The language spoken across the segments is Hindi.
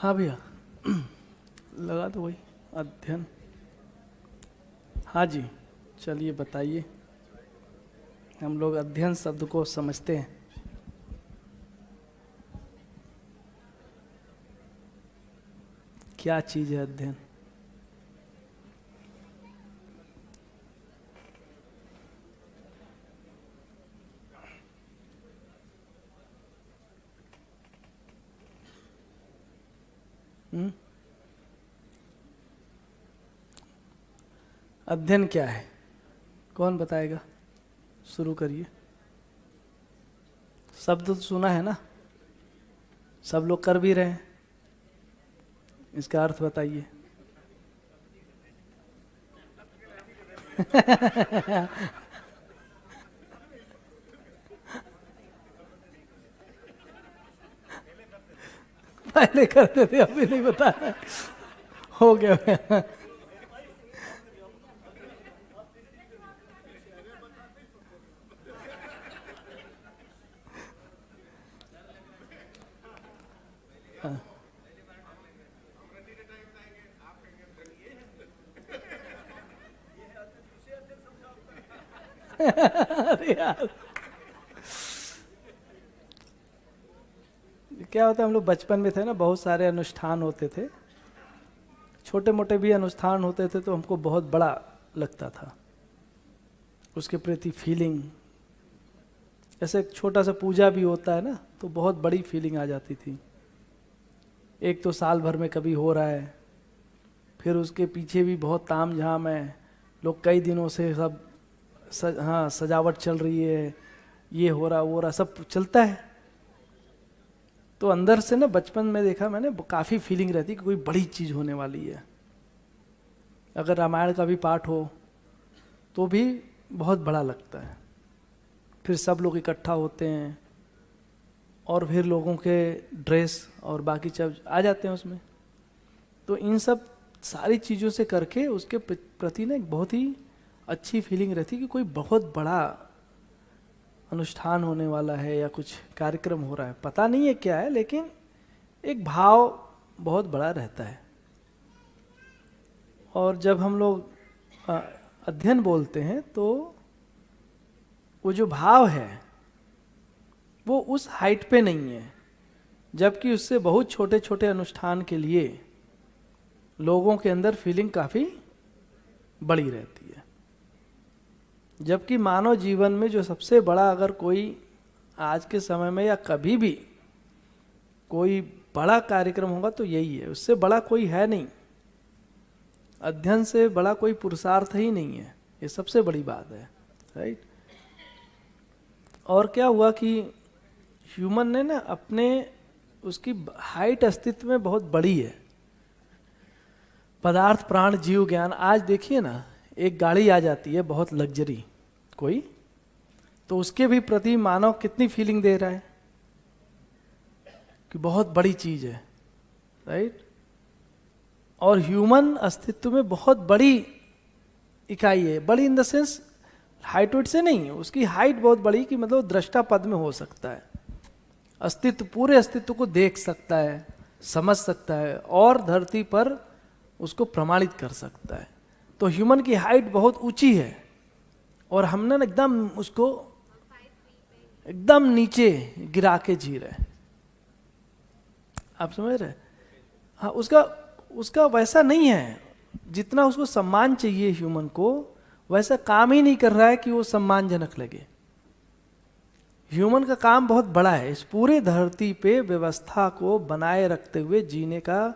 हाँ भैया, लगा तो वही अध्ययन। हाँ जी, चलिए बताइए। हम लोग अध्ययन शब्द को समझते हैं। क्या चीज़ है अध्ययन? अध्ययन क्या है? कौन बताएगा? शुरू करिए। शब्द तो सुना है ना, सब लोग कर भी रहे हैं। इसका अर्थ बताइए। पहले करते थे, अभी नहीं बताया। हो गया। अरे यार, क्या होता है, हम लोग बचपन में थे ना, बहुत सारे अनुष्ठान होते थे, छोटे मोटे भी अनुष्ठान होते थे, तो हमको बहुत बड़ा लगता था उसके प्रति फीलिंग। जैसे एक छोटा सा पूजा भी होता है ना, तो बहुत बड़ी फीलिंग आ जाती थी। एक तो साल भर में कभी हो रहा है, फिर उसके पीछे भी बहुत ताम झाम है, लोग कई दिनों से सब हाँ सजावट चल रही है, ये हो रहा वो रहा सब चलता है। तो अंदर से ना बचपन में देखा मैंने, काफ़ी फीलिंग रहती कि कोई बड़ी चीज़ होने वाली है। अगर रामायण का भी पाठ हो तो भी बहुत बड़ा लगता है। फिर सब लोग इकट्ठा होते हैं और फिर लोगों के ड्रेस और बाकी सब आ जाते हैं उसमें। तो इन सब सारी चीज़ों से करके उसके प्रति ना एक बहुत ही अच्छी फीलिंग रहती कि कोई बहुत बड़ा अनुष्ठान होने वाला है या कुछ कार्यक्रम हो रहा है। पता नहीं है क्या है, लेकिन एक भाव बहुत बड़ा रहता है। और जब हम लोग अध्ययन बोलते हैं तो वो जो भाव है वो उस हाइट पे नहीं है, जबकि उससे बहुत छोटे छोटे अनुष्ठान के लिए लोगों के अंदर फीलिंग काफ़ी बड़ी रहती है। जबकि मानव जीवन में जो सबसे बड़ा, अगर कोई आज के समय में या कभी भी कोई बड़ा कार्यक्रम होगा तो यही है, उससे बड़ा कोई है नहीं। अध्ययन से बड़ा कोई पुरुषार्थ ही नहीं है, ये सबसे बड़ी बात है, राइट। और क्या हुआ कि ह्यूमन ने ना अपने, उसकी हाइट अस्तित्व में बहुत बड़ी है। पदार्थ प्राण जीव ज्ञान, आज देखिए ना, एक गाड़ी आ जाती है बहुत लग्जरी कोई, तो उसके भी प्रति मानव कितनी फीलिंग दे रहा है कि बहुत बड़ी चीज है, राइट। और ह्यूमन अस्तित्व में बहुत बड़ी इकाई है। बड़ी in the sense height weight से नहीं, उसकी हाइट बहुत बड़ी कि मतलब दृष्टा पद में हो सकता है, अस्तित्व पूरे अस्तित्व को देख सकता है, समझ सकता है और धरती पर उसको प्रमाणित कर सकता है। तो ह्यूमन की हाइट बहुत ऊंची है और हमने ना एकदम उसको एकदम नीचे गिरा के जी रहे। आप समझ रहे? हाँ, उसका वैसा नहीं है जितना उसको सम्मान चाहिए। ह्यूमन को वैसा काम ही नहीं कर रहा है कि वो सम्मानजनक लगे। ह्यूमन का काम बहुत बड़ा है, इस पूरे धरती पे व्यवस्था को बनाए रखते हुए जीने का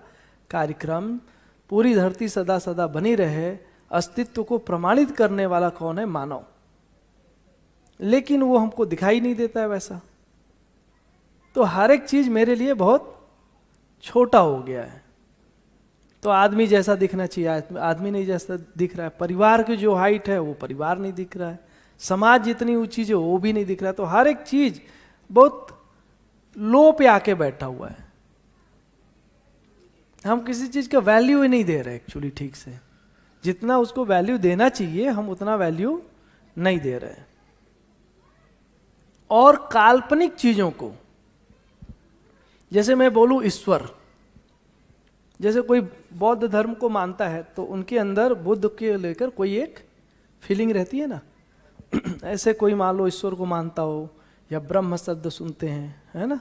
कार्यक्रम, पूरी धरती सदा सदा बनी रहे, अस्तित्व को प्रमाणित करने वाला कौन है? मानव। लेकिन वो हमको दिखाई नहीं देता है वैसा। तो हर एक चीज मेरे लिए बहुत छोटा हो गया है। तो आदमी जैसा दिखना चाहिए, आदमी नहीं जैसा दिख रहा है। परिवार की जो हाइट है वो परिवार नहीं दिख रहा है। समाज जितनी ऊंची जो वो भी नहीं दिख रहा है। तो हर एक चीज बहुत लो पे आके बैठा हुआ है। हम किसी चीज का वैल्यू ही नहीं दे रहे एक्चुअली ठीक से। जितना उसको वैल्यू देना चाहिए हम उतना वैल्यू नहीं दे रहे। और काल्पनिक चीजों को, जैसे मैं बोलूं ईश्वर, जैसे कोई बौद्ध धर्म को मानता है तो उनके अंदर बुद्ध के लेकर कोई एक फीलिंग रहती है ना। ऐसे कोई मान लो ईश्वर को मानता हो या ब्रह्म शब्द सुनते हैं, है ना,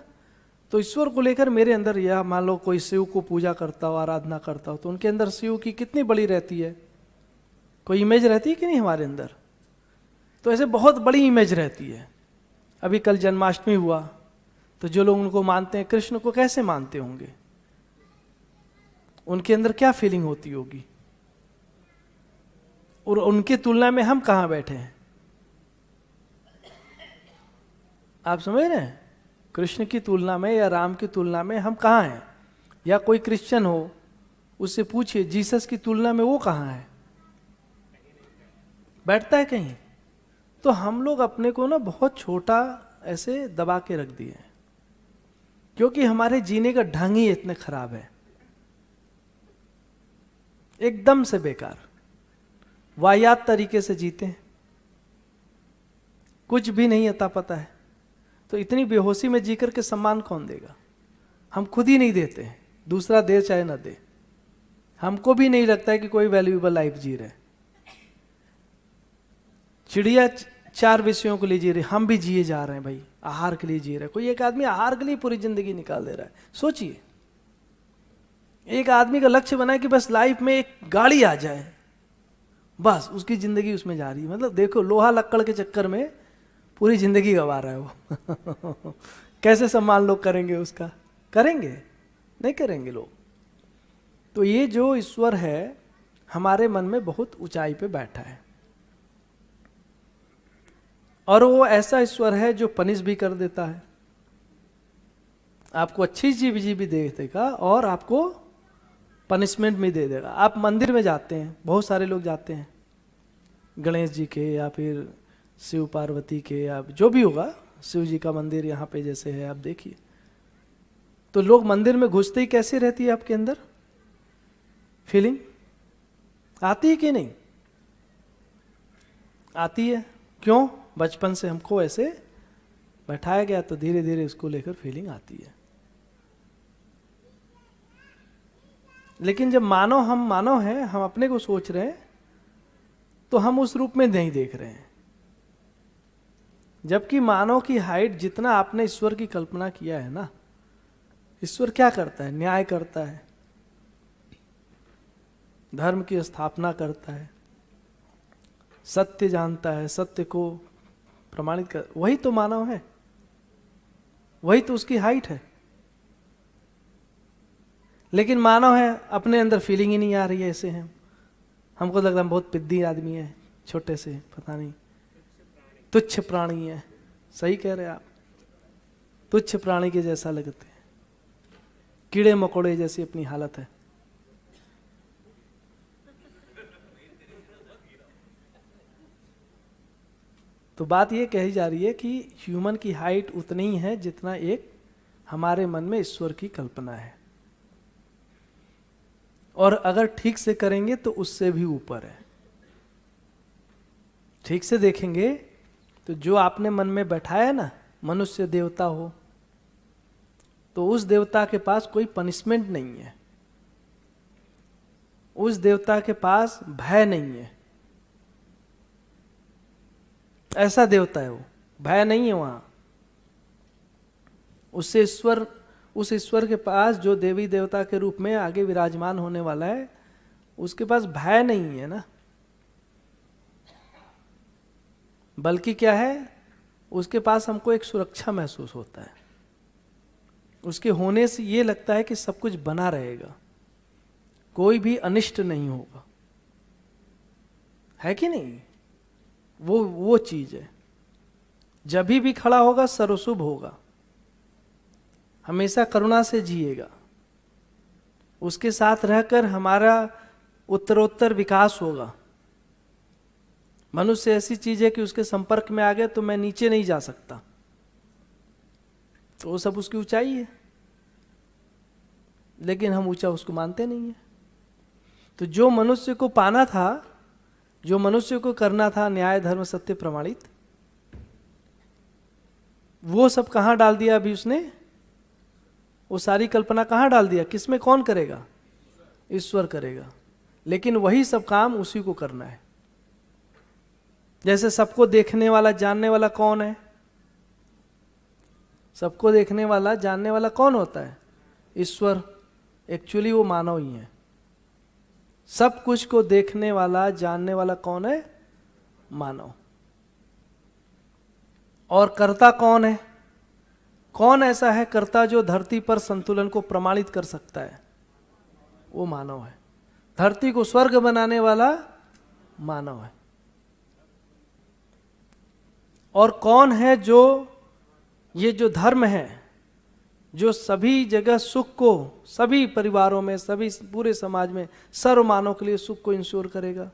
तो ईश्वर को लेकर मेरे अंदर, या मान लो कोई शिव को पूजा करता हो, आराधना करता हो, तो उनके अंदर शिव की कितनी बड़ी रहती है, कोई इमेज रहती है कि नहीं हमारे अंदर। तो ऐसे बहुत बड़ी इमेज रहती है। अभी कल जन्माष्टमी हुआ तो जो लोग उनको मानते हैं, कृष्ण को कैसे मानते होंगे, उनके अंदर क्या फीलिंग होती होगी, और उनकी तुलना में हम कहां बैठे हैं। आप समझ रहे हैं, कृष्ण की तुलना में या राम की तुलना में हम कहां हैं। या कोई क्रिश्चियन हो, उससे पूछिए जीसस की तुलना में वो कहां है, बैठता है कहीं। तो हम लोग अपने को ना बहुत छोटा ऐसे दबा के रख दिए हैं, क्योंकि हमारे जीने का ढंग ही इतने खराब है, एकदम से बेकार, वाहियात तरीके से जीते हैं, कुछ भी नहीं अता पता है। तो इतनी बेहोशी में जी करके सम्मान कौन देगा, हम खुद ही नहीं देते हैं, दूसरा दे चाहे ना दे, हमको भी नहीं लगता है कि कोई वैल्यूएबल लाइफ जी रहे। चिड़िया 4 विषयों के लिए जी रही, हम भी जिए जा रहे हैं भाई, आहार के लिए जी रहे हैं। कोई एक आदमी आहार के लिए पूरी जिंदगी निकाल दे रहा है। सोचिए, एक आदमी का लक्ष्य बना है कि बस लाइफ में एक गाड़ी आ जाए, बस उसकी जिंदगी उसमें जा रही है। मतलब देखो, लोहा लक्कड़ के चक्कर में पूरी जिंदगी गंवा रहा है वो। कैसे सम्मान लोग करेंगे उसका, करेंगे नहीं करेंगे लोग। तो ये जो ईश्वर है हमारे मन में बहुत ऊंचाई पे बैठा है, और वो ऐसा ईश्वर है जो पनिश भी कर देता है, आपको अच्छी चीज भी दे देगा और आपको पनिशमेंट भी दे देगा। आप मंदिर में जाते हैं, बहुत सारे लोग जाते हैं, गणेश जी के या फिर शिव पार्वती के या जो भी होगा, शिव जी का मंदिर यहाँ पे जैसे है, आप देखिए तो लोग मंदिर में घुसते ही कैसे रहती है आपके अंदर फीलिंग, आती है कि नहीं आती है। क्यों, बचपन से हमको ऐसे बैठाया गया, तो धीरे धीरे उसको लेकर फीलिंग आती है। लेकिन जब हम मानव हैं, हम अपने को सोच रहे हैं, तो हम उस रूप में नहीं देख रहे हैं। जबकि मानव की हाइट जितना आपने ईश्वर की कल्पना किया है ना, ईश्वर क्या करता है, न्याय करता है, धर्म की स्थापना करता है, सत्य जानता है, सत्य को प्रमाणित कर, वही तो मानव है, वही तो उसकी हाइट है। लेकिन मानव है, अपने अंदर फीलिंग ही नहीं आ रही है, ऐसे हैं, हमको लगता है बहुत पिद्दी आदमी है, छोटे से, पता नहीं, तुच्छ प्राणी है। सही कह रहे आप, तुच्छ प्राणी के जैसा लगते हैं, कीड़े मकोड़े जैसी अपनी हालत है। तो बात यह कही जा रही है कि ह्यूमन की हाइट उतनी ही है जितना एक हमारे मन में ईश्वर की कल्पना है, और अगर ठीक से करेंगे तो उससे भी ऊपर है। ठीक से देखेंगे तो जो आपने मन में बैठाया ना, मनुष्य देवता हो, तो उस देवता के पास कोई पनिशमेंट नहीं है, उस देवता के पास भय नहीं है। ऐसा देवता है वो, भय नहीं है वहां। उससे ईश्वर, उस ईश्वर के पास जो देवी देवता के रूप में आगे विराजमान होने वाला है, उसके पास भय नहीं है ना, बल्कि क्या है, उसके पास हमको एक सुरक्षा महसूस होता है। उसके होने से ये लगता है कि सब कुछ बना रहेगा, कोई भी अनिष्ट नहीं होगा, है कि नहीं। वो चीज है, जब भी खड़ा होगा सर्वशुभ होगा, हमेशा करुणा से जिएगा, उसके साथ रहकर हमारा उत्तरोत्तर विकास होगा। मनुष्य ऐसी चीज है कि उसके संपर्क में आ गया तो मैं नीचे नहीं जा सकता, तो वो सब उसकी ऊंचाई है, लेकिन हम ऊंचा उसको मानते नहीं है। तो जो मनुष्य को पाना था, जो मनुष्य को करना था न्याय धर्म सत्य प्रमाणित, वो सब कहां डाल दिया अभी उसने, वो सारी कल्पना कहां डाल दिया, किसमें कौन करेगा, ईश्वर करेगा, लेकिन वही सब काम उसी को करना है। जैसे सबको देखने वाला जानने वाला कौन है? सबको देखने वाला जानने वाला कौन होता है? ईश्वर। एक्चुअली वो मानव ही है। सब कुछ को देखने वाला जानने वाला कौन है? मानव। और कर्ता कौन है? कौन ऐसा है कर्ता जो धरती पर संतुलन को प्रमाणित कर सकता है? वो मानव है। धरती को स्वर्ग बनाने वाला मानव है। और कौन है जो ये जो धर्म है, जो सभी जगह सुख को, सभी परिवारों में, सभी पूरे समाज में सर्व मानव के लिए सुख को इंश्योर करेगा?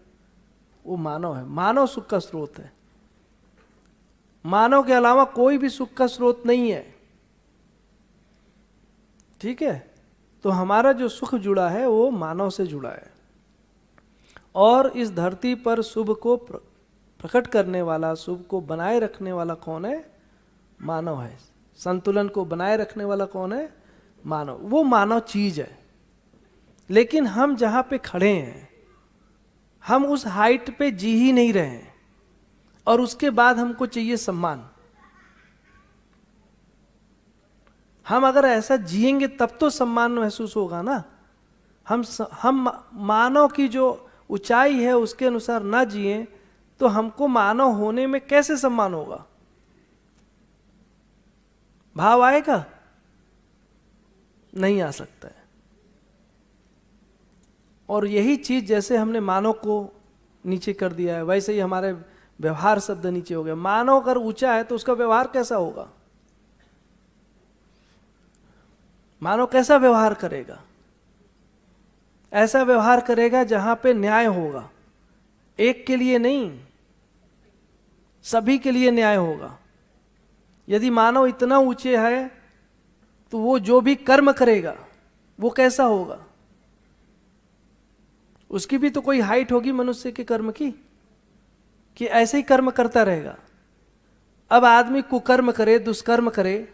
वो मानव है। मानव सुख का स्रोत है। मानव के अलावा कोई भी सुख का स्रोत नहीं है। ठीक है? तो हमारा जो सुख जुड़ा है वो मानव से जुड़ा है। और इस धरती पर शुभ को प्रकट करने वाला, शुभ को बनाए रखने वाला कौन है? मानव है। संतुलन को बनाए रखने वाला कौन है? मानव। वो मानव चीज है। लेकिन हम जहां पे खड़े हैं, हम उस हाइट पे जी ही नहीं रहे हैं, और उसके बाद हमको चाहिए सम्मान। हम अगर ऐसा जिएंगे तब तो सम्मान महसूस होगा ना। हम मानव की जो ऊंचाई है उसके अनुसार ना जिए तो हमको मानव होने में कैसे सम्मान होगा? भाव आएगा? नहीं आ सकता है। और यही चीज जैसे हमने मानव को नीचे कर दिया है, वैसे ही हमारे व्यवहार शब्द नीचे हो गया। मानव अगर ऊंचा है तो उसका व्यवहार कैसा होगा? मानव कैसा व्यवहार करेगा? ऐसा व्यवहार करेगा जहां पे न्याय होगा। एक के लिए नहीं, सभी के लिए न्याय होगा। यदि मानव इतना ऊंचे है तो वो जो भी कर्म करेगा वो कैसा होगा? उसकी भी तो कोई हाइट होगी मनुष्य के कर्म की, कि ऐसे ही कर्म करता रहेगा। अब आदमी कुकर्म करे, दुष्कर्म करे,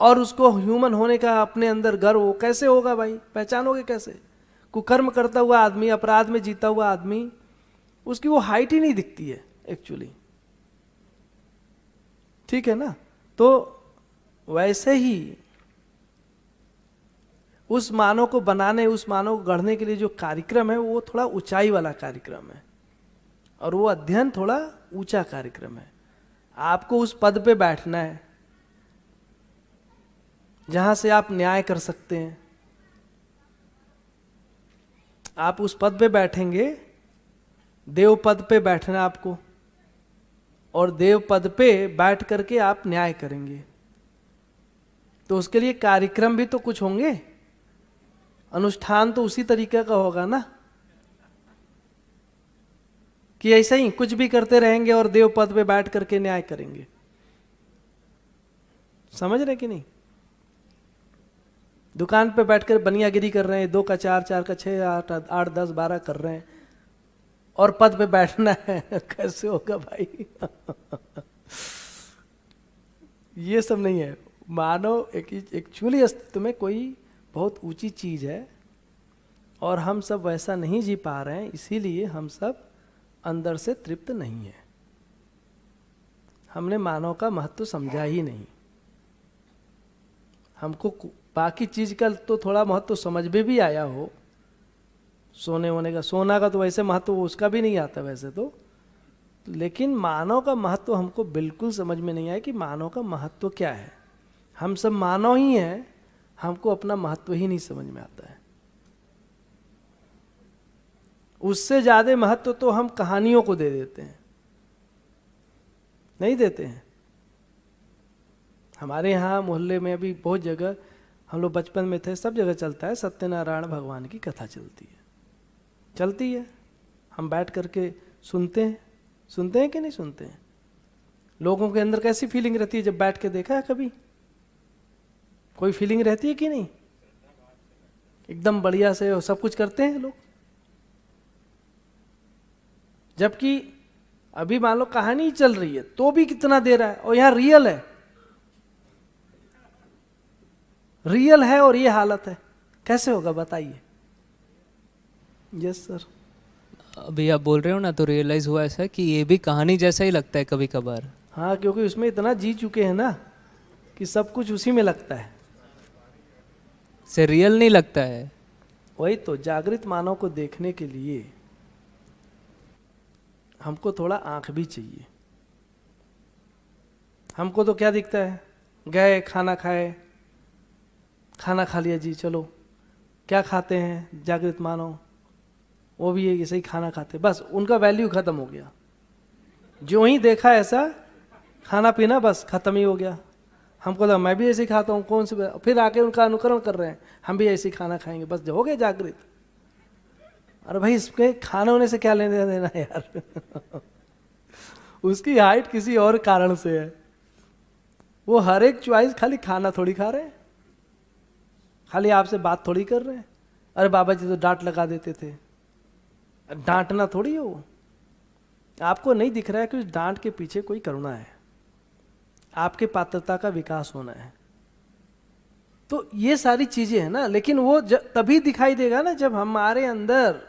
और उसको ह्यूमन होने का अपने अंदर गर्व हो, कैसे होगा भाई? पहचानोगे कैसे? कुकर्म करता हुआ आदमी, अपराध में जीता हुआ आदमी, उसकी वो हाइट ही नहीं दिखती है एक्चुअली। ठीक है ना? तो वैसे ही उस मानव को बनाने, उस मानव को गढ़ने के लिए जो कार्यक्रम है वो थोड़ा ऊंचाई वाला कार्यक्रम है, और वो अध्ययन थोड़ा ऊंचा कार्यक्रम है। आपको उस पद पे बैठना है जहां से आप न्याय कर सकते हैं। आप उस पद पे बैठेंगे, देव पद पे बैठना आपको, और देव पद पे बैठ करके आप न्याय करेंगे। तो उसके लिए कार्यक्रम भी तो कुछ होंगे, अनुष्ठान तो उसी तरीके का होगा ना, कि ऐसे ही कुछ भी करते रहेंगे और देव पद पे बैठ करके न्याय करेंगे। समझ रहे कि नहीं? दुकान पे बैठकर बनियागिरी कर रहे हैं, 2 का 4, 4 का 6, 8, 10, 12 कर रहे हैं, और पद पे बैठना है। कैसे होगा भाई? ये सब नहीं है। मानव एक्चुअली अस्तित्व में कोई बहुत ऊंची चीज है, और हम सब वैसा नहीं जी पा रहे हैं, इसीलिए हम सब अंदर से तृप्त नहीं है। हमने मानव का महत्व समझा ही नहीं। हमको बाकी चीज का तो थोड़ा महत्व समझ में भी आया हो, सोने होने का, सोना का तो वैसे महत्व उसका भी नहीं आता वैसे तो, लेकिन मानव का महत्व हमको बिल्कुल समझ में नहीं आया कि मानव का महत्व क्या है। हम सब मानव ही हैं, हमको अपना महत्व ही नहीं समझ में आता है। उससे ज्यादा महत्व तो हम कहानियों को दे देते हैं, नहीं देते हैं? हमारे यहाँ मोहल्ले में अभी बहुत जगह, हम लोग बचपन में थे, सब जगह चलता है, सत्यनारायण भगवान की कथा चलती है। हम बैठ करके सुनते हैं कि नहीं सुनते हैं? लोगों के अंदर कैसी फीलिंग रहती है जब बैठ के देखा है कभी? कोई फीलिंग रहती है कि नहीं? एकदम बढ़िया से सब कुछ करते हैं लोग। जबकि अभी मान लो कहानी चल रही है तो भी कितना दे रहा है, और यहां रियल है और ये हालत है, कैसे होगा बताइए? Yes sir. अभी आप बोल रहे हो ना, तो रियलाइज हुआ ऐसा कि ये भी कहानी जैसा ही लगता है कभी कभार। हाँ, क्योंकि उसमें इतना जी चुके हैं ना कि सब कुछ उसी में लगता है। से रियल नहीं लगता है। वही तो, जागृत मानव को देखने के लिए हमको थोड़ा आंख भी चाहिए। हमको तो क्या दिखता है, गए खाना खाए, खाना खा लिया जी, चलो क्या खाते हैं जागृत मानव, वो भी ऐसे ही खाना खाते, बस उनका वैल्यू खत्म हो गया। जो ही देखा ऐसा खाना पीना, बस खत्म ही हो गया। हमको लगा मैं भी ऐसे ही खाता हूँ, कौन से, फिर आके उनका अनुकरण कर रहे हैं, हम भी ऐसे ही खाना खाएंगे, बस हो गए जागृत। अरे भाई, इसके खाने होने से क्या लेने देना यार उसकी हाइट किसी और कारण से है। वो हर एक चॉइस खाली खाना थोड़ी खा रहे हैं, खाली आपसे बात थोड़ी कर रहे हैं। अरे बाबा जी तो डांट लगा देते थे, डांटना थोड़ी हो। आपको नहीं दिख रहा है कि उस डांट के पीछे कोई करुणा है, आपके पात्रता का विकास होना है। तो ये सारी चीजें हैं ना, लेकिन वो तभी दिखाई देगा ना जब हमारे अंदर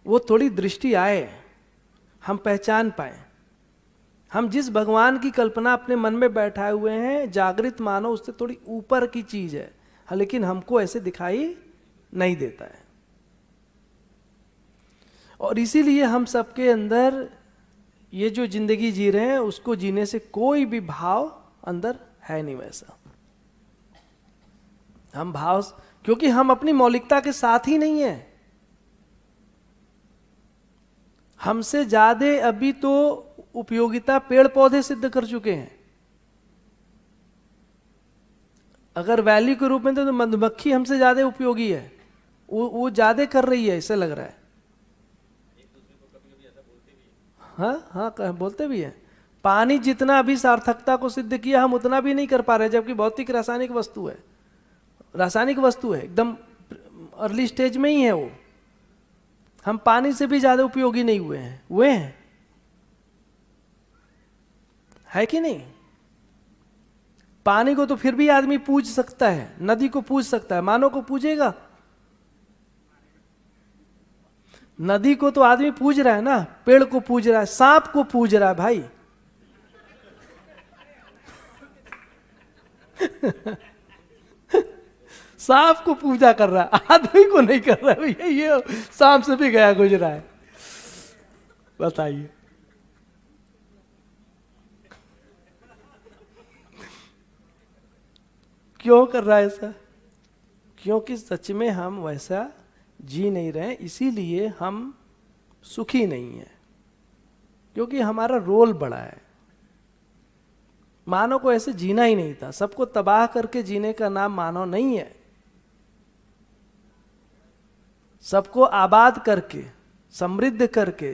वो थोड़ी दृष्टि आए, हम पहचान पाए। हम जिस भगवान की कल्पना अपने मन में बैठाए हुए हैं, जागृत मानो उससे थोड़ी ऊपर की चीज है, हाँ, लेकिन हमको ऐसे दिखाई नहीं देता है। और इसीलिए हम सबके अंदर ये जो जिंदगी जी रहे हैं, उसको जीने से कोई भी भाव अंदर है नहीं वैसा। हम भाव, क्योंकि हम अपनी मौलिकता के साथ ही नहीं है। हमसे ज्यादा अभी तो उपयोगिता पेड़ पौधे सिद्ध कर चुके हैं। अगर वैल्यू के रूप में तो मधुमक्खी हमसे ज्यादा उपयोगी है, वो ज्यादा कर रही है, ऐसा लग रहा है। हाँ हाँ, बोलते भी है। पानी जितना अभी सार्थकता को सिद्ध किया, हम उतना भी नहीं कर पा रहे, जबकि भौतिक रासायनिक वस्तु है, रासायनिक वस्तु है, एकदम अर्ली स्टेज में ही है वो। हम पानी से भी ज्यादा उपयोगी नहीं हुए हैं, है कि नहीं? पानी को तो फिर भी आदमी पूज सकता है, नदी को पूज सकता है, मानव को पूजेगा? नदी को तो आदमी पूज रहा है ना, पेड़ को पूज रहा है, सांप को पूज रहा है भाई सांप को पूजा कर रहा है, आदमी को नहीं कर रहा है भैया। ये सांप से भी गया गुजरा है, बताइए। क्यों कर रहा है ऐसा? क्योंकि सच में हम वैसा जी नहीं रहे, इसीलिए हम सुखी नहीं है, क्योंकि हमारा रोल बड़ा है। मानव को ऐसे जीना ही नहीं था, सबको तबाह करके जीने का नाम मानव नहीं है। सबको आबाद करके, समृद्ध करके,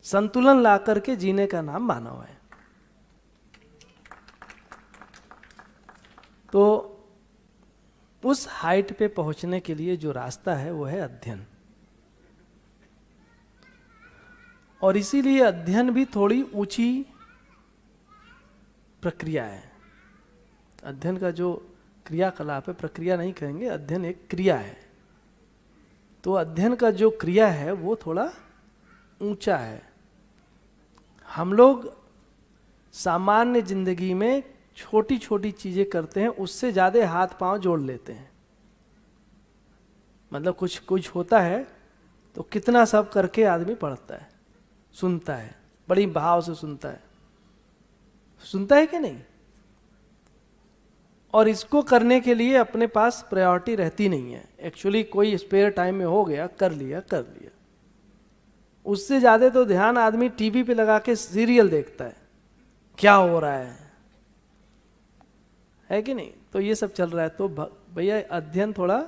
संतुलन ला करके जीने का नाम मानव है। तो उस हाइट पे पहुंचने के लिए जो रास्ता है वो है अध्ययन। और इसीलिए अध्ययन भी थोड़ी ऊंची प्रक्रिया है। अध्ययन का जो क्रियाकलाप है, प्रक्रिया नहीं कहेंगे, अध्ययन एक क्रिया है। तो अध्ययन का जो क्रिया है वो थोड़ा ऊंचा है। हम लोग सामान्य जिंदगी में छोटी छोटी चीजें करते हैं, उससे ज्यादा हाथ पांव जोड़ लेते हैं। मतलब कुछ कुछ होता है तो कितना सब करके आदमी पढ़ता है, सुनता है, बड़ी भाव से सुनता है कि नहीं? और इसको करने के लिए अपने पास प्रायोरिटी रहती नहीं है। एक्चुअली कोई स्पेयर टाइम में हो गया, कर लिया। उससे ज्यादा तो ध्यान आदमी टीवी पे लगा के सीरियल देखता है, क्या हो रहा है कि नहीं? तो ये सब चल रहा है। तो भैया अध्ययन थोड़ा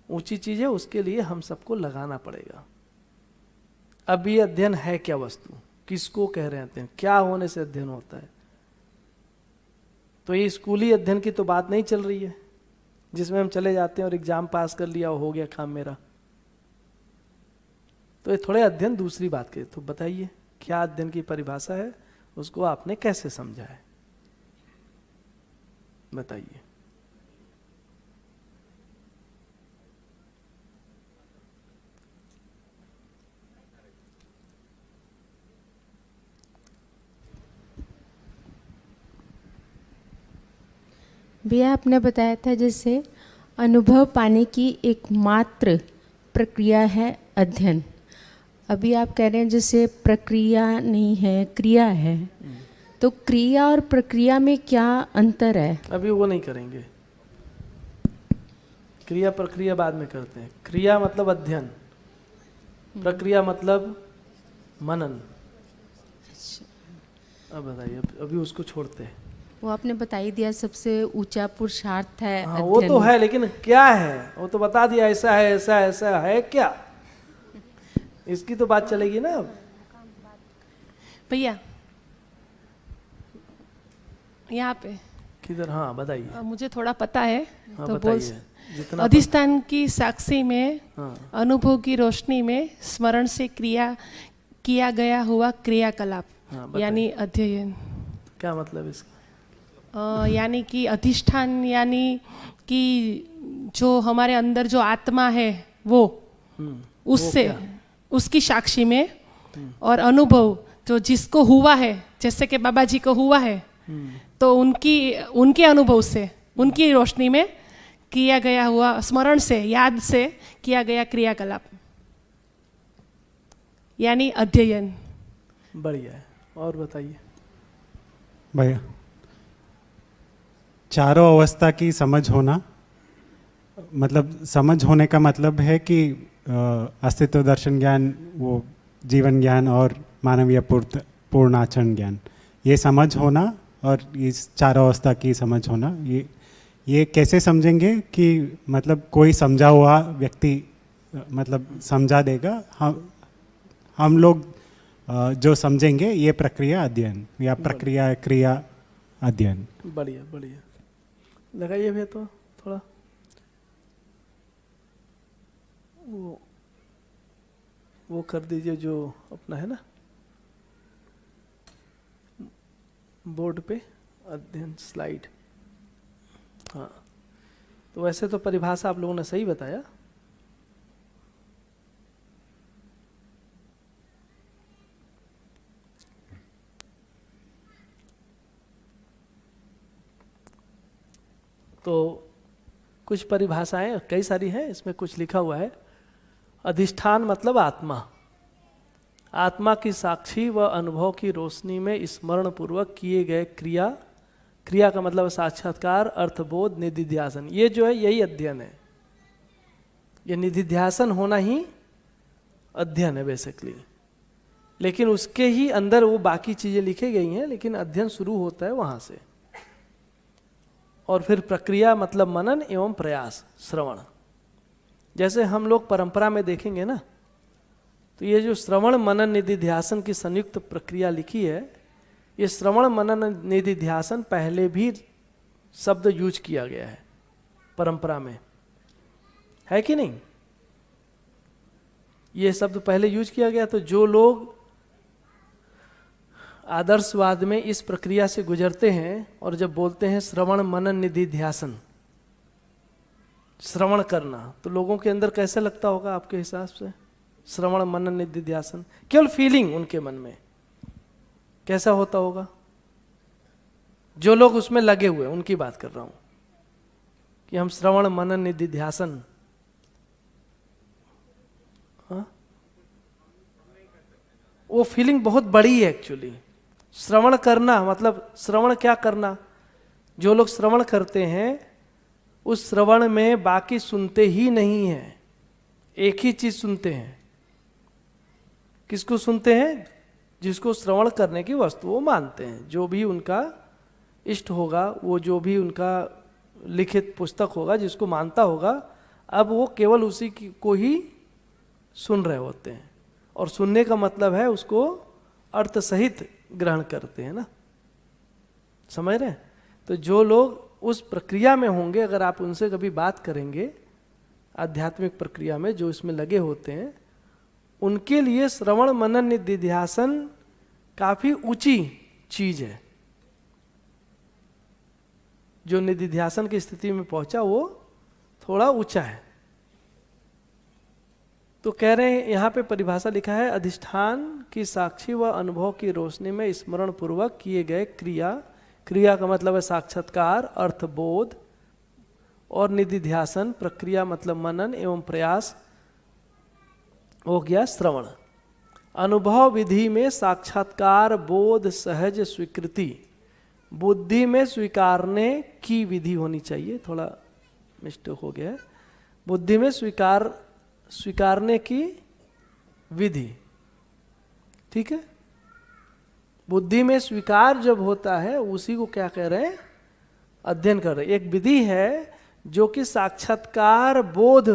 ऊंची चीज है, उसके लिए हम सबको लगाना पड़ेगा। अब ये अध्ययन है क्या वस्तु, किसको कह रहे हैं, क्या होने से अध्ययन होता है? तो ये स्कूली अध्ययन की तो बात नहीं चल रही है, जिसमें हम चले जाते हैं और एग्जाम पास कर लिया, हो गया काम मेरा। तो ये थोड़े अध्ययन दूसरी बात के। तो बताइए क्या अध्ययन की परिभाषा है, उसको आपने कैसे समझा है, बताइए। भैया आपने बताया था जैसे अनुभव पाने की एकमात्र प्रक्रिया है अध्ययन। अभी आप कह रहे हैं जैसे प्रक्रिया नहीं है, क्रिया है। तो क्रिया और प्रक्रिया में क्या अंतर है? अभी वो नहीं करेंगे, क्रिया प्रक्रिया बाद में करते हैं। क्रिया मतलब अध्ययन, प्रक्रिया मतलब मनन। अब बताइए, अभी उसको छोड़ते हैं। वो आपने बता ही दिया, सबसे ऊंचा पुरुषार्थ है हाँ, अध्ययन। वो तो है, लेकिन क्या है वो तो बता दिया, ऐसा है ऐसा है, ऐसा है क्या, इसकी तो बात चलेगी ना अब। भैया यहाँ पे किधर? हाँ बताइए। मुझे थोड़ा पता है, हाँ तो बताइए जितना अधिष्ठान की साक्षी में हाँ अनुभव की रोशनी में स्मरण से किया गया हुआ क्रियाकलाप, हाँ, बताइए। यानी अध्ययन। क्या मतलब इसका? यानी कि अधिष्ठान यानी कि जो हमारे अंदर जो आत्मा है वो उससे क्या? उसकी साक्षी में, और अनुभव जो जिसको हुआ है, जैसे कि बाबा जी को हुआ है, तो उनके अनुभव से, उनकी रोशनी में किया गया हुआ, स्मरण से, याद से किया गया क्रियाकलाप, यानी अध्ययन। बढ़िया है, और बताइए। भैया चारों अवस्था की समझ होना, मतलब समझ होने का मतलब है कि अस्तित्व दर्शन ज्ञान, वो जीवन ज्ञान और मानवीय पूर्णाचरण ज्ञान, ये समझ होना और इस चारों अवस्था की समझ होना, ये कैसे समझेंगे कि मतलब कोई समझा हुआ व्यक्ति मतलब समझा देगा, हम लोग जो समझेंगे, ये प्रक्रिया अध्ययन या प्रक्रिया क्रिया अध्ययन। बढ़िया बढ़िया, लगाइए भैया तो थोड़ा वो कर दीजिए जो अपना है ना बोर्ड पे, अध्ययन स्लाइड। हाँ, तो वैसे तो परिभाषा आप लोगों ने सही बताया। तो कुछ परिभाषाएं कई सारी हैं, इसमें कुछ लिखा हुआ है। अधिष्ठान मतलब आत्मा, आत्मा की साक्षी व अनुभव की रोशनी में स्मरण पूर्वक किए गए क्रिया, क्रिया का मतलब साक्षात्कार, अर्थबोध, निधिध्यासन, ये जो है यही अध्ययन है। ये निधिध्यासन होना ही अध्ययन है बेसिकली, लेकिन उसके ही अंदर वो बाकी चीजें लिखी गई हैं, लेकिन अध्ययन शुरू होता है वहां से। और फिर प्रक्रिया मतलब मनन एवं प्रयास, श्रवण। जैसे हम लोग परंपरा में देखेंगे ना, तो ये जो श्रवण मनन निधिध्यासन की संयुक्त प्रक्रिया लिखी है, ये श्रवण मनन निधिध्यासन पहले भी शब्द यूज किया गया है परंपरा में, है कि नहीं? ये शब्द पहले यूज किया गया। तो जो लोग आदर्शवाद में इस प्रक्रिया से गुजरते हैं और जब बोलते हैं श्रवण मनन निधिध्यासन, श्रवण करना, तो लोगों के अंदर कैसे लगता होगा आपके हिसाब से? श्रवण मनन निधिध्यासन, केवल फीलिंग उनके मन में कैसा होता होगा? जो लोग उसमें लगे हुए उनकी बात कर रहा हूं कि हम श्रवण मनन निधिध्यासन, वो फीलिंग बहुत बड़ी है एक्चुअली। श्रवण करना मतलब श्रवण क्या करना? जो लोग श्रवण करते हैं उस श्रवण में बाकी सुनते ही नहीं है, एक ही चीज सुनते हैं। किसको सुनते हैं? जिसको श्रवण करने की वस्तु वो मानते हैं, जो भी उनका इष्ट होगा, वो जो भी उनका लिखित पुस्तक होगा, जिसको मानता होगा, अब वो केवल उसी को ही सुन रहे होते हैं। और सुनने का मतलब है उसको अर्थ सहित ग्रहण करते हैं ना, समझ रहे हैं? तो जो लोग उस प्रक्रिया में होंगे, अगर आप उनसे कभी बात करेंगे आध्यात्मिक प्रक्रिया में, जो इसमें लगे होते हैं, उनके लिए श्रवण मनन निधिध्यासन काफी ऊंची चीज है। जो निधिध्यासन की स्थिति में पहुंचा वो थोड़ा ऊंचा है। तो कह रहे हैं, यहां पे परिभाषा लिखा है, अधिष्ठान की साक्षी व अनुभव की रोशनी में स्मरण पूर्वक किए गए क्रिया क्रिया का मतलब है साक्षात्कार, अर्थ बोध, और निधिध्यासन, प्रक्रिया मतलब मनन एवं प्रयास हो गया श्रवण। अनुभव विधि में साक्षात्कार, बोध, सहज स्वीकृति, बुद्धि में स्वीकारने की विधि होनी चाहिए, थोड़ा मिस्टेक हो गया है, बुद्धि में स्वीकारने की विधि, ठीक है। बुद्धि में स्वीकार जब होता है उसी को क्या कह रहे हैं, अध्ययन कर रहे हैं। एक विधि है जो कि साक्षात्कार बोध,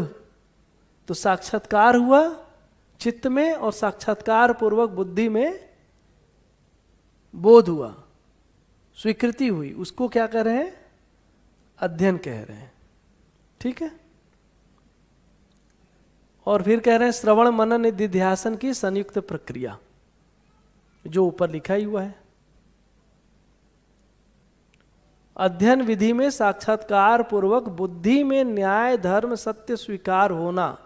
तो साक्षात्कार हुआ चित्त में और साक्षात्कार पूर्वक बुद्धि में बोध हुआ, स्वीकृति हुई, उसको क्या कह रहे हैं, अध्ययन कह रहे हैं, ठीक है। और फिर कह रहे हैं श्रवण मनन निधिध्यासन की संयुक्त प्रक्रिया, जो ऊपर लिखा ही हुआ है। अध्ययन विधि में साक्षात्कार पूर्वक बुद्धि में न्याय धर्म सत्य स्वीकार होना,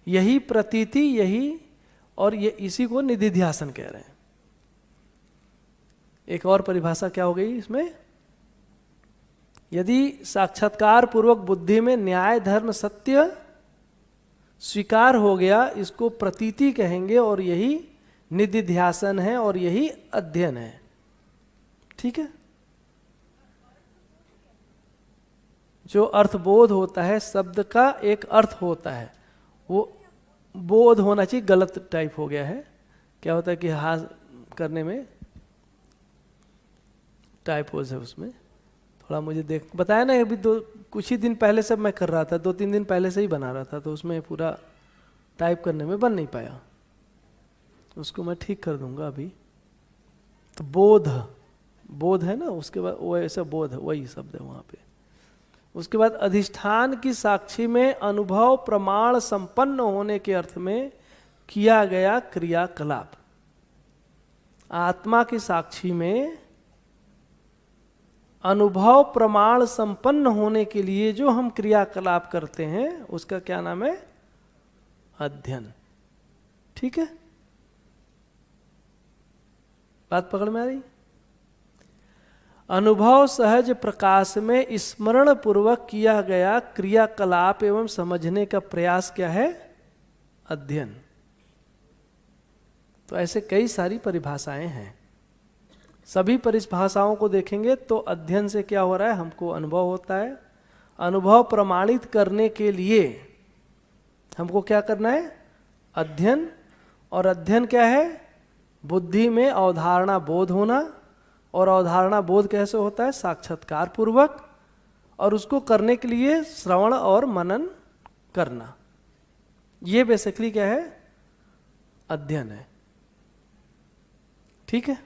यही प्रतीति, यही, और ये इसी को निधिध्यासन कह रहे हैं। एक और परिभाषा क्या हो गई इसमें, यदि साक्षात्कार पूर्वक बुद्धि में न्याय धर्म सत्य स्वीकार हो गया, इसको प्रतीति कहेंगे, और यही निधिध्यासन है और यही अध्ययन है, ठीक है। जो अर्थबोध होता है, शब्द का एक अर्थ होता है, वो बोध होना चाहिए, गलत टाइप हो गया है। क्या होता है कि हाथ करने में टाइपोज है, उसमें थोड़ा मुझे बताया ना, अभी कुछ ही दिन पहले से मैं कर रहा था, 2-3 दिन पहले से ही बना रहा था, तो उसमें पूरा टाइप करने में बन नहीं पाया, उसको मैं ठीक कर दूंगा अभी। तो बोध है ना, उसके बाद वो ऐसा बोध है, वही शब्द है वहां पे। उसके बाद अधिष्ठान की साक्षी में अनुभव प्रमाण संपन्न होने के अर्थ में किया गया क्रियाकलाप। आत्मा की साक्षी में अनुभव प्रमाण संपन्न होने के लिए जो हम क्रियाकलाप करते हैं उसका क्या नाम है, अध्ययन, ठीक है। बात पकड़ में आ रही। अनुभव सहज प्रकाश में स्मरण पूर्वक किया गया क्रियाकलाप एवं समझने का प्रयास क्या है, अध्ययन। तो ऐसे कई सारी परिभाषाएं हैं, सभी परिभाषाओं को देखेंगे तो अध्ययन से क्या हो रहा है, हमको अनुभव होता है। अनुभव प्रमाणित करने के लिए हमको क्या करना है, अध्ययन। और अध्ययन क्या है, बुद्धि में अवधारणा बोध होना, और अवधारणा बोध कैसे होता है, साक्षात्कार पूर्वक, और उसको करने के लिए श्रवण और मनन करना। ये बेसिकली क्या है, अध्ययन है, ठीक है।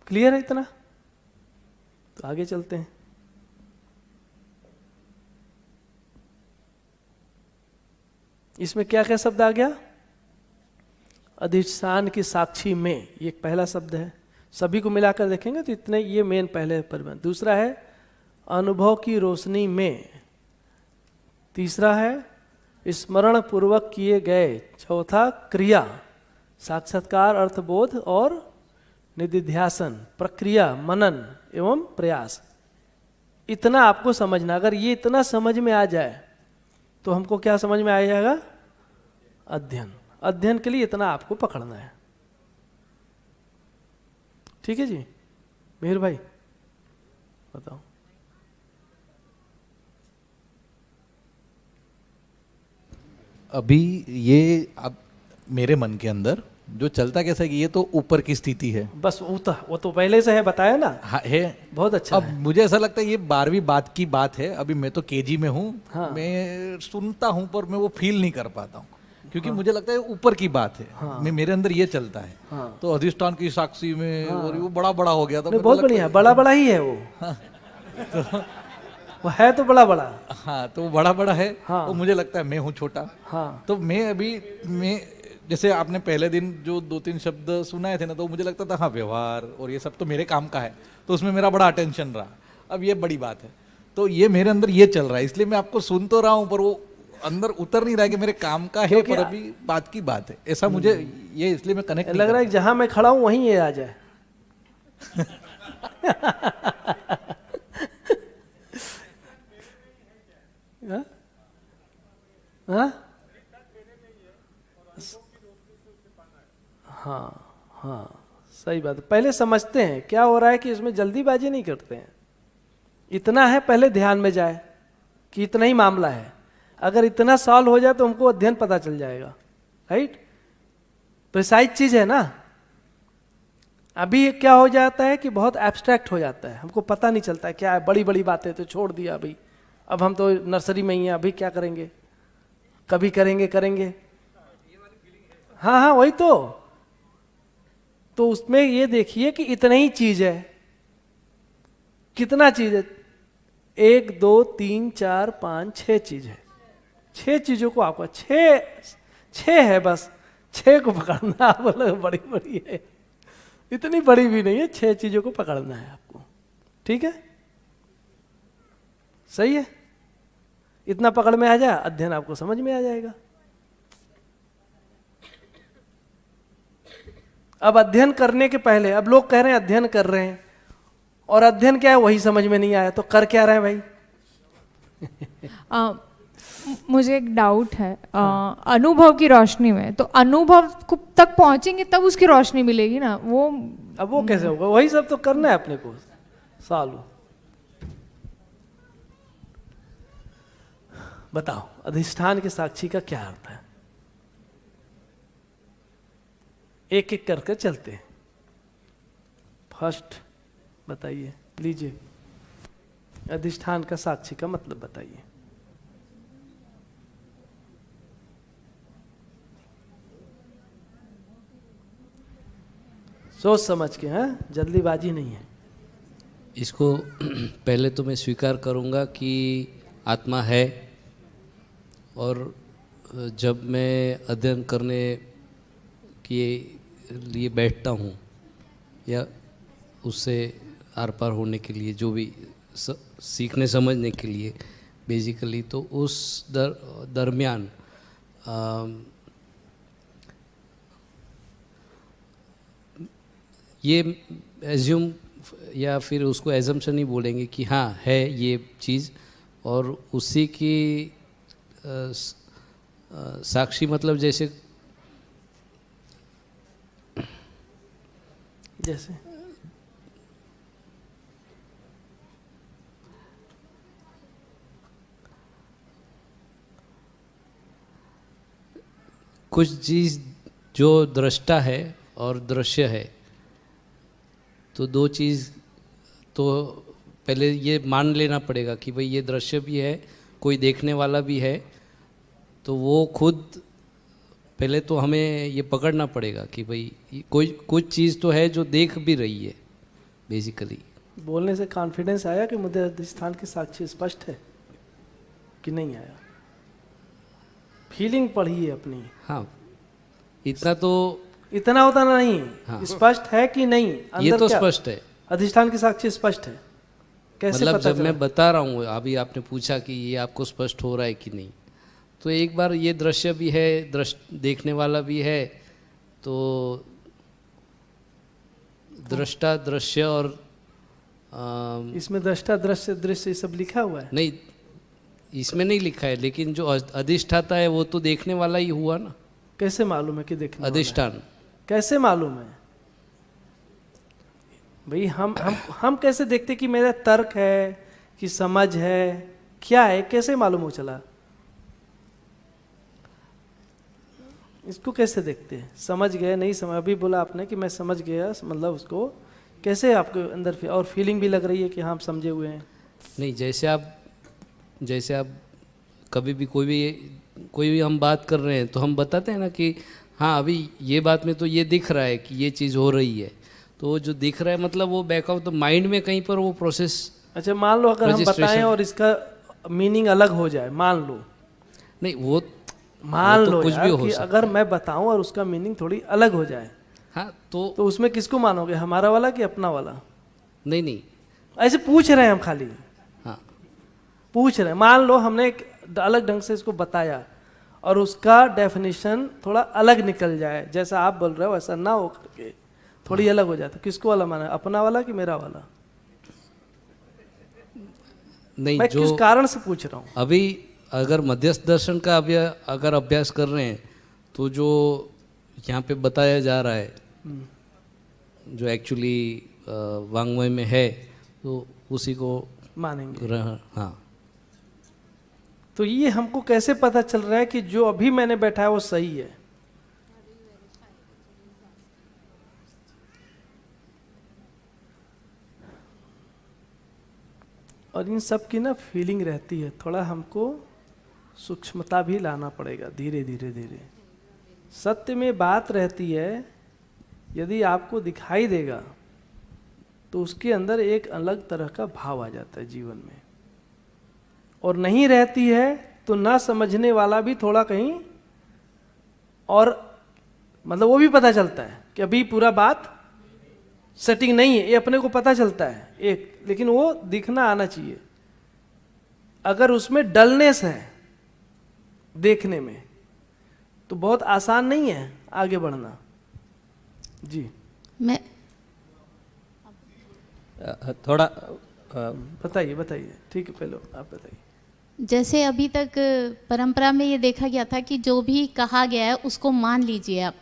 क्लियर है इतना, तो आगे चलते हैं। इसमें क्या क्या शब्द आ गया, अधिष्ठान की साक्षी में, ये एक पहला शब्द है, सभी को मिलाकर देखेंगे तो इतने, ये मेन पहले परिबंध। दूसरा है अनुभव की रोशनी में, तीसरा है स्मरण पूर्वक किए गए, चौथा क्रिया, साक्षात्कार अर्थबोध और निधिध्यासन, प्रक्रिया मनन एवं प्रयास। इतना आपको समझना, अगर ये इतना समझ में आ जाए तो हमको क्या समझ में आ जाएगा, अध्ययन। अध्ययन के लिए इतना आपको पकड़ना है, ठीक है जी। मेहर भाई बताओ। अभी ये अब मेरे मन के अंदर जो चलता कैसा है कि ये तो ऊपर की स्थिति है, बस वो तो पहले से है, बताया ना। हाँ है, बहुत अच्छा अब है। मुझे ऐसा लगता है ये 12वीं बात की बात है। अभी मैं तो केजी में हूँ, हाँ। मैं सुनता हूँ पर मैं वो फील नहीं कर पाता हूँ, क्योंकि मुझे लगता है ऊपर की बात है। मैं मेरे अंदर ये चलता है। हाँ। तो अधिष्ठान की साक्षी में और वो बड़ा बड़ा हो गया था। बहुत बढ़िया, बड़ा बड़ा ही है वो। वो है तो बड़ा बड़ा। हाँ, तो वो बड़ा बड़ा है। हाँ। तो मुझे लगता है मैं हूँ छोटा। हाँ। तो मैं जैसे आपने पहले दिन जो 2-3 शब्द सुनाए थे ना, तो मुझे लगता था हाँ व्यवहार और ये सब तो मेरे काम का है, तो उसमें मेरा बड़ा अटेंशन रहा। अब ये बड़ी बात है, तो ये मेरे अंदर ये चल रहा है, इसलिए मैं आपको सुन तो रहा हूँ पर वो अंदर उतर नहीं रहा है कि मेरे काम का है, पर अभी बात की बात है। ऐसा मुझे ये, इसलिए मैं कनेक्ट लग रहा है कि जहां मैं खड़ा हूं वहीं ये आ जाए। हाँ? हाँ हाँ हाँ, सही बात है। पहले समझते हैं क्या हो रहा है, कि इसमें जल्दीबाजी नहीं करते हैं। इतना है, पहले ध्यान में जाए कि इतना ही मामला है। अगर इतना सॉल्व हो जाए तो हमको अध्ययन पता चल जाएगा, राइट। प्रिसाइज चीज है ना। अभी क्या हो जाता है कि बहुत एब्स्ट्रैक्ट हो जाता है, हमको पता नहीं चलता है क्या है। बड़ी बड़ी बातें तो छोड़ दिया अभी, अब हम तो नर्सरी में ही हैं, अभी क्या करेंगे, कभी करेंगे। हाँ हाँ वही तो उसमें ये देखिए कि इतना ही चीज है। कितना चीज है? 1 2 3 4 5 6 चीज है। 6 चीजों को आपको 6 है, बस 6 को पकड़ना। आप बोले बड़ी बड़ी है, इतनी बड़ी भी नहीं है। 6 चीजों को पकड़ना है आपको, ठीक है, सही है। इतना पकड़ में आ जाए, अध्ययन आपको समझ में आ जाएगा। अब अध्ययन करने के पहले, अब लोग कह रहे हैं अध्ययन कर रहे हैं, और अध्ययन क्या है वही समझ में नहीं आया, तो कर क्या रहे हैं भाई? मुझे एक डाउट है। अनुभव की रोशनी में, तो अनुभव तक पहुंचेंगे तब उसकी रोशनी मिलेगी ना, वो अब वो कैसे होगा? वही सब तो करना है अपने को सालों। बताओ अधिष्ठान के साक्षी का क्या अर्थ है? एक एक करके चलते हैं। फर्स्ट बताइए, लीजिए, अधिष्ठान का साक्षी का मतलब बताइए। सोच समझ के, हैं, जल्दीबाजी नहीं है। इसको पहले तो मैं स्वीकार करूंगा कि आत्मा है, और जब मैं अध्ययन करने के लिए बैठता हूँ या उससे आर पार होने के लिए, जो भी सीखने समझने के लिए बेसिकली, तो उस दरमियान ये एज्यूम या फिर उसको एजम्पशन ही बोलेंगे कि हाँ है ये चीज़, और उसी की साक्षी मतलब जैसे कुछ चीज़ जो दृष्टा है और दृश्य है, तो दो चीज़ तो पहले ये मान लेना पड़ेगा कि भाई ये दृश्य भी है, कोई देखने वाला भी है, तो वो खुद पहले तो हमें ये पकड़ना पड़ेगा कि भाई कोई कुछ चीज़ तो है जो देख भी रही है बेसिकली। बोलने से कॉन्फिडेंस आया कि मुझे अधिष्ठान की साक्षी स्पष्ट है कि नहीं आया? फीलिंग पढ़ी है अपनी। हाँ, इतना तो इतना होता नहीं। हाँ। स्पष्ट है कि नहीं? ये तो क्या? स्पष्ट है, अधिष्ठान की साक्षी स्पष्ट है, कैसे मतलब पता जब चला? मैं बता रहा हूँ, अभी आपने पूछा कि ये आपको स्पष्ट हो रहा है कि नहीं, तो एक बार ये दृश्य भी है, देखने वाला भी है, तो दृष्टा दृश्य और इसमें दृष्टा दृश्य दृश्य ये सब लिखा हुआ है? नहीं, इसमें नहीं लिखा है, लेकिन जो अधिष्ठाता है वो तो देखने वाला ही हुआ ना। कैसे मालूम है कि देखने वाला है? अधिष्ठान कैसे मालूम है भाई? हम कैसे देखते कि मेरा तर्क है कि समझ है, क्या है, कैसे मालूम हो चला? इसको कैसे देखते हैं? समझ गए, नहीं समझ, अभी बोला आपने कि मैं समझ गया, मतलब उसको कैसे आपके अंदर और फीलिंग भी लग रही है कि हाँ हम समझे हुए हैं? नहीं, जैसे आप कभी भी कोई भी हम बात कर रहे हैं तो हम बताते हैं ना कि हाँ अभी ये बात में तो ये दिख रहा है कि ये चीज़ हो रही है, तो वो जो दिख रहा है मतलब वो बैक ऑफ द माइंड में कहीं पर वो प्रोसेस। अच्छा, मान लो अगर हम बताएं और इसका मीनिंग अलग हो जाए, मान लो, नहीं वो मान तो लो कुछ यार भी हो कि सकता अगर मैं बताऊं और उसका मीनिंग थोड़ी अलग हो जाए, हाँ तो उसमें किसको मानोगे, हमारा वाला कि अपना वाला? नहीं, ऐसे पूछ रहे हैं हम, खाली हाँ पूछ रहे हैं। मान लो हमने एक अलग ढंग से इसको बताया और उसका डेफिनेशन थोड़ा अलग निकल जाए, जैसा आप बोल रहे हो वैसा ना हो करके थोड़ी अलग हो जाए, तो किसको वाला माना, अपना वाला कि मेरा वाला? नहीं, मैं जो किस कारण से पूछ रहा हूँ? अभी अगर मध्यस्थ दर्शन का अगर अभ्यास कर रहे हैं तो जो यहाँ पे बताया जा रहा है, जो एक्चुअली वांग्मय में है, तो उसी को मानेंगे। हाँ। तो ये हमको कैसे पता चल रहा है कि जो अभी मैंने बैठा है वो सही है? और इन सब की ना फीलिंग रहती है, थोड़ा हमको सूक्ष्मता भी लाना पड़ेगा, धीरे धीरे धीरे। सत्य में बात रहती है, यदि आपको दिखाई देगा तो उसके अंदर एक अलग तरह का भाव आ जाता है जीवन में, और नहीं रहती है तो ना समझने वाला भी थोड़ा कहीं और मतलब वो भी पता चलता है कि अभी पूरा बात सेटिंग नहीं है, ये अपने को पता चलता है एक, लेकिन वो दिखना आना चाहिए। अगर उसमें डलनेस है देखने में तो बहुत आसान नहीं है आगे बढ़ना। जी मैं थोड़ा बताइए बताइए, ठीक है, पहले आप बताइए। जैसे अभी तक परंपरा में ये देखा गया था कि जो भी कहा गया है उसको मान लीजिए आप,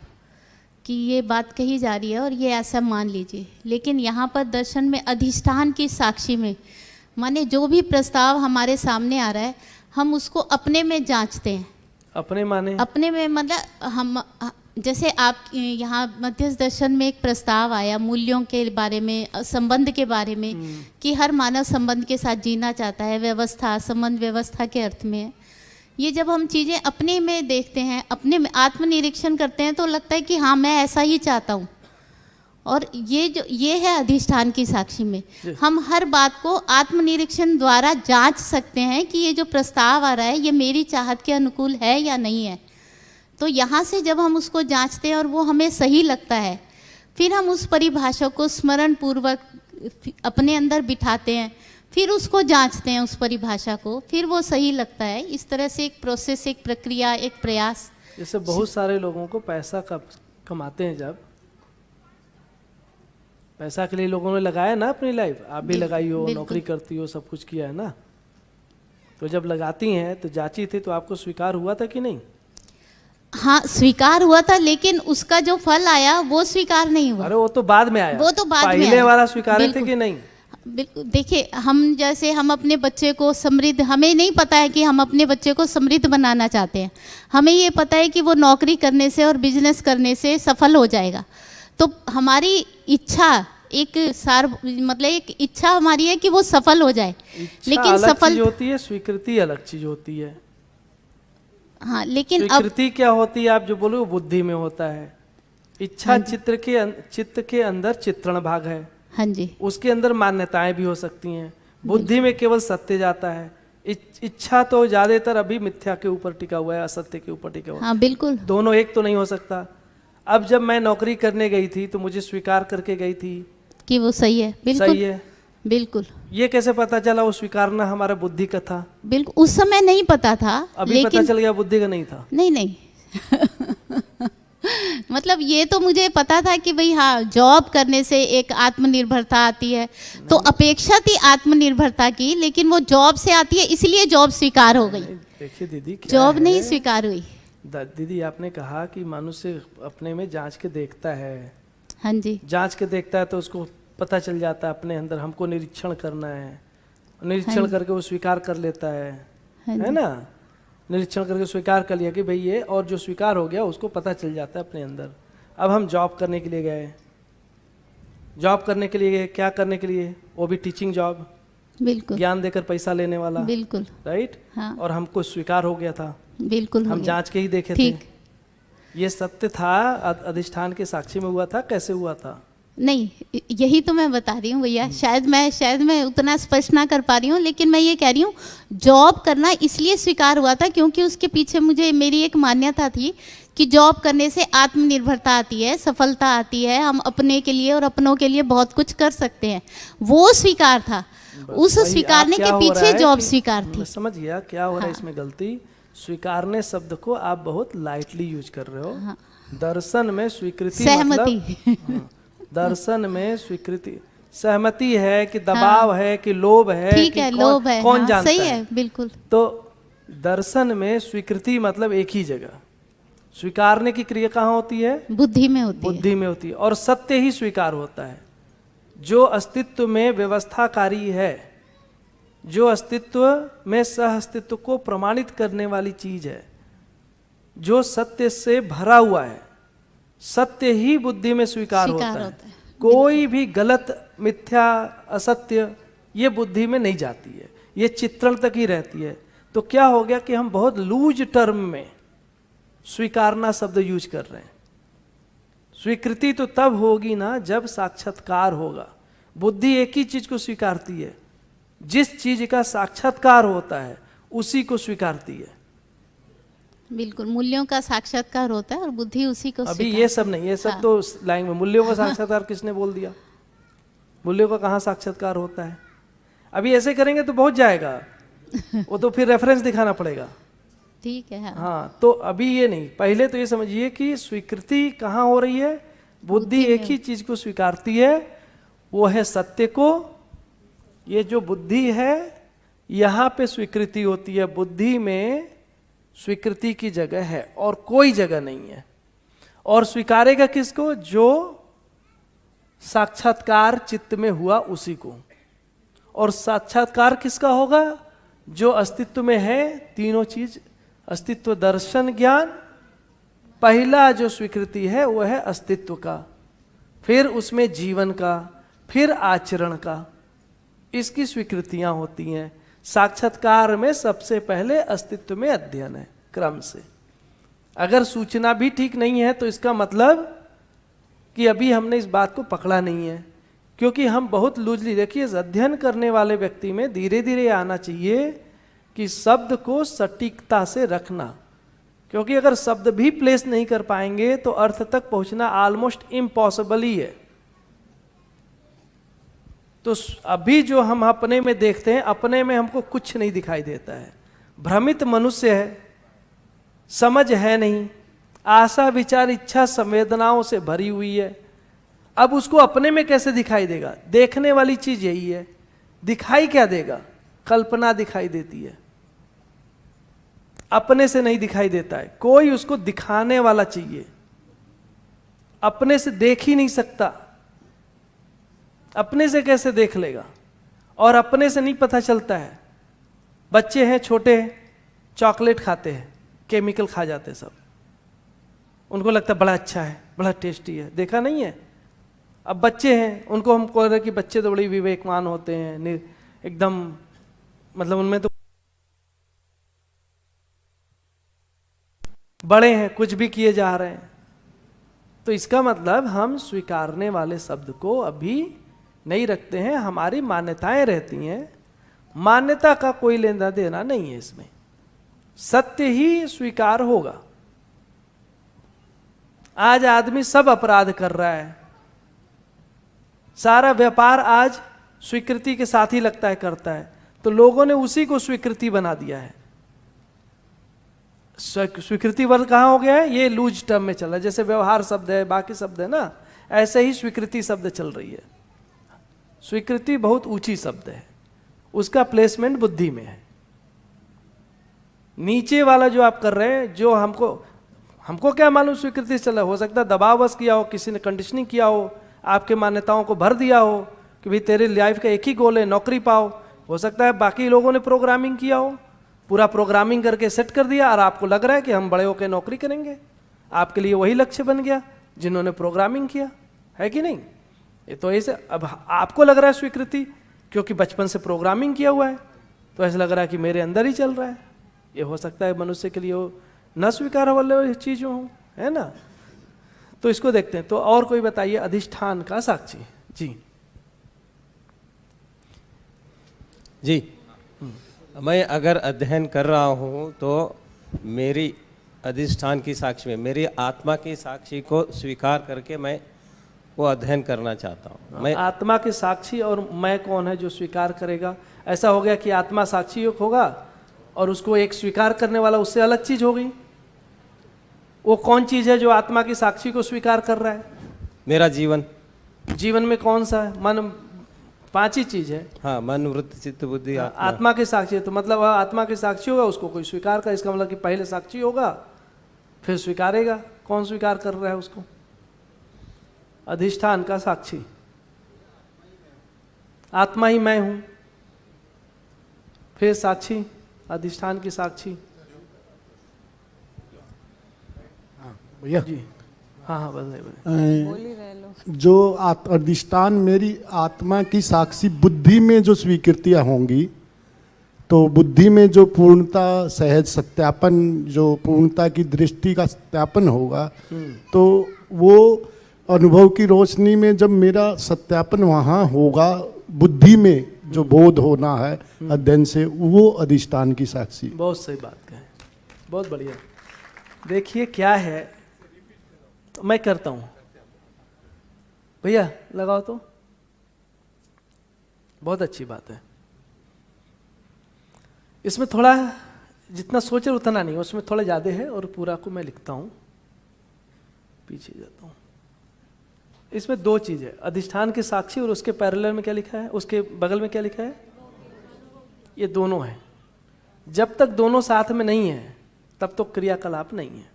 कि ये बात कही जा रही है और ये ऐसा मान लीजिए। लेकिन यहाँ पर दर्शन में अधिष्ठान की साक्षी में, माने जो भी प्रस्ताव हमारे सामने आ रहा है हम उसको अपने में जांचते हैं। अपने माने अपने में मतलब हम, जैसे आप यहाँ मध्यस्थ दर्शन में एक प्रस्ताव आया मूल्यों के बारे में, संबंध के बारे में, कि हर मानव संबंध के साथ जीना चाहता है, व्यवस्था, संबंध व्यवस्था के अर्थ में है। ये जब हम चीज़ें अपने में देखते हैं, अपने में आत्मनिरीक्षण करते हैं, तो लगता है कि हाँ मैं ऐसा ही चाहता हूँ। और ये है अधिष्ठान की साक्षी में, हम हर बात को आत्मनिरीक्षण द्वारा जांच सकते हैं कि ये जो प्रस्ताव आ रहा है ये मेरी चाहत के अनुकूल है या नहीं है। तो यहाँ से जब हम उसको जांचते हैं और वो हमें सही लगता है, फिर हम उस परिभाषा को स्मरण पूर्वक अपने अंदर बिठाते हैं, फिर उसको जांचते हैं उस परिभाषा को, फिर वो सही लगता है। इस तरह से एक प्रोसेस, एक प्रक्रिया, एक प्रयास। जैसे बहुत सारे लोगों को पैसा कमाते हैं, जब पैसा के लिए लोगों ने लगाया ना अपनी लाइफ, आप भी लगाई हो, नौकरी करती हो, सब कुछ किया है ना, तो जब लगाती हैं तो जांची थी तो आपको स्वीकार हुआ था कि नहीं? हाँ स्वीकार हुआ था, लेकिन उसका जो फल आया वो स्वीकार नहीं हुआ। अरे वो तो बाद में आया, वो तो बाद में पहले आया। वाला स्वीकार थे बिल्कुल। कि नहीं? बिल्कुल। देखिए हम अपने बच्चे को समृद्ध, हमें नहीं पता है कि हम अपने बच्चे को समृद्ध बनाना चाहते हैं, हमें ये पता है कि वो नौकरी करने से और बिजनेस करने से सफल हो जाएगा। तो हमारी इच्छा मतलब एक इच्छा हमारी है कि वो सफल हो जाए, लेकिन अलग सफल चीज होती है, स्वीकृति अलग चीज होती है। हाँ, लेकिन अब स्वीकृति क्या होती है आप जो बोलो, वो बुद्धि में होता है। इच्छा चित्त के अंदर चित्रण भाग है, हाँ जी, उसके अंदर मान्यताएं भी हो सकती हैं। बुद्धि में केवल सत्य जाता है, इच्छा तो ज्यादातर अभी मिथ्या के ऊपर टिका हुआ है, असत्य के ऊपर टिका हुआ है। हाँ बिल्कुल। दोनों एक तो नहीं हो सकता। अब जब मैं नौकरी करने गई थी तो मुझे स्वीकार करके गई थी कि वो सही है, बिल्कुल सही है। बिल्कुल ये कैसे पता चला वो स्वीकारना हमारा बुद्धि का था? बिल्कुल, उस समय नहीं पता था, अभी पता चल गया बुद्धि का नहीं था? नहीं मतलब ये तो मुझे पता था कि भाई हाँ जॉब करने से एक आत्मनिर्भरता आती है, तो अपेक्षा थी आत्मनिर्भरता की, लेकिन वो जॉब से आती है इसलिए जॉब स्वीकार हो गई। देखिए दीदी, जॉब नहीं स्वीकार हुई। दीदी आपने कहा कि मनुष्य अपने में जांच के देखता है, हाँ जी, जांच के देखता है तो उसको पता चल जाता है अपने अंदर हमको निरीक्षण करना है, निरीक्षण करके वो स्वीकार कर लेता है ना, निरीक्षण करके स्वीकार कर लिया कि भाई ये, और जो स्वीकार हो गया उसको पता चल जाता है अपने अंदर। अब हम जॉब करने के लिए गए, जॉब करने के लिए गए, क्या करने के लिए? वो भी टीचिंग जॉब, बिल्कुल ज्ञान देकर पैसा लेने वाला, बिल्कुल राइट। हाँ। और हमको स्वीकार हो गया था, बिल्कुल हो हम गया। जांच के ही देखे थे। ठीक। ये सत्य था, अधिष्ठान के साक्षी में हुआ था, कैसे हुआ था? नहीं, यही तो मैं बता रही हूँ भैया, शायद मैं उतना स्पष्ट ना कर पा रही हूँ, लेकिन मैं ये कह रही हूँ जॉब करना इसलिए स्वीकार हुआ था क्योंकि उसके पीछे मुझे मेरी एक मान्यता थी कि जॉब करने से आत्मनिर्भरता आती है, सफलता आती है, हम अपने के लिए और अपनों के लिए बहुत कुछ कर सकते हैं। वो स्वीकार था, उस स्वीकारने के पीछे जॉब स्वीकार थी। मैं समझ गया क्या हो रहा है इसमें गलती। स्वीकारने शब्द को आप बहुत लाइटली यूज कर रहे हो। हाँ। दर्शन में स्वीकृति सहमति मतलब, दर्शन में स्वीकृति, सहमति है कि दबाव है कि लोभ है ठीक कि है, कौन- लोभ है, कौन हाँ, जानता सही है? है, बिल्कुल। तो दर्शन में स्वीकृति मतलब एक ही जगह, स्वीकारने की क्रिया कहाँ होती है? बुद्धि में होती है। बुद्धि में होती है, और सत्य ही स्वीकार होता है। जो अस्तित्व में व्यवस्थाकारी है, जो अस्तित्व में सह अस्तित्व को प्रमाणित करने वाली चीज है, जो सत्य से भरा हुआ है, सत्य ही बुद्धि में स्वीकार होता है। कोई भी गलत, मिथ्या, असत्य ये बुद्धि में नहीं जाती है, ये चित्रण तक ही रहती है। तो क्या हो गया कि हम बहुत लूज टर्म में स्वीकारना शब्द यूज कर रहे हैं। स्वीकृति तो तब होगी ना जब साक्षात्कार होगा। बुद्धि एक ही चीज को स्वीकारती है, जिस चीज का साक्षात्कार होता है उसी को स्वीकारती है। बिल्कुल, मूल्यों का साक्षात्कार होता है और बुद्धि उसी को अभी स्वीकार- ये सब नहीं, ये सब हाँ। तो लाइन में। मूल्यों का साक्षात्कार किसने बोल दिया? मूल्यों का कहाँ साक्षात्कार होता है? अभी ऐसे करेंगे तो बहुत जाएगा, वो तो फिर रेफरेंस दिखाना पड़ेगा। ठीक है, हाँ। हाँ, तो अभी ये नहीं, पहले तो ये समझिए कि स्वीकृति कहाँ हो रही है? बुद्धि एक ही चीज को स्वीकारती है, वो है सत्य को। ये जो बुद्धि है, यहाँ पे स्वीकृति होती है। बुद्धि में स्वीकृति की जगह है और कोई जगह नहीं है। और स्वीकारेगा किसको? जो साक्षात्कार चित्त में हुआ उसी को। और साक्षात्कार किसका होगा? जो अस्तित्व में है। तीनों चीज, अस्तित्व, दर्शन, ज्ञान। पहला जो स्वीकृति है वो है अस्तित्व का, फिर उसमें जीवन का, फिर आचरण का। इसकी स्वीकृतियां होती हैं। साक्षात्कार में सबसे पहले अस्तित्व में अध्ययन है क्रम से। अगर सूचना भी ठीक नहीं है तो इसका मतलब कि अभी हमने इस बात को पकड़ा नहीं है, क्योंकि हम बहुत लूजली, देखिए अध्ययन करने वाले व्यक्ति में धीरे धीरे आना चाहिए कि शब्द को सटीकता से रखना, क्योंकि अगर शब्द भी प्लेस नहीं कर पाएंगे तो अर्थ तक पहुंचना ऑलमोस्ट इम्पॉसिबल ही है। तो अभी जो हम अपने में देखते हैं, अपने में हमको कुछ नहीं दिखाई देता है। भ्रमित मनुष्य है, समझ है नहीं, आशा, विचार, इच्छा, संवेदनाओं से भरी हुई है। अब उसको अपने में कैसे दिखाई देगा? देखने वाली चीज यही है। दिखाई क्या देगा? कल्पना दिखाई देती है, अपने से नहीं दिखाई देता है। कोई उसको दिखाने वाला चाहिए, अपने से देख ही नहीं सकता। अपने से कैसे देख लेगा? और अपने से नहीं पता चलता है। बच्चे हैं, छोटे हैं, चॉकलेट खाते हैं, केमिकल खा जाते सब, उनको लगता है बड़ा अच्छा है, बड़ा टेस्टी है, देखा नहीं है। अब बच्चे हैं, उनको हम कह रहे हैं कि बच्चे तो बड़े विवेकवान होते हैं, एकदम, मतलब उनमें तो बड़े हैं, कुछ भी किए जा रहे हैं। तो इसका मतलब हम स्वीकारने वाले शब्द को अभी नहीं रखते हैं, हमारी मान्यताएं रहती हैं। मान्यता का कोई लेना देना नहीं है इसमें, सत्य ही स्वीकार होगा। आज आदमी सब अपराध कर रहा है, सारा व्यापार आज स्वीकृति के साथ ही लगता है करता है, तो लोगों ने उसी को स्वीकृति बना दिया है। स्वीकृति वर्ड कहाँ हो गया है? ये लूज टर्म में चल रहा है। जैसे व्यवहार शब्द है, बाकी शब्द है ना, ऐसे ही स्वीकृति शब्द चल रही है। स्वीकृति बहुत ऊंची शब्द है, उसका प्लेसमेंट बुद्धि में है। नीचे वाला जो आप कर रहे हैं, जो हमको क्या मालूम स्वीकृति से चला, हो सकता है दबावश किया हो, किसी ने कंडीशनिंग किया हो, आपके मान्यताओं को भर दिया हो कि भाई तेरे लाइफ का एक ही गोल है, नौकरी पाओ। हो सकता है बाकी लोगों ने प्रोग्रामिंग किया हो, पूरा प्रोग्रामिंग करके सेट कर दिया, और आपको लग रहा है कि हम बड़े होकर नौकरी करेंगे। आपके लिए वही लक्ष्य बन गया जिन्होंने प्रोग्रामिंग किया, है कि नहीं? ये तो ऐसे अब आपको लग रहा है स्वीकृति, क्योंकि बचपन से प्रोग्रामिंग किया हुआ है, तो ऐसा लग रहा है कि मेरे अंदर ही चल रहा है। ये हो सकता है मनुष्य के लिए वो न स्वीकार वाले चीज़ों हो, है ना? तो इसको देखते हैं। तो और कोई बताइए अधिष्ठान का साक्षी। जी जी, मैं अगर अध्ययन कर रहा हूँ तो मेरी अधिष्ठान की साक्षी में, मेरी आत्मा की साक्षी को स्वीकार करके मैं वो अध्ययन करना चाहता हूँ। मैं आत्मा के साक्षी और मैं कौन है जो स्वीकार करेगा? ऐसा हो गया कि आत्मा साक्षी होगा और उसको एक स्वीकार करने वाला उससे अलग चीज हो गई। वो कौन चीज है जो आत्मा की साक्षी को स्वीकार कर रहा है? मेरा जीवन। जीवन में कौन सा है? मन 5 ही चीज है। हाँ, मन, वृत्ति, चित्त, बुद्धि, आत्मा। आत्मा के साक्षी है, तो मतलब आत्मा के साक्षी होगा, उसको कोई स्वीकार कर, इसका मतलब कि पहले साक्षी होगा फिर स्वीकारेगा। कौन स्वीकार कर रहा है उसको? अधिष्ठान का साक्षी, आत्मा ही मैं हूं, फिर साक्षी, अधिष्ठान की साक्षी। भैया जी हाँ बताइए। जो अधिष्ठान मेरी आत्मा की साक्षी बुद्धि में जो स्वीकृतियां होंगी, तो बुद्धि में जो पूर्णता सहज सत्यापन, जो पूर्णता की दृष्टि का सत्यापन होगा, तो वो अनुभव की रोशनी में जब मेरा सत्यापन वहाँ होगा, बुद्धि में जो बोध होना है अध्ययन से, वो अधिष्ठान की साक्षी। बहुत सही बात कहे, बहुत बढ़िया। देखिए क्या है, तो मैं करता हूं भैया, लगाओ तो। बहुत अच्छी बात है। इसमें थोड़ा जितना सोचे उतना नहीं, उसमें थोड़ा ज़्यादा है, और पूरा को मैं लिखता हूं, पीछे जाता हूं। इसमें 2 चीज़ है, अधिष्ठान के साक्षी और उसके पैरेलल में क्या लिखा है, उसके बगल में क्या लिखा है, ये दोनों है। जब तक दोनों साथ में नहीं है तब तो क्रियाकलाप नहीं है।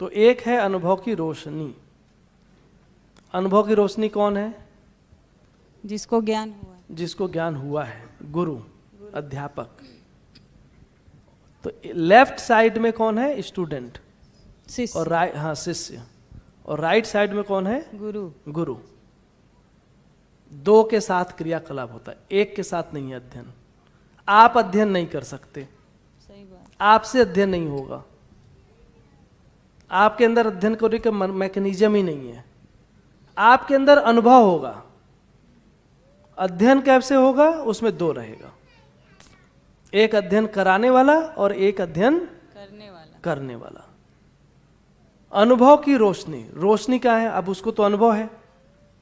तो एक है अनुभव की रोशनी। अनुभव की रोशनी कौन है? जिसको ज्ञान हुआ है। जिसको ज्ञान हुआ है, गुरु, अध्यापक। तो लेफ्ट साइड में कौन है? स्टूडेंट, शिष्य। और राइट, हाँ शिष्य, और राइट साइड में कौन है? गुरु। गुरु। 2 के साथ क्रियाकलाप होता है, एक के साथ नहीं है अध्ययन। आप अध्ययन नहीं कर सकते, सही बात। आपसे अध्ययन नहीं होगा, आपके अंदर अध्ययन करने का मैकेनिज्म ही नहीं है। आपके अंदर अनुभव होगा, अध्ययन कैसे होगा? उसमें 2 रहेगा, एक अध्ययन कराने वाला और एक अध्ययन करने वाला। अनुभव की रोशनी, रोशनी क्या है? अब उसको तो अनुभव है,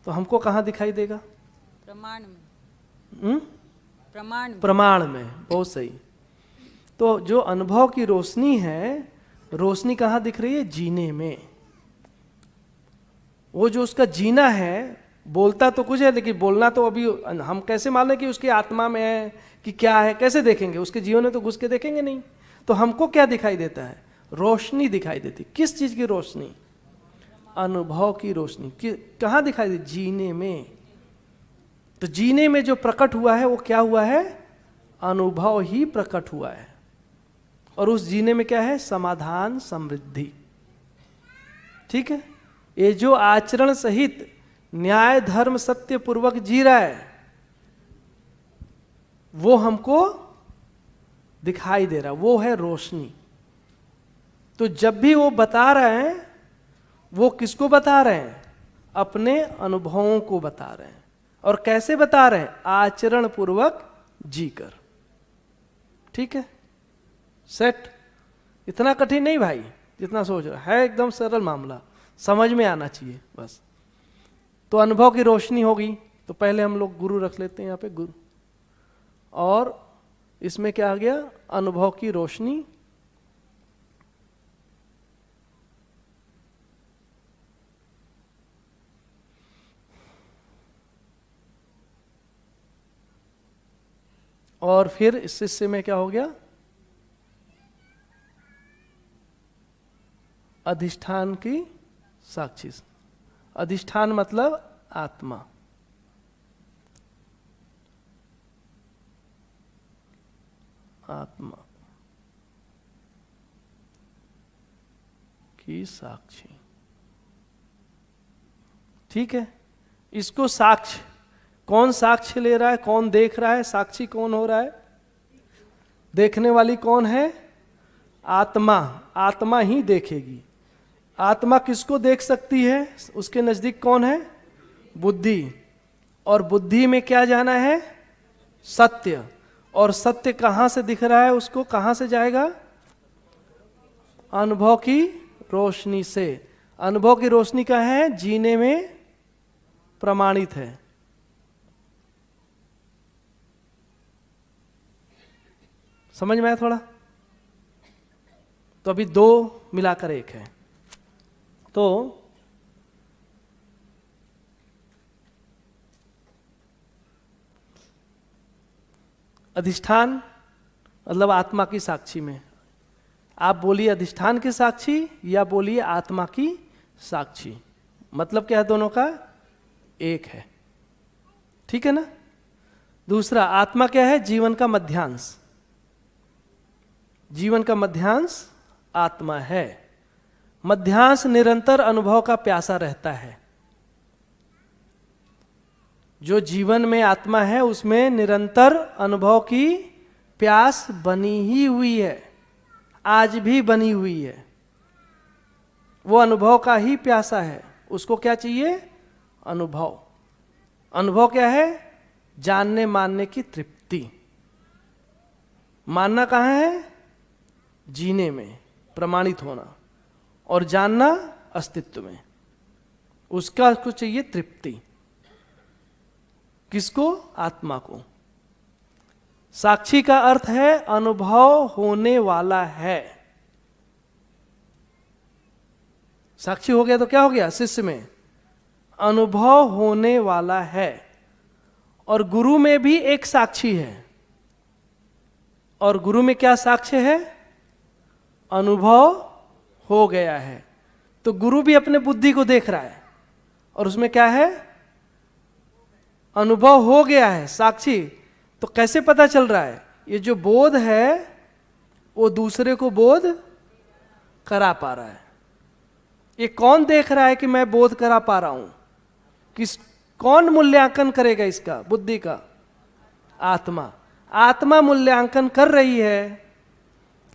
तो हमको कहाँ दिखाई देगा? प्रमाण में। प्रमाण में, बहुत सही। तो जो अनुभव की रोशनी है, रोशनी कहाँ दिख रही है? जीने में। वो जो उसका जीना है, बोलता तो कुछ है, लेकिन बोलना तो अभी हम कैसे मान लें कि उसकी आत्मा में है कि क्या है? कैसे देखेंगे? उसके जीवन में तो घुस के देखेंगे नहीं। तो हमको क्या दिखाई देता है? रोशनी दिखाई देती। किस चीज की रोशनी? अनुभव की रोशनी। कहाँ दिखाई देती? जीने में। तो जीने में जो प्रकट हुआ है वो क्या हुआ है? अनुभव ही प्रकट हुआ है। और उस जीने में क्या है? समाधान, समृद्धि। ठीक है। ये जो आचरण सहित न्याय धर्म सत्य पूर्वक जी रहा है, वो हमको दिखाई दे रहा, वो है रोशनी। तो जब भी वो बता रहे हैं, वो किसको बता रहे हैं? अपने अनुभवों को बता रहे हैं। और कैसे बता रहे हैं? आचरण पूर्वक जीकर। ठीक है, सेट। इतना कठिन नहीं भाई जितना सोच रहा है, एकदम सरल मामला, समझ में आना चाहिए बस। तो अनुभव की रोशनी होगी, तो पहले हम लोग गुरु रख लेते हैं यहाँ पे, गुरु। और इसमें क्या आ गया? अनुभव की रोशनी। और फिर इस हिस्से में क्या हो गया? अधिष्ठान की साक्षी। अधिष्ठान मतलब आत्मा। आत्मा की साक्षी। ठीक है। इसको साक्ष्य, कौन साक्ष्य ले रहा है? कौन देख रहा है? साक्षी कौन हो रहा है? देखने वाली कौन है? आत्मा। आत्मा ही देखेगी। आत्मा किसको देख सकती है? उसके नजदीक कौन है? बुद्धि। और बुद्धि में क्या जाना है? सत्य। और सत्य कहां से दिख रहा है उसको? कहां से जाएगा? अनुभव की रोशनी से। अनुभव की रोशनी का है? जीने में प्रमाणित है। समझ में आया थोड़ा? तो अभी 2 मिलाकर 1 है। तो अधिष्ठान मतलब आत्मा की साक्षी में। आप बोलिए अधिष्ठान की साक्षी या बोलिए आत्मा की साक्षी, मतलब क्या है दोनों का? एक है, ठीक है ना। दूसरा, आत्मा क्या है? जीवन का मध्यांश। जीवन का मध्यांश आत्मा है। मध्यांश निरंतर अनुभव का प्यासा रहता है। जो जीवन में आत्मा है उसमें निरंतर अनुभव की प्यास बनी ही हुई है, आज भी बनी हुई है। वो अनुभव का ही प्यासा है। उसको क्या चाहिए? अनुभव। अनुभव क्या है? जानने मानने की तृप्ति। मानना कहाँ है? जीने में, प्रमाणित होना, और जानना अस्तित्व में। उसका उसको चाहिए तृप्ति। किसको? आत्मा को। साक्षी का अर्थ है अनुभव होने वाला है। साक्षी हो गया तो क्या हो गया? शिष्य में अनुभव होने वाला है। और गुरु में भी एक साक्षी है। और गुरु में क्या साक्ष्य है? अनुभव हो गया है। तो गुरु भी अपने बुद्धि को देख रहा है और उसमें क्या है? अनुभव हो गया है, साक्षी। तो कैसे पता चल रहा है? ये जो बोध है वो दूसरे को बोध करा पा रहा है। ये कौन देख रहा है कि मैं बोध करा पा रहा हूं? कौन मूल्यांकन करेगा इसका? बुद्धि का? आत्मा। आत्मा मूल्यांकन कर रही है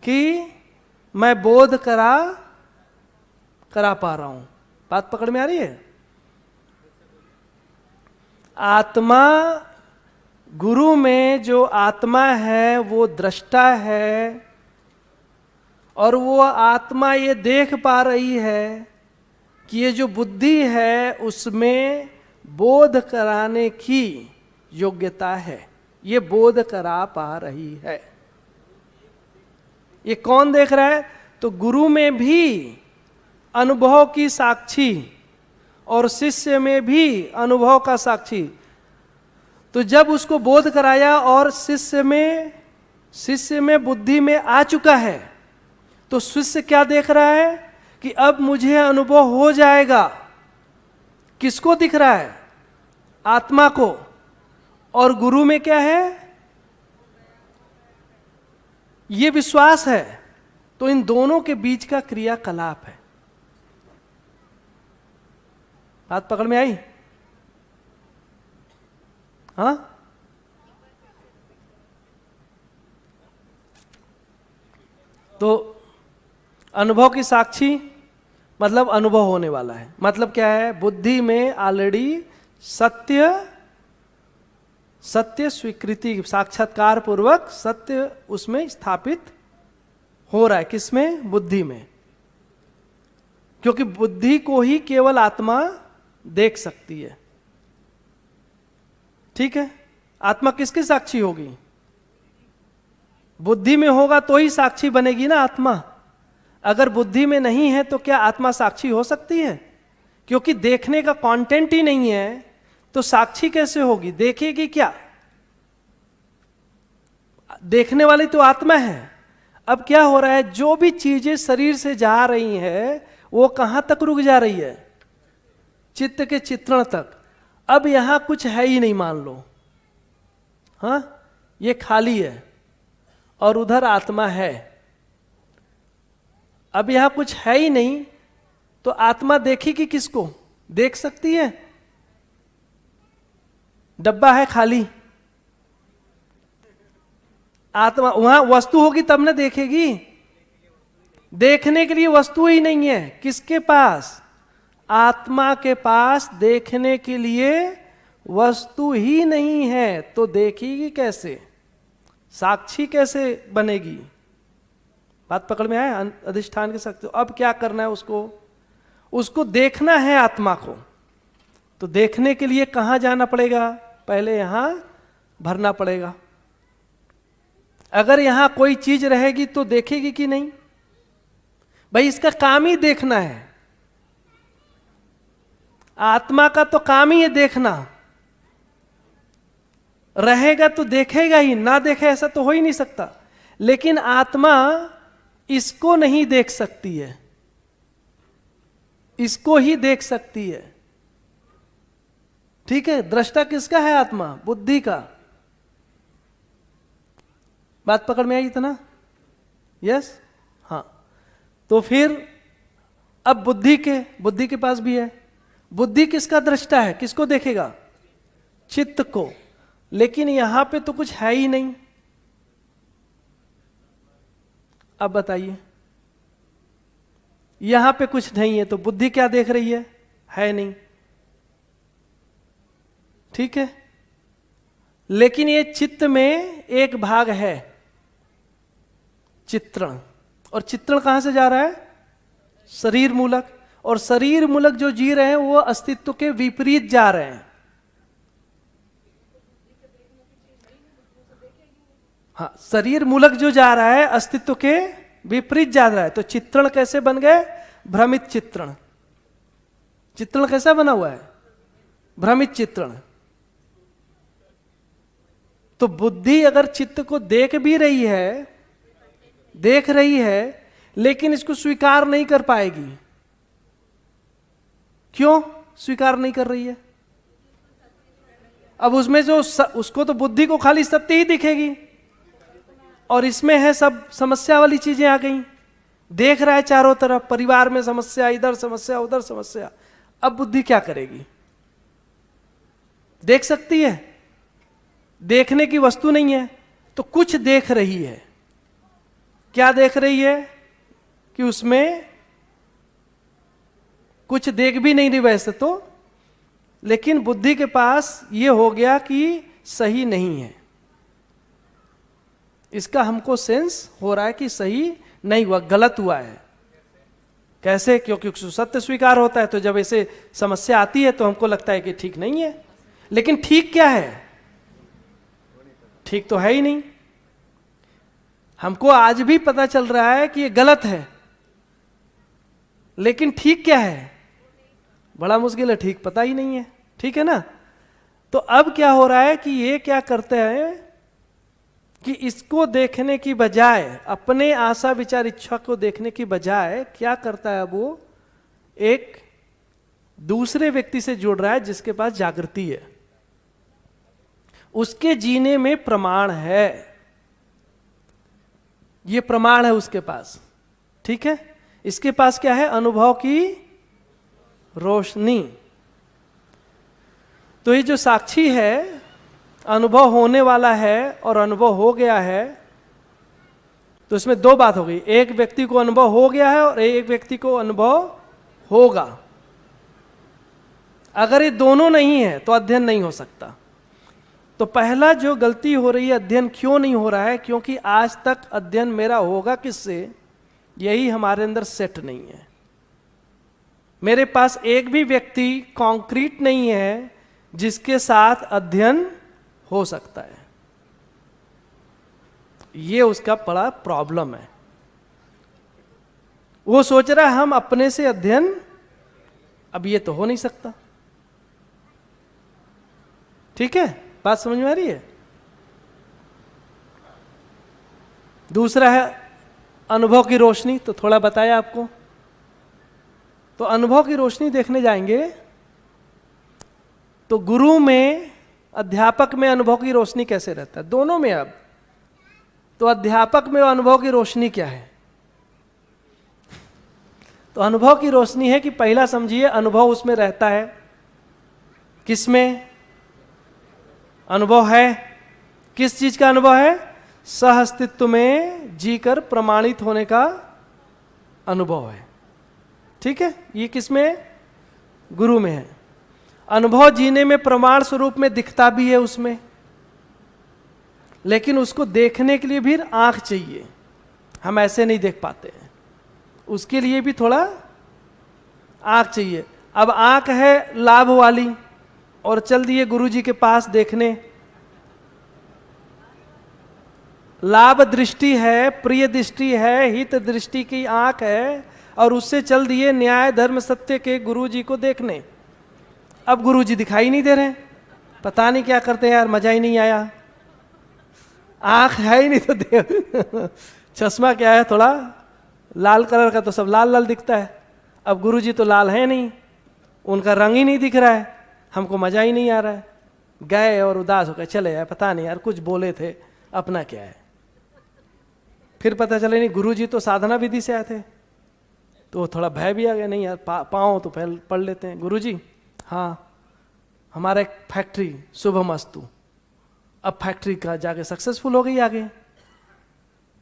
कि मैं बोध करा पा रहा हूं। बात पकड़ में आ रही है? आत्मा, गुरु में जो आत्मा है वो दृष्टा है, और वो आत्मा ये देख पा रही है कि ये जो बुद्धि है उसमें बोध कराने की योग्यता है। ये बोध करा पा रही है। ये कौन देख रहा है? तो गुरु में भी अनुभव की साक्षी और शिष्य में भी अनुभव का साक्षी। तो जब उसको बोध कराया और शिष्य में बुद्धि में आ चुका है, तो शिष्य क्या देख रहा है कि अब मुझे अनुभव हो जाएगा। किसको दिख रहा है? आत्मा को। और गुरु में क्या है? ये विश्वास है। तो इन दोनों के बीच का क्रियाकलाप है। बात पकड़ में आई? हाँ? तो अनुभव की साक्षी मतलब अनुभव होने वाला है। मतलब क्या है? बुद्धि में ऑलरेडी सत्य स्वीकृति, साक्षात्कार पूर्वक सत्य उसमें स्थापित हो रहा है। किसमें? बुद्धि में। क्योंकि बुद्धि को ही केवल आत्मा देख सकती है। ठीक है? आत्मा किसकी साक्षी होगी? बुद्धि में होगा तो ही साक्षी बनेगी ना आत्मा। अगर बुद्धि में नहीं है तो क्या आत्मा साक्षी हो सकती है? क्योंकि देखने का कंटेंट ही नहीं है तो साक्षी कैसे होगी? देखेगी क्या? देखने वाली तो आत्मा है। अब क्या हो रहा है? जो भी चीजें शरीर से जा रही है वो कहां तक रुक जा रही है? चित्त के चित्रण तक। अब यहां कुछ है ही नहीं, मान लो। हाँ, ये खाली है और उधर आत्मा है। अब यहां कुछ है ही नहीं तो आत्मा देखेगी किसको? देख सकती है? डब्बा है खाली, आत्मा वहां वस्तु होगी तब ना देखेगी। देखने के लिए वस्तु ही नहीं है। किसके पास? आत्मा के पास देखने के लिए वस्तु ही नहीं है, तो देखेगी कैसे? साक्षी कैसे बनेगी? बात पकड़ में आया? अधिष्ठान के शक्ति। अब क्या करना है उसको देखना है आत्मा को। तो देखने के लिए कहां जाना पड़ेगा? पहले यहां भरना पड़ेगा। अगर यहां कोई चीज रहेगी तो देखेगी कि नहीं? भाई इसका काम ही देखना है। आत्मा का तो काम ही है देखना। रहेगा तो देखेगा ही, ना देखे ऐसा तो हो ही नहीं सकता। लेकिन आत्मा इसको नहीं देख सकती है, इसको ही देख सकती है। ठीक है, दृष्टा किसका है? आत्मा, बुद्धि का। बात पकड़ में आई इतना? यस, हाँ। तो फिर अब बुद्धि के पास भी है। बुद्धि किसका दृष्टा है? किसको देखेगा? चित्त को। लेकिन यहां पे तो कुछ है ही नहीं। अब बताइए, यहां पे कुछ नहीं है तो बुद्धि क्या देख रही है नहीं। ठीक है, लेकिन ये चित्त में एक भाग है चित्रण, और चित्रण कहां से जा रहा है? शरीर मूलक। और शरीर मूलक जो जी रहे हैं वो अस्तित्व के विपरीत जा रहे हैं। हाँ, शरीर मूलक जो जा रहा है अस्तित्व के विपरीत जा रहा है। तो चित्रण कैसे बन गए? भ्रमित चित्रण। चित्रण कैसा बना हुआ है? भ्रमित चित्रण। तो बुद्धि अगर चित्त को देख भी रही है, लेकिन इसको स्वीकार नहीं कर पाएगी। क्यों स्वीकार नहीं कर रही है? अब उसमें जो उसको तो बुद्धि को खाली सत्य ही दिखेगी, और इसमें है सब समस्या वाली चीजें आ गई। देख रहा है चारों तरफ, परिवार में समस्या, इधर समस्या, उधर समस्या। अब बुद्धि क्या करेगी? देख सकती है, देखने की वस्तु नहीं है, तो कुछ देख रही है। क्या देख रही है? कि उसमें कुछ देख भी नहीं रही वैसे तो, लेकिन बुद्धि के पास ये हो गया कि सही नहीं है। इसका हमको सेंस हो रहा है कि सही नहीं हुआ, गलत हुआ है। कैसे? क्योंकि सत्य स्वीकार होता है, तो जब ऐसे समस्या आती है तो हमको लगता है कि ठीक नहीं है। लेकिन ठीक क्या है? ठीक तो है ही नहीं। हमको आज भी पता चल रहा है कि ये गलत है, लेकिन ठीक क्या है? बड़ा मुश्किल है, ठीक पता ही नहीं है। ठीक है ना? तो अब क्या हो रहा है कि ये क्या करते हैं कि इसको देखने की बजाय, अपने आशा विचार इच्छा को देखने की बजाय क्या करता है? वो एक दूसरे व्यक्ति से जुड़ रहा है जिसके पास जागृति है, उसके जीने में प्रमाण है। ये प्रमाण है उसके पास। ठीक है, इसके पास क्या है? अनुभव की रोशनी। तो ये जो साक्षी है, अनुभव होने वाला है और अनुभव हो गया है, तो इसमें दो बात हो गई। एक व्यक्ति को अनुभव हो गया है और एक व्यक्ति को अनुभव होगा। अगर ये दोनों नहीं है तो अध्ययन नहीं हो सकता। तो पहला जो गलती हो रही है, अध्ययन क्यों नहीं हो रहा है? क्योंकि आज तक अध्ययन मेरा होगा किससे, यही हमारे अंदर सेट नहीं है। मेरे पास एक भी व्यक्ति कॉन्क्रीट नहीं है जिसके साथ अध्ययन हो सकता है। ये उसका बड़ा प्रॉब्लम है। वो सोच रहा है हम अपने से अध्ययन, अब ये तो हो नहीं सकता। ठीक है, बात समझ में आ रही है? दूसरा है अनुभव की रोशनी। तो थोड़ा बताया आपको। तो अनुभव की रोशनी देखने जाएंगे तो गुरु में, अध्यापक में अनुभव की रोशनी कैसे रहता है? दोनों में। अब तो अध्यापक में अनुभव की रोशनी क्या है? तो अनुभव की रोशनी है कि पहला समझिए, अनुभव उसमें रहता है। किसमें अनुभव है? किस चीज का अनुभव है? सह अस्तित्व में जीकर प्रमाणित होने का अनुभव है। ठीक है, ये किसमें? गुरु में है। अनुभव जीने में प्रमाण स्वरूप में दिखता भी है उसमें, लेकिन उसको देखने के लिए भी आंख चाहिए। हम ऐसे नहीं देख पाते हैं, उसके लिए भी थोड़ा आंख चाहिए। अब आंख है लाभ वाली और चल दिए गुरु जी के पास देखने। लाभ दृष्टि है, प्रिय दृष्टि है, हित दृष्टि की आंख है, और उससे चल दिए न्याय धर्म सत्य के गुरु जी को देखने। अब गुरु जी दिखाई नहीं दे रहे, पता नहीं क्या करते हैं यार, मजा ही नहीं आया। आंख है ही नहीं तो देख चश्मा क्या है, थोड़ा लाल कलर का, तो सब लाल लाल दिखता है। अब गुरुजी तो लाल है नहीं, उनका रंग ही नहीं दिख रहा है, हमको मजा ही नहीं आ रहा है। गए और उदास होकर चले जाए, पता नहीं यार कुछ बोले थे, अपना क्या है। फिर पता चले नहीं गुरुजी तो साधना विधि से आए थे, तो थोड़ा भय भी आ गया, नहीं यार पाओ तो पहले पढ़ लेते हैं। गुरुजी हाँ हमारा एक फैक्ट्री शुभमस्तु, अब फैक्ट्री का जाके सक्सेसफुल हो गई आगे,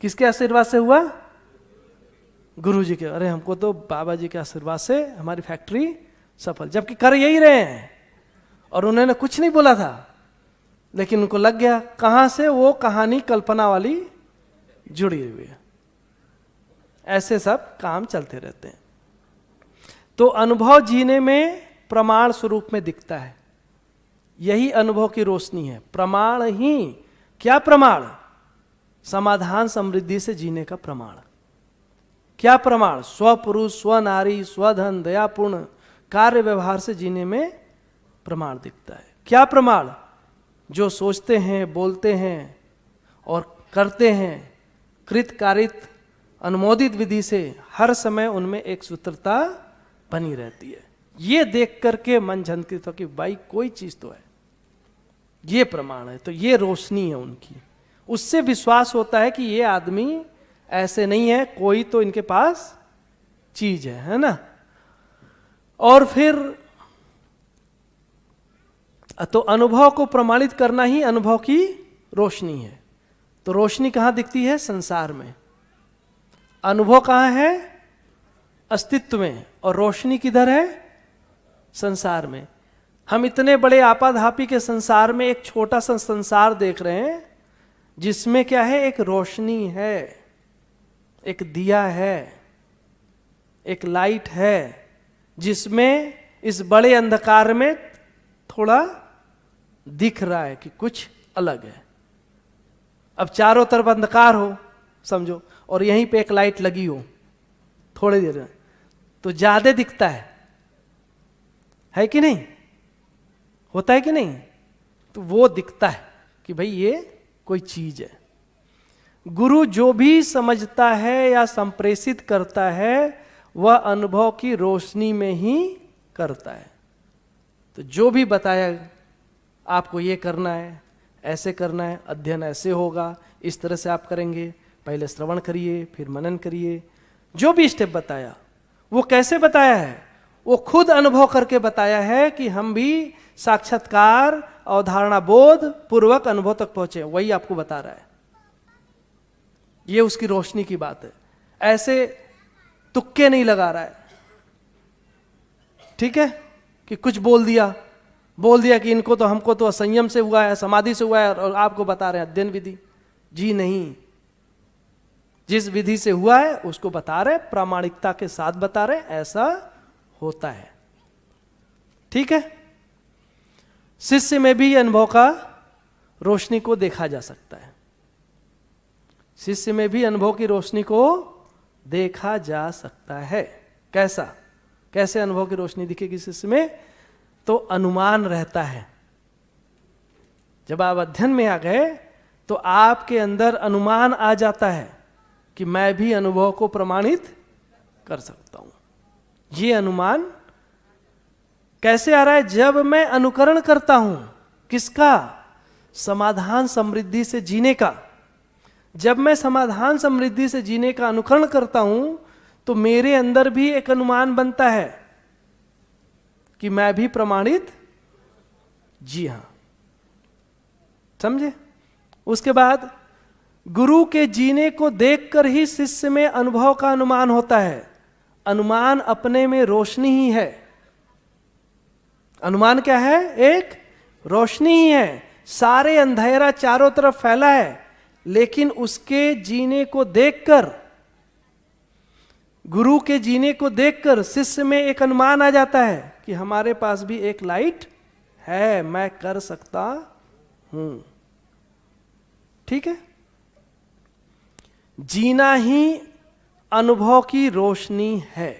किसके आशीर्वाद से हुआ? गुरुजी के। अरे हमको तो बाबा जी के आशीर्वाद से हमारी फैक्ट्री सफल, जबकि कर यही रहे हैं और उन्होंने कुछ नहीं बोला था, लेकिन उनको लग गया। कहां से? वो कहानी कल्पना वाली जुड़ी हुई है। ऐसे सब काम चलते रहते हैं। तो अनुभव जीने में प्रमाण स्वरूप में दिखता है, यही अनुभव की रोशनी है। प्रमाण ही क्या? प्रमाण समाधान समृद्धि से जीने का प्रमाण। क्या प्रमाण? स्वपुरुष, स्वनारी, स्वधन, दयापूर्ण कार्य व्यवहार से जीने में प्रमाण दिखता है। क्या प्रमाण? जो सोचते हैं, बोलते हैं और करते हैं, कृत कारित अनुमोदित विधि से हर समय उनमें एक सूत्रता बनी रहती है। ये देख करके मन झंकृत हो कि भाई कोई चीज तो है, ये प्रमाण है। तो ये रोशनी है उनकी, उससे विश्वास होता है कि ये आदमी ऐसे नहीं है, कोई तो इनके पास चीज है ना। और फिर तो अनुभव को प्रमाणित करना ही अनुभव की रोशनी है। तो रोशनी कहां दिखती है? संसार में। अनुभव कहां है? अस्तित्व में। और रोशनी किधर है? संसार में। हम इतने बड़े आपाधापी के संसार में एक छोटा सा संसार देख रहे हैं, जिसमें क्या है? एक रोशनी है, एक दिया है, एक लाइट है, जिसमें इस बड़े अंधकार में थोड़ा दिख रहा है कि कुछ अलग है। अब चारों तरफ अंधकार हो समझो, और यहीं पे एक लाइट लगी हो थोड़ी देर में, तो ज्यादा दिखता है कि नहीं? होता है कि नहीं? तो वो दिखता है कि भाई ये कोई चीज है। गुरु जो भी समझता है या संप्रेषित करता है, वह अनुभव की रोशनी में ही करता है। तो जो भी बताया आपको ये करना है, ऐसे करना है, अध्ययन ऐसे होगा, इस तरह से आप करेंगे, पहले श्रवण करिए फिर मनन करिए, जो भी स्टेप बताया वो कैसे बताया है? वो खुद अनुभव करके बताया है कि हम भी साक्षात्कार अवधारणा बोध पूर्वक अनुभव तक पहुंचे, वही आपको बता रहा है। ये उसकी रोशनी की बात है, ऐसे तुक्के नहीं लगा रहा है। ठीक है कि कुछ बोल दिया कि इनको तो हमको तो संयम से हुआ है, समाधि से हुआ है, और आपको बता रहे हैं अध्ययन विधि। जी नहीं, जिस विधि से हुआ है उसको बता रहे, प्रामाणिकता के साथ बता रहे, ऐसा होता है। ठीक है। शिष्य में भी अनुभव का रोशनी को देखा जा सकता है। शिष्य में भी अनुभव की रोशनी को देखा जा सकता है। कैसा? कैसे अनुभव की रोशनी दिखेगी शिष्य में? तो अनुमान रहता है। जब आप अध्ययन में आ गए तो आपके अंदर अनुमान आ जाता है कि मैं भी अनुभव को प्रमाणित कर सकता हूं। ये अनुमान कैसे आ रहा है? जब मैं अनुकरण करता हूं। किसका? समाधान समृद्धि से जीने का। जब मैं समाधान समृद्धि से जीने का अनुकरण करता हूं तो मेरे अंदर भी एक अनुमान बनता है कि मैं भी प्रमाणित। जी हां, समझे? उसके बाद गुरु के जीने को देखकर ही शिष्य में अनुभव का अनुमान होता है। अनुमान अपने में रोशनी ही है। अनुमान क्या है? एक रोशनी ही है। सारे अंधेरा चारों तरफ फैला है, लेकिन उसके जीने को देखकर, गुरु के जीने को देखकर शिष्य में एक अनुमान आ जाता है कि हमारे पास भी एक लाइट है, मैं कर सकता हूं। ठीक है। जीना ही अनुभव की रोशनी है।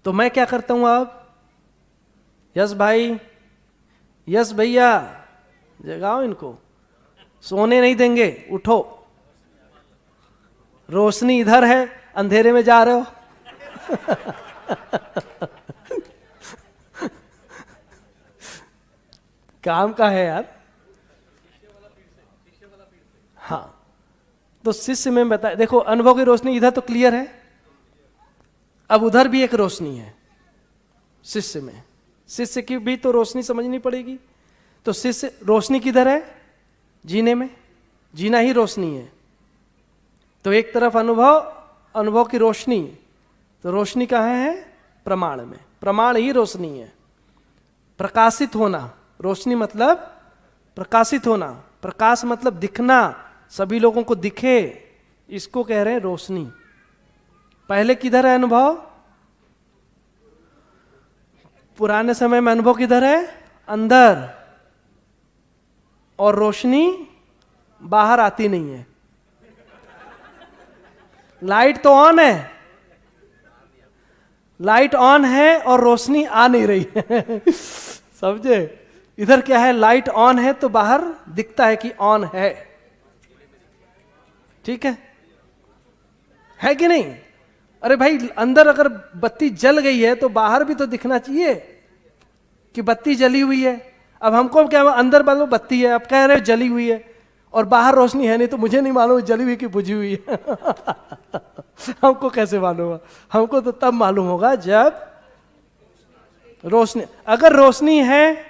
तो मैं क्या करता हूं अब? यस भाई, यस भैया, जगाओ इनको, सोने नहीं देंगे, उठो। रोशनी इधर है, अंधेरे में जा रहे हो। काम का है यार। हाँ, तो शिष्य में बता, देखो अनुभव की रोशनी इधर तो क्लियर है, अब उधर भी एक रोशनी है शिष्य में। शिष्य की भी तो रोशनी समझनी पड़ेगी। तो शिष्य रोशनी किधर है? जीने में, जीना ही रोशनी है। तो एक तरफ अनुभव, अनुभव की रोशनी, तो रोशनी कहाँ है? प्रमाण में। प्रमाण ही रोशनी है। प्रकाशित होना, रोशनी मतलब प्रकाशित होना, प्रकाश मतलब दिखना, सभी लोगों को दिखे, इसको कह रहे हैं रोशनी। पहले किधर है अनुभव? पुराने समय में अनुभव किधर है? अंदर, और रोशनी बाहर आती नहीं है। लाइट तो ऑन है, लाइट ऑन है और रोशनी आ नहीं रही है। समझे? इधर क्या है? लाइट ऑन है तो बाहर दिखता है कि ऑन है। ठीक है कि नहीं? अरे भाई, अंदर अगर बत्ती जल गई है तो बाहर भी तो दिखना चाहिए कि बत्ती जली हुई है। अब हमको क्या, अंदर वालों बत्ती है, अब कह रहे जली हुई है, और बाहर रोशनी है नहीं, तो मुझे नहीं मालूम जली हुई कि बुझी हुई है। हमको कैसे मालूम होगा? हमको तो तब मालूम होगा जब रोशनी, अगर रोशनी है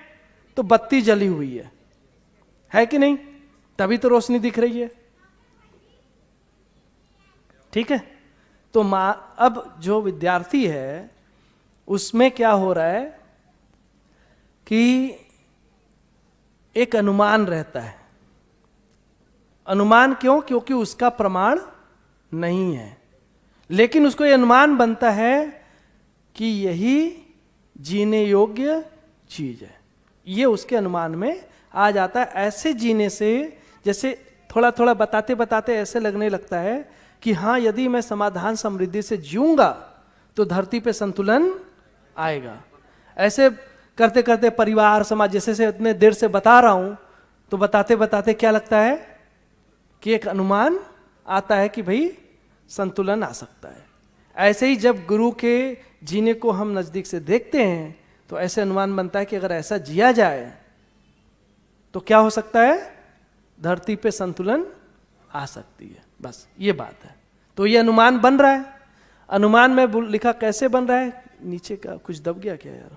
तो बत्ती जली हुई है कि नहीं? तभी तो रोशनी दिख रही है। ठीक है? तो अब जो विद्यार्थी है उसमें क्या हो रहा है कि एक अनुमान रहता है। अनुमान क्यों? क्योंकि उसका प्रमाण नहीं है, लेकिन उसको यह अनुमान बनता है कि यही जीने योग्य चीज है। ये उसके अनुमान में आ जाता है। ऐसे जीने से जैसे थोड़ा थोड़ा बताते बताते ऐसे लगने लगता है कि हाँ, यदि मैं समाधान समृद्धि से जीऊंगा तो धरती पे संतुलन आएगा। ऐसे करते करते परिवार समाज जैसे इतने देर से बता रहा हूं, तो बताते बताते क्या लगता है कि एक अनुमान आता है कि भाई संतुलन आ सकता है। ऐसे ही जब गुरु के जीने को हम नजदीक से देखते हैं तो ऐसे अनुमान बनता है कि अगर ऐसा जिया जाए तो क्या हो सकता है? धरती पे संतुलन आ सकती है। बस ये बात है। तो ये अनुमान बन रहा है। अनुमान में लिखा कैसे बन रहा है? नीचे का कुछ दब गया क्या यार?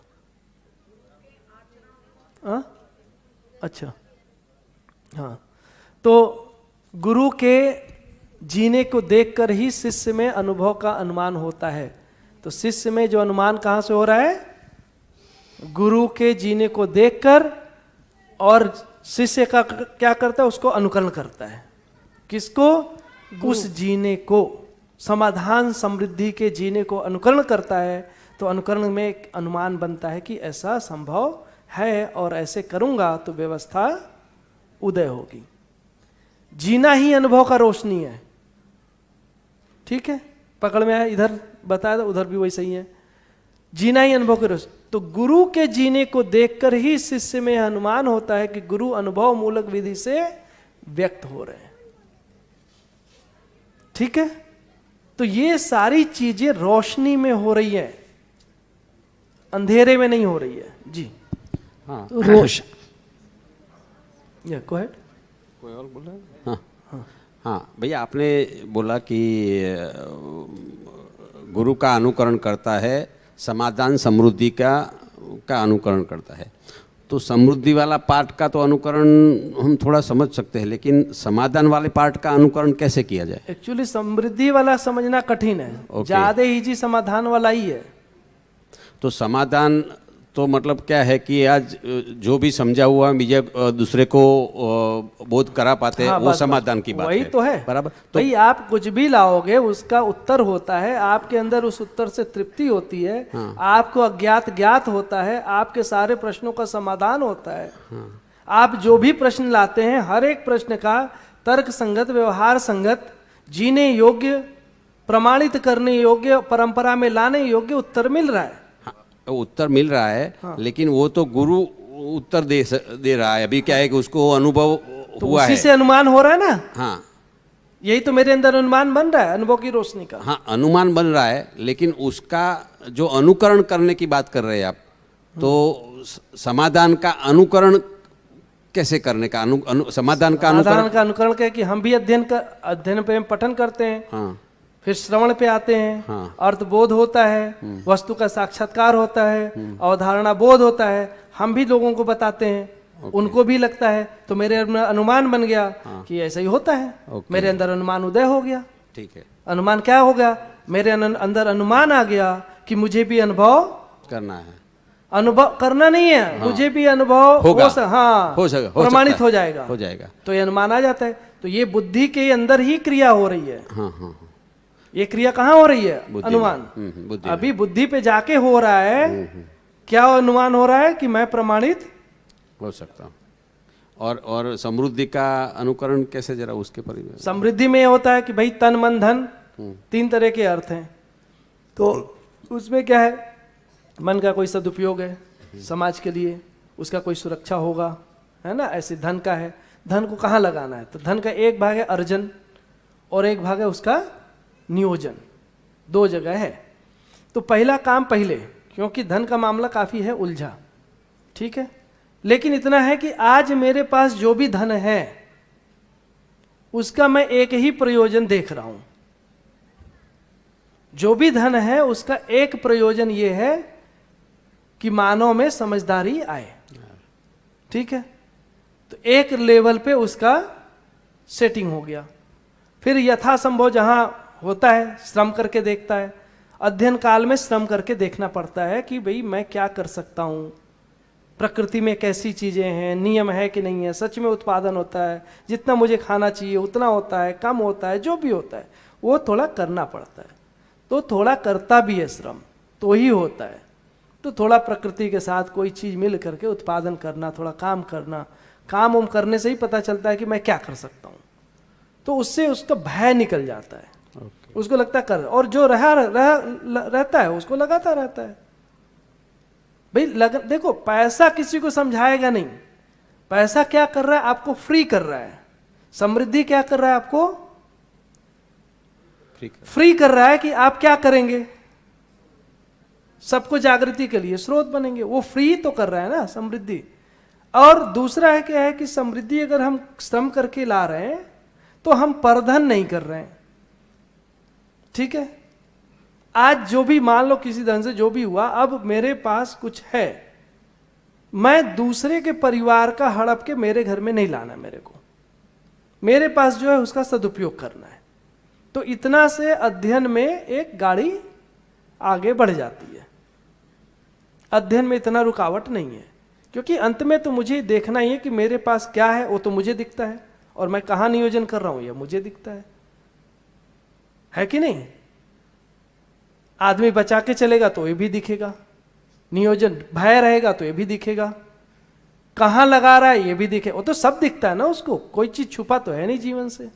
अच्छा, हाँ। तो गुरु के जीने को देखकर ही शिष्य में अनुभव का अनुमान होता है। तो शिष्य में जो अनुमान कहाँ से हो रहा है? गुरु के जीने को देखकर, और शिष्य का क्या करता है? उसको अनुकरण करता है। किसको? उस जीने को, समाधान समृद्धि के जीने को अनुकरण करता है। तो अनुकरण में एक अनुमान बनता है कि ऐसा संभव है और ऐसे करूंगा तो व्यवस्था उदय होगी। जीना ही अनुभव का रोशनी है। ठीक है? पकड़ में आया? इधर बताया था, उधर भी वही सही है। जीना ही अनुभव की रोशनी। तो गुरु के जीने को देखकर ही शिष्य में अनुमान होता है कि गुरु अनुभव मूलक विधि से व्यक्त हो रहे हैं। ठीक है? तो ये सारी चीजें रोशनी में हो रही है, अंधेरे में नहीं हो रही है। जी हाँ, तो रोश गो अहेड। कोई और बोल रहा है? हाँ हाँ भैया, आपने बोला कि गुरु का अनुकरण करता है, समाधान समृद्धि का अनुकरण करता है। तो समृद्धि वाला पार्ट का तो अनुकरण हम थोड़ा समझ सकते हैं, लेकिन समाधान वाले पार्ट का अनुकरण कैसे किया जाए? एक्चुअली समृद्धि वाला समझना कठिन है। ज्यादा इजी समाधान वाला ही है। तो समाधान तो मतलब क्या है कि आज जो भी समझा हुआ मुझे दूसरे को बोध करा पाते हैं, हाँ, वो समाधान की बात वही है। तो है बराबर। तो भाई आप कुछ भी लाओगे उसका उत्तर होता है, आपके अंदर उस उत्तर से तृप्ति होती है। हाँ। आपको अज्ञात ज्ञात होता है, आपके सारे प्रश्नों का समाधान होता है। हाँ। आप जो भी प्रश्न लाते हैं, हर एक प्रश्न का तर्क संगत, व्यवहार संगत, जीने योग्य, प्रमाणित करने योग्य, परंपरा में लाने योग्य उत्तर मिल रहा है। उत्तर मिल रहा है। हाँ। लेकिन वो तो गुरु उत्तर दे रहा है। अभी क्या है कि उसको अनुभव तो हुआ उसी है। से अनुमान हो रहा है ना। हाँ यही तो मेरे अंदर अनुमान बन रहा है अनुभव की रोशनी का। हाँ, अनुमान बन रहा है, लेकिन उसका जो अनुकरण करने की बात कर रहे हैं आप, तो समाधान का अनुकरण कैसे करने का? समाधान का अनुकरण क्या है कि हम भी अध्ययन पे पठन करते हैं। हाँ, फिर श्रवण पे आते हैं। हाँ। अर्थबोध होता है, वस्तु का साक्षात्कार होता है, अवधारणा बोध होता है। हम भी लोगों को बताते हैं, उनको भी लगता है, तो मेरे अनुमान बन गया कि ऐसा ही होता है। मेरे अंदर अनुमान उदय हो गया। ठीक है। अनुमान क्या हो गया? मेरे अंदर अनुमान आ गया कि मुझे भी अनुभव करना है। अनुभव करना नहीं है, मुझे भी अनुभव होगा। प्रमाणित हो जाएगा। हो जाएगा। तो ये अनुमान आ जाता है। तो ये बुद्धि के अंदर ही क्रिया हो रही है। हाँ। ये क्रिया कहाँ हो रही है? अनुमान। बुद्धि अभी बुद्धि पे जाके हो रहा है। क्या अनुमान हो रहा है कि मैं प्रमाणित हो सकता हूँ। और समृद्धि का अनुकरण कैसे, जरा उसके परिवार? समृद्धि में होता है कि भाई तन मन धन 3 तरह के अर्थ हैं। तो उसमें क्या है? मन का कोई सदुपयोग है समाज के लिए, उसका कोई सुरक्षा होगा, है ना। ऐसे धन का है, धन को कहाँ लगाना है? तो धन का एक भाग है अर्जन और एक भाग है उसका नियोजन। 2 जगह है। तो पहला काम पहले, क्योंकि धन का मामला काफी है उलझा, ठीक है। लेकिन इतना है कि आज मेरे पास जो भी धन है उसका मैं एक ही प्रयोजन देख रहा हूं। जो भी धन है उसका एक प्रयोजन ये है कि मानव में समझदारी आए, ठीक है। तो एक लेवल पे उसका सेटिंग हो गया। फिर यथासंभव जहां होता है श्रम करके देखता है। अध्ययन काल में श्रम करके देखना पड़ता है कि भाई मैं क्या कर सकता हूं, प्रकृति में कैसी चीजें हैं, नियम है कि नहीं है, सच में उत्पादन होता है, जितना मुझे खाना चाहिए उतना होता है, कम होता है, जो भी होता है वो थोड़ा करना पड़ता है। तो थोड़ा करता भी है श्रम तो ही होता है। तो थोड़ा प्रकृति के साथ कोई चीज मिल करके उत्पादन करना, थोड़ा काम करना, काम करने से ही पता चलता है कि मैं क्या कर सकता हूं। तो उससे उसका भय निकल जाता है। उसको लगता है कर, और जो रहता है उसको लगाता रहता है। भाई देखो, पैसा किसी को समझाएगा नहीं। पैसा क्या कर रहा है? आपको फ्री कर रहा है। समृद्धि क्या कर रहा है? आपको फ्री कर रहा है कि आप क्या करेंगे, सबको जागृति के लिए स्रोत बनेंगे। वो फ्री तो कर रहा है ना समृद्धि। और दूसरा है क्या है कि समृद्धि अगर हम श्रम करके ला रहे हैं तो हम परधन नहीं कर रहे हैं, ठीक है। आज जो भी मान लो किसी धन से जो भी हुआ, अब मेरे पास कुछ है, मैं दूसरे के परिवार का हड़प के मेरे घर में नहीं लाना। मेरे पास जो है उसका सदुपयोग करना है। तो इतना से अध्ययन में एक गाड़ी आगे बढ़ जाती है। अध्ययन में इतना रुकावट नहीं है, क्योंकि अंत में तो मुझे देखना ही है कि मेरे पास क्या है, वो तो मुझे दिखता है, और मैं कहाँ नियोजन कर रहा हूं यह मुझे दिखता है कि नहीं। आदमी बचा के चलेगा तो ये भी दिखेगा, नियोजन भय रहेगा तो ये भी दिखेगा, कहाँ लगा रहा है ये भी दिखे, वो तो सब दिखता है ना उसको। कोई चीज छुपा तो है नहीं जीवन से,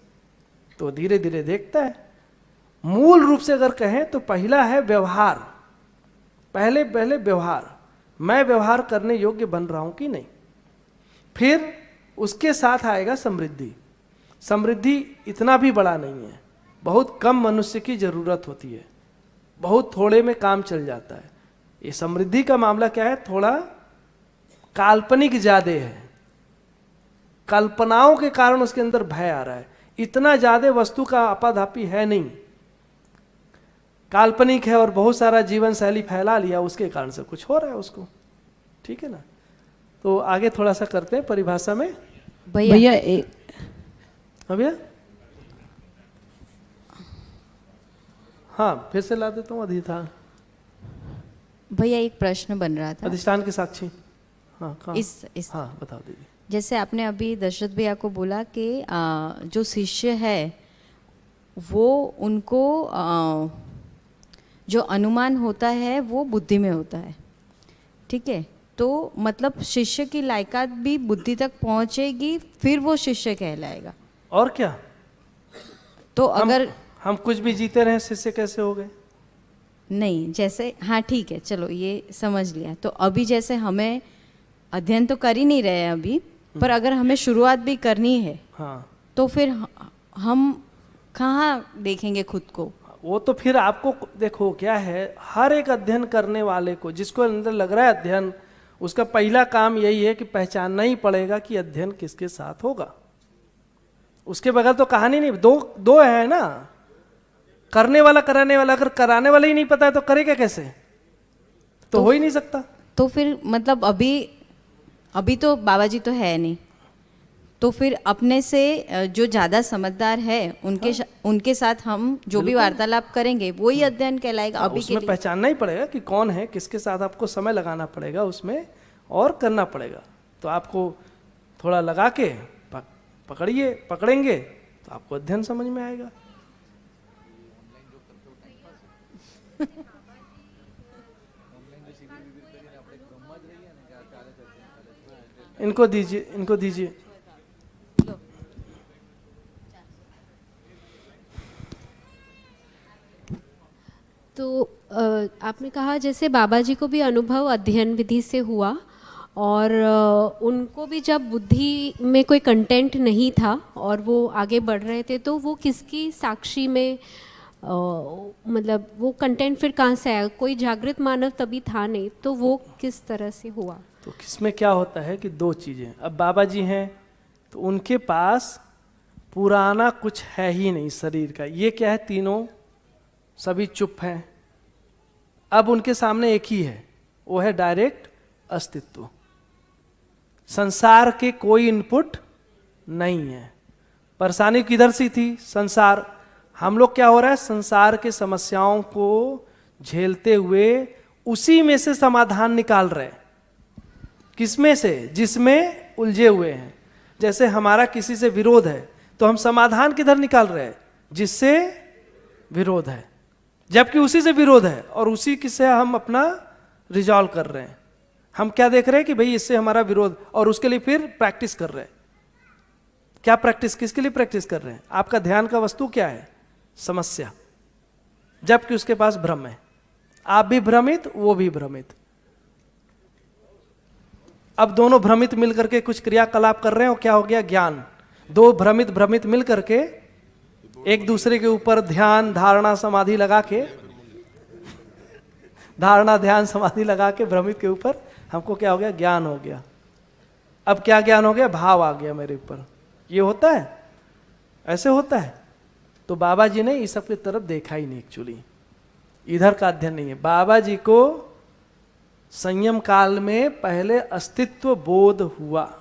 तो धीरे धीरे देखता है। मूल रूप से अगर कहें तो पहला है व्यवहार। पहले व्यवहार, मैं व्यवहार करने योग्य बन रहा हूं कि नहीं। फिर उसके साथ आएगा समृद्धि। समृद्धि इतना भी बड़ा नहीं है, बहुत कम मनुष्य की जरूरत होती है, बहुत थोड़े में काम चल जाता है। ये समृद्धि का मामला क्या है? थोड़ा काल्पनिक ज्यादा है, कल्पनाओं के कारण उसके अंदर भय आ रहा है। इतना ज्यादा वस्तु का आपाधापी है नहीं, काल्पनिक है और बहुत सारा जीवन शैली फैला लिया, उसके कारण से कुछ हो रहा है उसको, ठीक है ना। तो आगे थोड़ा सा करते हैं परिभाषा में। भैया भैया हाँ, फिर से ला देता हूँ। अधिष्ठान भैया एक प्रश्न बन रहा था। अधिष्ठान के साक्षी, हाँ कहाँ? इस हाँ बताओ दीदी। जैसे आपने अभी दशरथ भैया को बोला कि जो शिष्य है वो उनको जो अनुमान होता है वो बुद्धि में होता है, ठीक है। तो मतलब शिष्य की लायकात भी बुद्धि तक पहुंचेगी, फिर वो शिष्य कहलाएगा। और क्या? तो अगर हम कुछ भी जीते रहे, शिष्य कैसे हो गए? नहीं, जैसे हाँ ठीक है, चलो ये समझ लिया। तो अभी जैसे हमें अध्ययन तो कर ही नहीं रहे हैं अभी, पर अगर हमें शुरुआत भी करनी है हाँ, तो फिर हम कहाँ देखेंगे खुद को? वो तो फिर आपको देखो क्या है, हर एक अध्ययन करने वाले को, जिसको अंदर लग रहा है अध्ययन, उसका पहला काम यही है कि पहचानना ही पड़ेगा कि अध्ययन किसके साथ होगा। उसके बगैर तो कहानी नहीं, दो है ना, करने वाला कराने वाला। अगर कराने वाला ही नहीं पता है तो करेगा कैसे? तो हो ही नहीं सकता। तो फिर मतलब अभी तो बाबा जी तो है नहीं, तो फिर अपने से जो ज़्यादा समझदार है उनके साथ हम जो भी वार्तालाप करेंगे वही अध्ययन कहलाएगा। अभी के उसमें लिए पहचानना ही पड़ेगा कि कौन है, किसके साथ आपको समय लगाना पड़ेगा उसमें और करना पड़ेगा। तो आपको थोड़ा लगा के पकड़ेंगे तो आपको अध्ययन समझ में आएगा। इनको दीजिए। तो आपने कहा जैसे बाबा जी को भी अनुभव अध्ययन विधि से हुआ, और उनको भी जब बुद्धि में कोई कंटेंट नहीं था और वो आगे बढ़ रहे थे, तो वो किसकी साक्षी में मतलब वो कंटेंट फिर कहाँ से आया? कोई जागृत मानव तभी था नहीं, तो वो किस तरह से हुआ? तो किसमें क्या होता है कि दो चीज़ें, अब बाबा जी हैं तो उनके पास पुराना कुछ है ही नहीं शरीर का। ये क्या है, तीनों सभी चुप हैं। अब उनके सामने एक ही है, वो है डायरेक्ट अस्तित्व। संसार के कोई इनपुट नहीं है। परेशानी किधर सी थी? संसार। हम लोग क्या हो रहा है, संसार के समस्याओं को झेलते हुए उसी में से समाधान निकाल रहे हैं। किसमें से? जिसमें उलझे हुए हैं। जैसे हमारा किसी से विरोध है तो हम समाधान किधर निकाल रहे हैं? जिससे विरोध है, जबकि उसी से विरोध है और उसी से हम अपना रिजॉल्व कर रहे हैं। हम क्या देख रहे हैं कि भाई इससे हमारा विरोध, और उसके लिए फिर प्रैक्टिस कर रहे हैं। क्या प्रैक्टिस, किसके लिए प्रैक्टिस कर रहे हैं? आपका ध्यान का वस्तु क्या है? समस्या, जबकि उसके पास भ्रम है। आप भी भ्रमित, वो भी भ्रमित। अब दोनों भ्रमित मिल करके कुछ क्रियाकलाप कर रहे हैं और क्या हो गया? ज्ञान। दो भ्रमित मिल करके एक दूसरे के ऊपर ध्यान, धारणा, समाधि लगा के, धारणा, ध्यान, समाधि लगा के भ्रमित के ऊपर हमको क्या हो गया? ज्ञान हो गया। अब क्या ज्ञान हो गया? भाव आ गया मेरे ऊपर। ये होता है, ऐसे होता है। तो बाबा जी ने इस सब की तरफ देखा ही नहीं, एक्चुअली इधर का अध्ययन नहीं है। बाबा जी को संयम काल में पहले अस्तित्व बोध हुआ,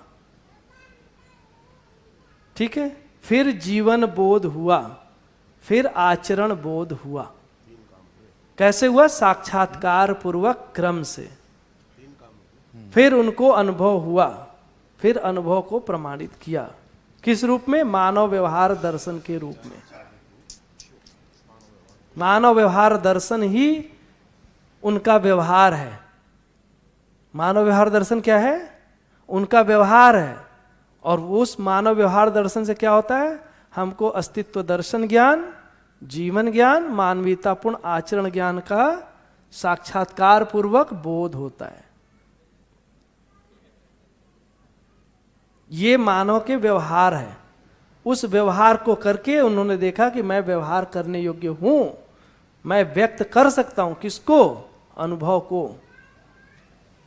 ठीक है, फिर जीवन बोध हुआ, फिर आचरण बोध हुआ। कैसे हुआ? साक्षात्कार पूर्वक क्रम से। फिर उनको अनुभव हुआ, फिर अनुभव को प्रमाणित किया। किस रूप में? मानव व्यवहार दर्शन के रूप में। मानव व्यवहार दर्शन ही उनका व्यवहार है। मानव व्यवहार दर्शन क्या है? उनका व्यवहार है। और उस मानव व्यवहार दर्शन से क्या होता है? हमको अस्तित्व दर्शन ज्ञान, जीवन ज्ञान, मानवीयतापूर्ण आचरण ज्ञान का साक्षात्कार पूर्वक बोध होता है। ये मानव के व्यवहार है। उस व्यवहार को करके उन्होंने देखा कि मैं व्यवहार करने योग्य हूं, मैं व्यक्त कर सकता हूं। किसको? अनुभव को।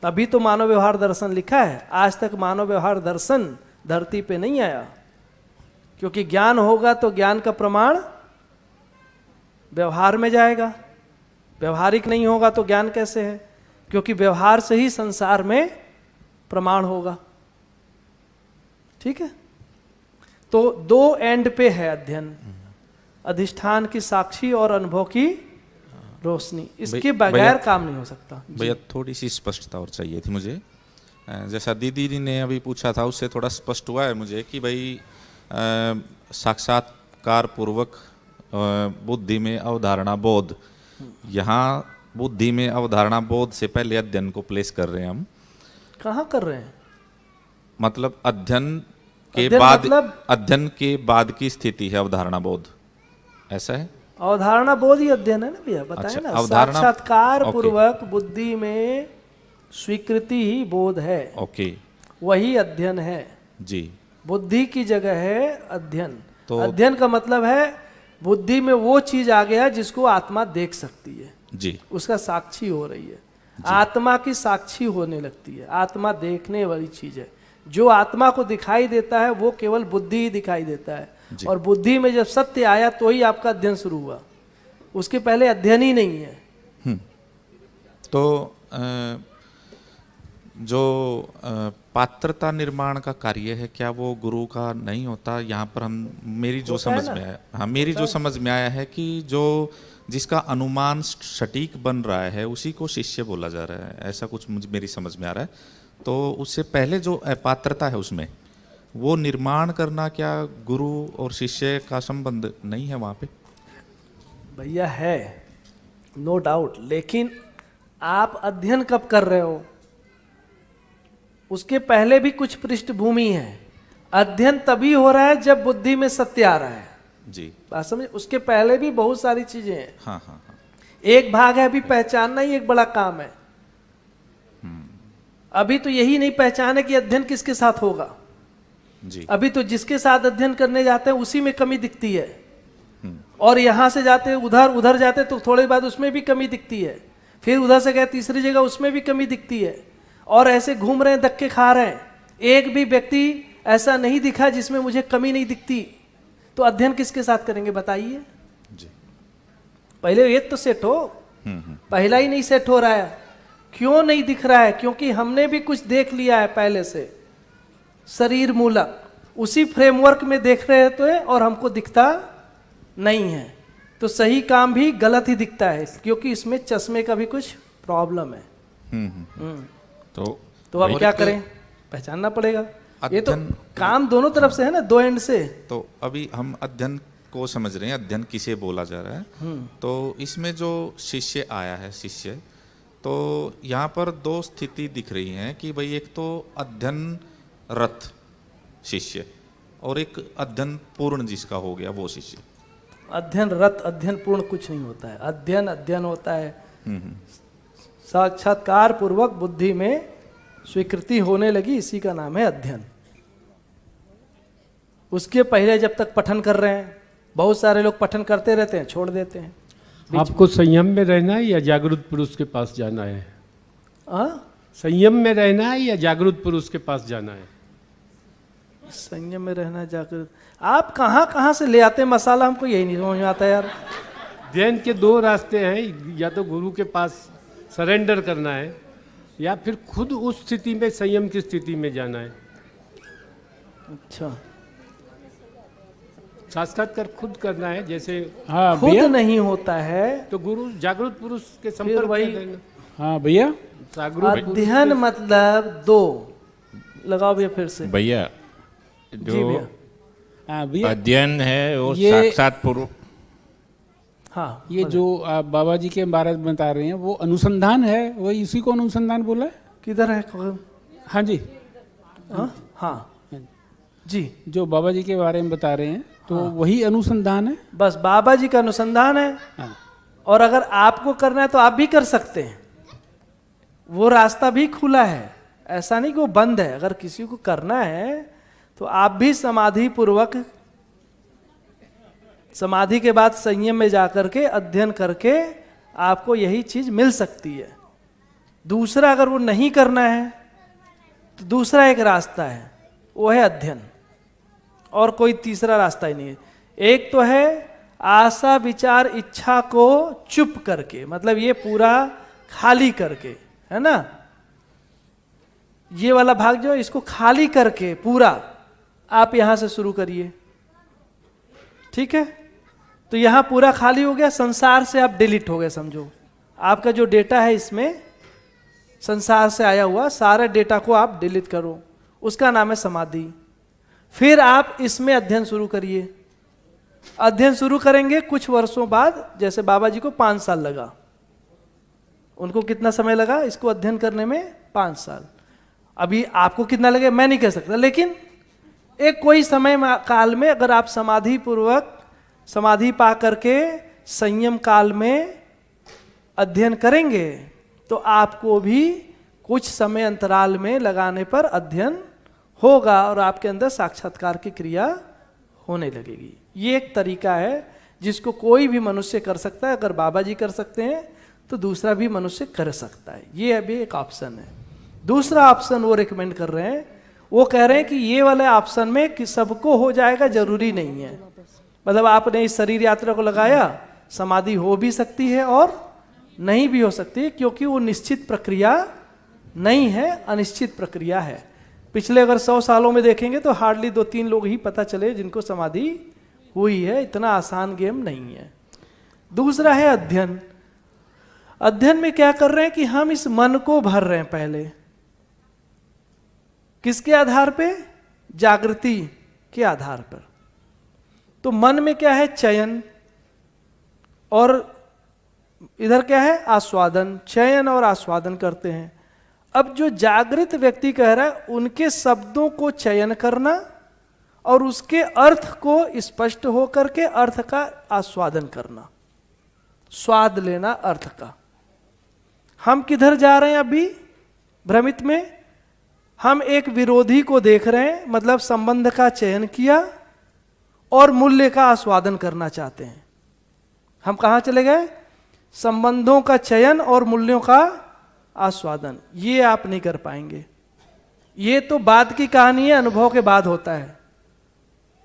तभी तो मानव व्यवहार दर्शन लिखा है। आज तक मानव व्यवहार दर्शन धरती पे नहीं आया, क्योंकि ज्ञान होगा तो ज्ञान का प्रमाण व्यवहार में जाएगा। व्यवहारिक नहीं होगा तो ज्ञान कैसे है? क्योंकि व्यवहार से ही संसार में प्रमाण होगा। ठीक है, तो दो एंड पे है अध्ययन, अधिष्ठान की साक्षी और अनुभव की रोशनी। इसके बगैर काम नहीं हो सकता। भैया थोड़ी सी स्पष्टता और चाहिए थी मुझे। जैसा दीदी ने अभी पूछा था उससे थोड़ा स्पष्ट हुआ है मुझे कि भाई साक्षात्कार पूर्वक बुद्धि में अवधारणा बोध, यहाँ बुद्धि में अवधारणा बोध से पहले अध्ययन को प्लेस कर रहे हैं हम। कहाँ कर रहे हैं? मतलब अध्ययन के बाद, अध्ययन के बाद की स्थिति है अवधारणा बोध, ऐसा है? अवधारणा बोध ही अध्ययन है ना भैया, बताए ना। साक्षात्कार पूर्वक बुद्धि में स्वीकृति ही बोध है, ओके वही अध्ययन है। जी। बुद्धि की जगह है अध्ययन। तो अध्ययन का मतलब है बुद्धि में वो चीज आ गया जिसको आत्मा देख सकती है, जी, उसका साक्षी हो रही है, आत्मा की साक्षी होने लगती है। आत्मा देखने वाली चीज है। जो आत्मा को दिखाई देता है वो केवल बुद्धि ही दिखाई देता है, और बुद्धि में जब सत्य आया तो ही आपका अध्ययन शुरू हुआ, उसके पहले अध्ययन ही नहीं है। तो जो पात्रता निर्माण का कार्य है, क्या वो गुरु का नहीं होता? यहाँ पर मेरी जो समझ में आया, हाँ मेरी जो समझ में आया है कि जो जिसका अनुमान सटीक बन रहा है उसी को शिष्य बोला जा रहा है, ऐसा कुछ मुझे मेरी समझ में आ रहा है। तो उससे पहले जो अपात्रता है उसमें वो निर्माण करना, क्या गुरु और शिष्य का संबंध नहीं है वहाँ पे? भैया है, नो डाउट, लेकिन आप अध्ययन कब कर रहे हो? उसके पहले भी कुछ पृष्ठभूमि है। अध्ययन तभी हो रहा है जब बुद्धि में सत्य आ रहा है। जी, बात समझ? उसके पहले भी बहुत सारी चीजें हैं। हाँ हाँ हाँ। एक भाग है अभी पहचानना ही एक बड़ा काम है। अभी तो यही नहीं पहचाने कि अध्ययन किसके साथ होगा। जी। अभी तो जिसके साथ अध्ययन करने जाते हैं उसी में कमी दिखती है, और यहां से जाते उधर, उधर जाते तो थोड़ी बाद उसमें भी कमी दिखती है, फिर उधर से गए तीसरी जगह उसमें भी कमी दिखती है, और ऐसे घूम रहे हैं, धक्के खा रहे हैं। एक भी व्यक्ति ऐसा नहीं दिखा जिसमें मुझे कमी नहीं दिखती। तो अध्ययन किसके साथ करेंगे बताइए? पहले ये तो सेट हो। पहला ही नहीं सेट हो रहा है। क्यों नहीं दिख रहा है? क्योंकि हमने भी कुछ देख लिया है पहले से, शरीर मूलक, उसी फ्रेमवर्क में देख रहे तो है, और हमको दिखता नहीं है। तो सही काम भी गलत ही दिखता है, क्योंकि इसमें चश्मे का भी कुछ प्रॉब्लम है। तो अब क्या करें? पहचानना पड़ेगा। ये तो काम दोनों तरफ से है ना, दो एंड से। तो अभी हम अध्ययन को समझ रहे हैं, अध्ययन किसे बोला जा रहा है। तो इसमें जो शिष्य आया है, शिष्य, तो यहाँ पर दो स्थिति दिख रही हैं कि भाई एक तो अध्ययन रत शिष्य और एक अध्ययन पूर्ण जिसका हो गया वो शिष्य। अध्ययन रत अध्ययन पूर्ण कुछ नहीं होता है। अध्ययन अध्ययन होता है साक्षात्कार पूर्वक बुद्धि में स्वीकृति होने लगी, इसी का नाम है अध्ययन। उसके पहले जब तक पठन कर रहे हैं, बहुत सारे लोग पठन करते रहते हैं, छोड़ देते हैं। आपको संयम में रहना है या जागरूक पुरुष के पास जाना है? संयम में रहना है या जागरूक पुरुष के पास जाना है? संयम में रहना, जागरूक। आप कहाँ से ले आते हैं मसाला, हमको यही नहीं समझ में आता यार। अध्ययन के दो रास्ते हैं, या तो गुरु के पास सरेंडर करना है या फिर खुद उस स्थिति में, संयम की स्थिति में जाना है। अच्छा, साक्षात्कार खुद करना है। जैसे खुद नहीं होता है तो गुरु जागरूक पुरुष के संपर्क में रहना। हाँ भैया, अध्ययन मतलब दो लगाओ भैया फिर से। भैया जो अध्ययन है वो ये साक्षात पूर्व। हाँ, ये जो आप बाबा जी के बारे में बता रहे हैं वो अनुसंधान है, वो इसी को अनुसंधान बोला है। किधर है? हाँ जी, हाँ जी, जो बाबा जी के बारे में बता रहे हैं तो वही अनुसंधान है। बस बाबा जी का अनुसंधान है। और अगर आपको करना है तो आप भी कर सकते हैं, वो रास्ता भी खुला है, ऐसा नहीं कि वो बंद है। अगर किसी को करना है तो आप भी समाधि पूर्वक, समाधि के बाद संयम में जाकर के अध्ययन करके आपको यही चीज मिल सकती है। दूसरा अगर वो नहीं करना है तो दूसरा एक रास्ता है, वो है अध्ययन, और कोई तीसरा रास्ता ही नहीं है। एक तो है आशा विचार इच्छा को चुप करके, मतलब ये पूरा खाली करके, है ना, ये वाला भाग जो है इसको खाली करके पूरा आप यहां से शुरू करिए। ठीक है, तो यहां पूरा खाली हो गया, संसार से आप डिलीट हो गए समझो। आपका जो डेटा है इसमें संसार से आया हुआ सारे डेटा को आप डिलीट करो, उसका नाम है समाधि। फिर आप इसमें अध्ययन शुरू करिए। अध्ययन शुरू करेंगे कुछ वर्षों बाद, जैसे बाबा जी को 5 साल लगा, उनको कितना समय लगा इसको अध्ययन करने में? 5 साल। अभी आपको कितना लगे मैं नहीं कह सकता, लेकिन एक कोई समय काल में अगर आप समाधि पूर्वक समाधि पा करके संयम काल में अध्ययन करेंगे तो आपको भी कुछ समय अंतराल में लगाने पर अध्ययन होगा और आपके अंदर साक्षात्कार की क्रिया होने लगेगी। ये एक तरीका है जिसको कोई भी मनुष्य कर सकता है। अगर बाबा जी कर सकते हैं तो दूसरा भी मनुष्य कर सकता है। ये अभी एक ऑप्शन है। दूसरा ऑप्शन वो रिकमेंड कर रहे हैं, वो कह रहे हैं कि ये वाले ऑप्शन में कि सबको हो जाएगा जरूरी नहीं है। मतलब आपने इस शरीर यात्रा को लगाया, समाधि हो भी सकती है और नहीं भी हो सकती है, क्योंकि वो निश्चित प्रक्रिया नहीं है, अनिश्चित प्रक्रिया है। पिछले अगर 100 सालों में देखेंगे तो हार्डली 2-3 लोग ही पता चले जिनको समाधि हुई है। इतना आसान गेम नहीं है। दूसरा है अध्ययन। अध्ययन में क्या कर रहे हैं कि हम इस मन को भर रहे हैं पहले, किसके आधार पे? जागृति के आधार पर। तो मन में क्या है? चयन, और इधर क्या है? आस्वादन। चयन और आस्वादन करते हैं। अब जो जागृत व्यक्ति कह रहा है उनके शब्दों को चयन करना और उसके अर्थ को स्पष्ट होकर के अर्थ का आस्वादन करना, स्वाद लेना अर्थ का। हम किधर जा रहे हैं अभी भ्रमित में? हम एक विरोधी को देख रहे हैं, मतलब संबंध का चयन किया और मूल्य का आस्वादन करना चाहते हैं। हम कहां चले गए? संबंधों का चयन और मूल्यों का आस्वादन। ये आप नहीं कर पाएंगे। ये तो बाद की कहानी है, अनुभव के बाद होता है।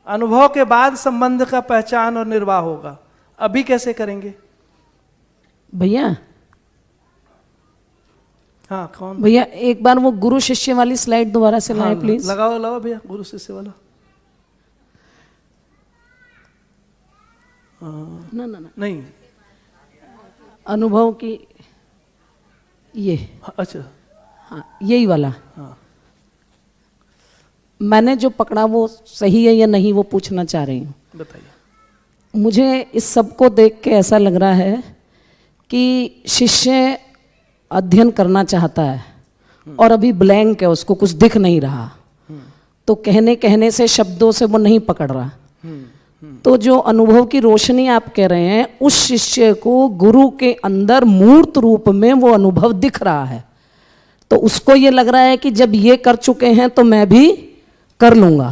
अनुभव के बाद संबंध का पहचान और निर्वाह होगा। अभी कैसे करेंगे भैया? हाँ, कौन भैया? एक बार वो गुरु शिष्य वाली स्लाइड दोबारा से लाएं प्लीज। लगाओ भैया, गुरु शिष्य वाला। ना नहीं, अनुभव की ये। अच्छा, हाँ, यही वाला। हाँ। मैंने जो पकड़ा वो सही है या नहीं वो पूछना चाह रही हूँ। बताइए। मुझे इस सब को देख के ऐसा लग रहा है कि शिष्य अध्ययन करना चाहता है और अभी ब्लैंक है, उसको कुछ दिख नहीं रहा, तो कहने से शब्दों से वो नहीं पकड़ रहा। तो जो अनुभव की रोशनी आप कह रहे हैं, उस शिष्य को गुरु के अंदर मूर्त रूप में वो अनुभव दिख रहा है, तो उसको ये लग रहा है कि जब ये कर चुके हैं तो मैं भी कर लूंगा।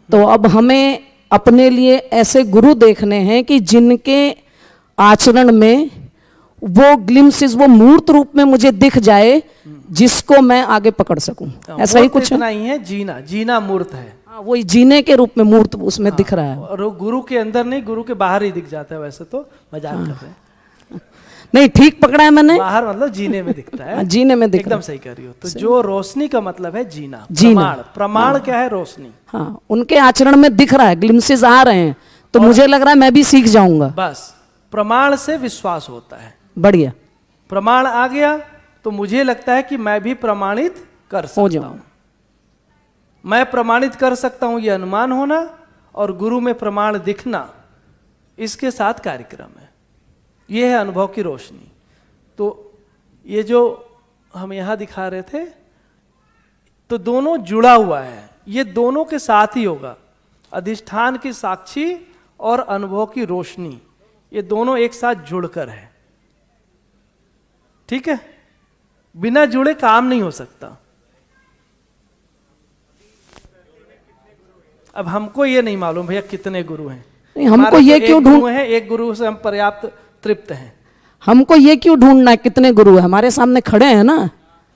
तो अब हमें अपने लिए ऐसे गुरु देखने हैं कि जिनके आचरण में वो ग्लिम्सिस, वो मूर्त रूप में मुझे दिख जाए, जिसको मैं आगे पकड़ सकूं। ऐसा ही कुछ नहीं है। जीना मूर्त है। वही जीने के रूप में मूर्त उसमें दिख रहा है। और वो गुरु के अंदर नहीं, गुरु के बाहर ही दिख जाता है। वैसे तो मजाक कर रहे हैं। नहीं, ठीक पकड़ा है मैंने। बाहर मतलब जीने में दिखता है। जीने में दिख एकदम सही कर रही हो। तो जो रोशनी का मतलब है जीना। प्रमाण क्या है? रोशनी। हाँ, उनके आचरण में दिख रहा है, ग्लिम्सेस आ रहे हैं, तो मुझे लग रहा है मैं भी सीख जाऊंगा। बस प्रमाण से विश्वास होता है। बढ़िया। प्रमाण आ गया तो मुझे लगता है कि मैं भी प्रमाणित कर सकता हूं। मैं प्रमाणित कर सकता हूं, ये अनुमान होना और गुरु में प्रमाण दिखना, इसके साथ कार्यक्रम है। ये है अनुभव की रोशनी। तो ये जो हम यहां दिखा रहे थे, तो दोनों जुड़ा हुआ है। ये दोनों के साथ ही होगा। अधिष्ठान की साक्षी और अनुभव की रोशनी, ये दोनों एक साथ जुड़कर है। ठीक है? बिना जुड़े काम नहीं हो सकता। अब हमको ये नहीं मालूम भैया कितने गुरु हैं। हमको ये क्यों ढूंढ हैं? एक गुरु से हम पर्याप्त तृप्त हैं। हमको ये क्यों ढूंढना है कितने गुरु है? हमारे सामने खड़े हैं ना।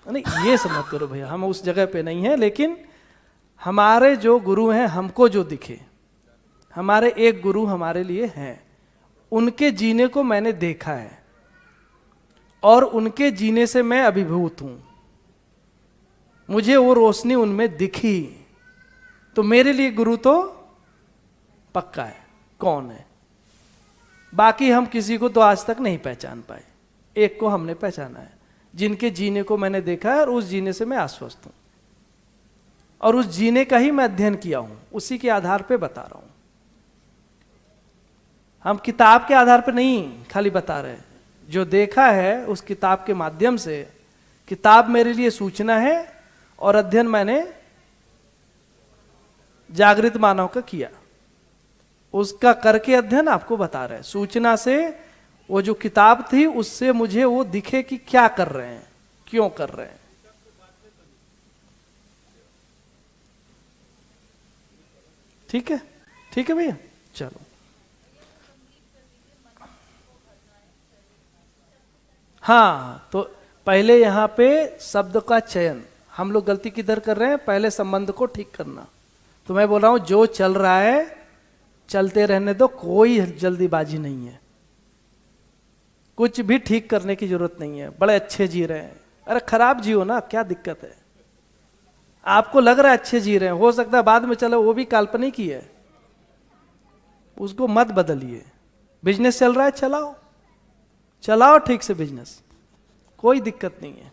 नहीं, ये सब मत करो भैया, हम उस जगह पे नहीं है। लेकिन हमारे जो गुरु हैं, हमको जो दिखे, हमारे एक गुरु हमारे लिए हैं। उनके जीने को मैंने देखा है और उनके जीने से मैं अभिभूत हूं। मुझे वो रोशनी उनमें दिखी, तो मेरे लिए गुरु तो पक्का है। कौन है? बाकी हम किसी को तो आज तक नहीं पहचान पाए। एक को हमने पहचाना है, जिनके जीने को मैंने देखा है और उस जीने से मैं आश्वस्त हूं और उस जीने का ही मैं अध्ययन किया हूं, उसी के आधार पे बता रहा हूं। हम किताब के आधार पे नहीं खाली बता रहे, जो देखा है उस किताब के माध्यम से। किताब मेरे लिए सूचना है और अध्ययन मैंने जागृत मानव का किया, उसका करके अध्ययन आपको बता रहे हैं। सूचना से वो जो किताब थी उससे मुझे वो दिखे कि क्या कर रहे हैं, क्यों कर रहे हैं। ठीक है, ठीक है भैया, चलो। हाँ, तो पहले यहाँ पे शब्द का चयन, हम लोग गलती किधर कर रहे हैं, पहले संबंध को ठीक करना। तो मैं बोल रहा हूं जो चल रहा है चलते रहने दो, कोई जल्दीबाजी नहीं है, कुछ भी ठीक करने की जरूरत नहीं है, बड़े अच्छे जी रहे हैं। अरे खराब जियो ना, क्या दिक्कत है? आपको लग रहा है अच्छे जी रहे हैं, हो सकता है बाद में चलो वो भी काल्पनिक ही है, उसको मत बदलिए। बिजनेस चल रहा है, चलाओ चलाओ ठीक से बिजनेस, कोई दिक्कत नहीं है।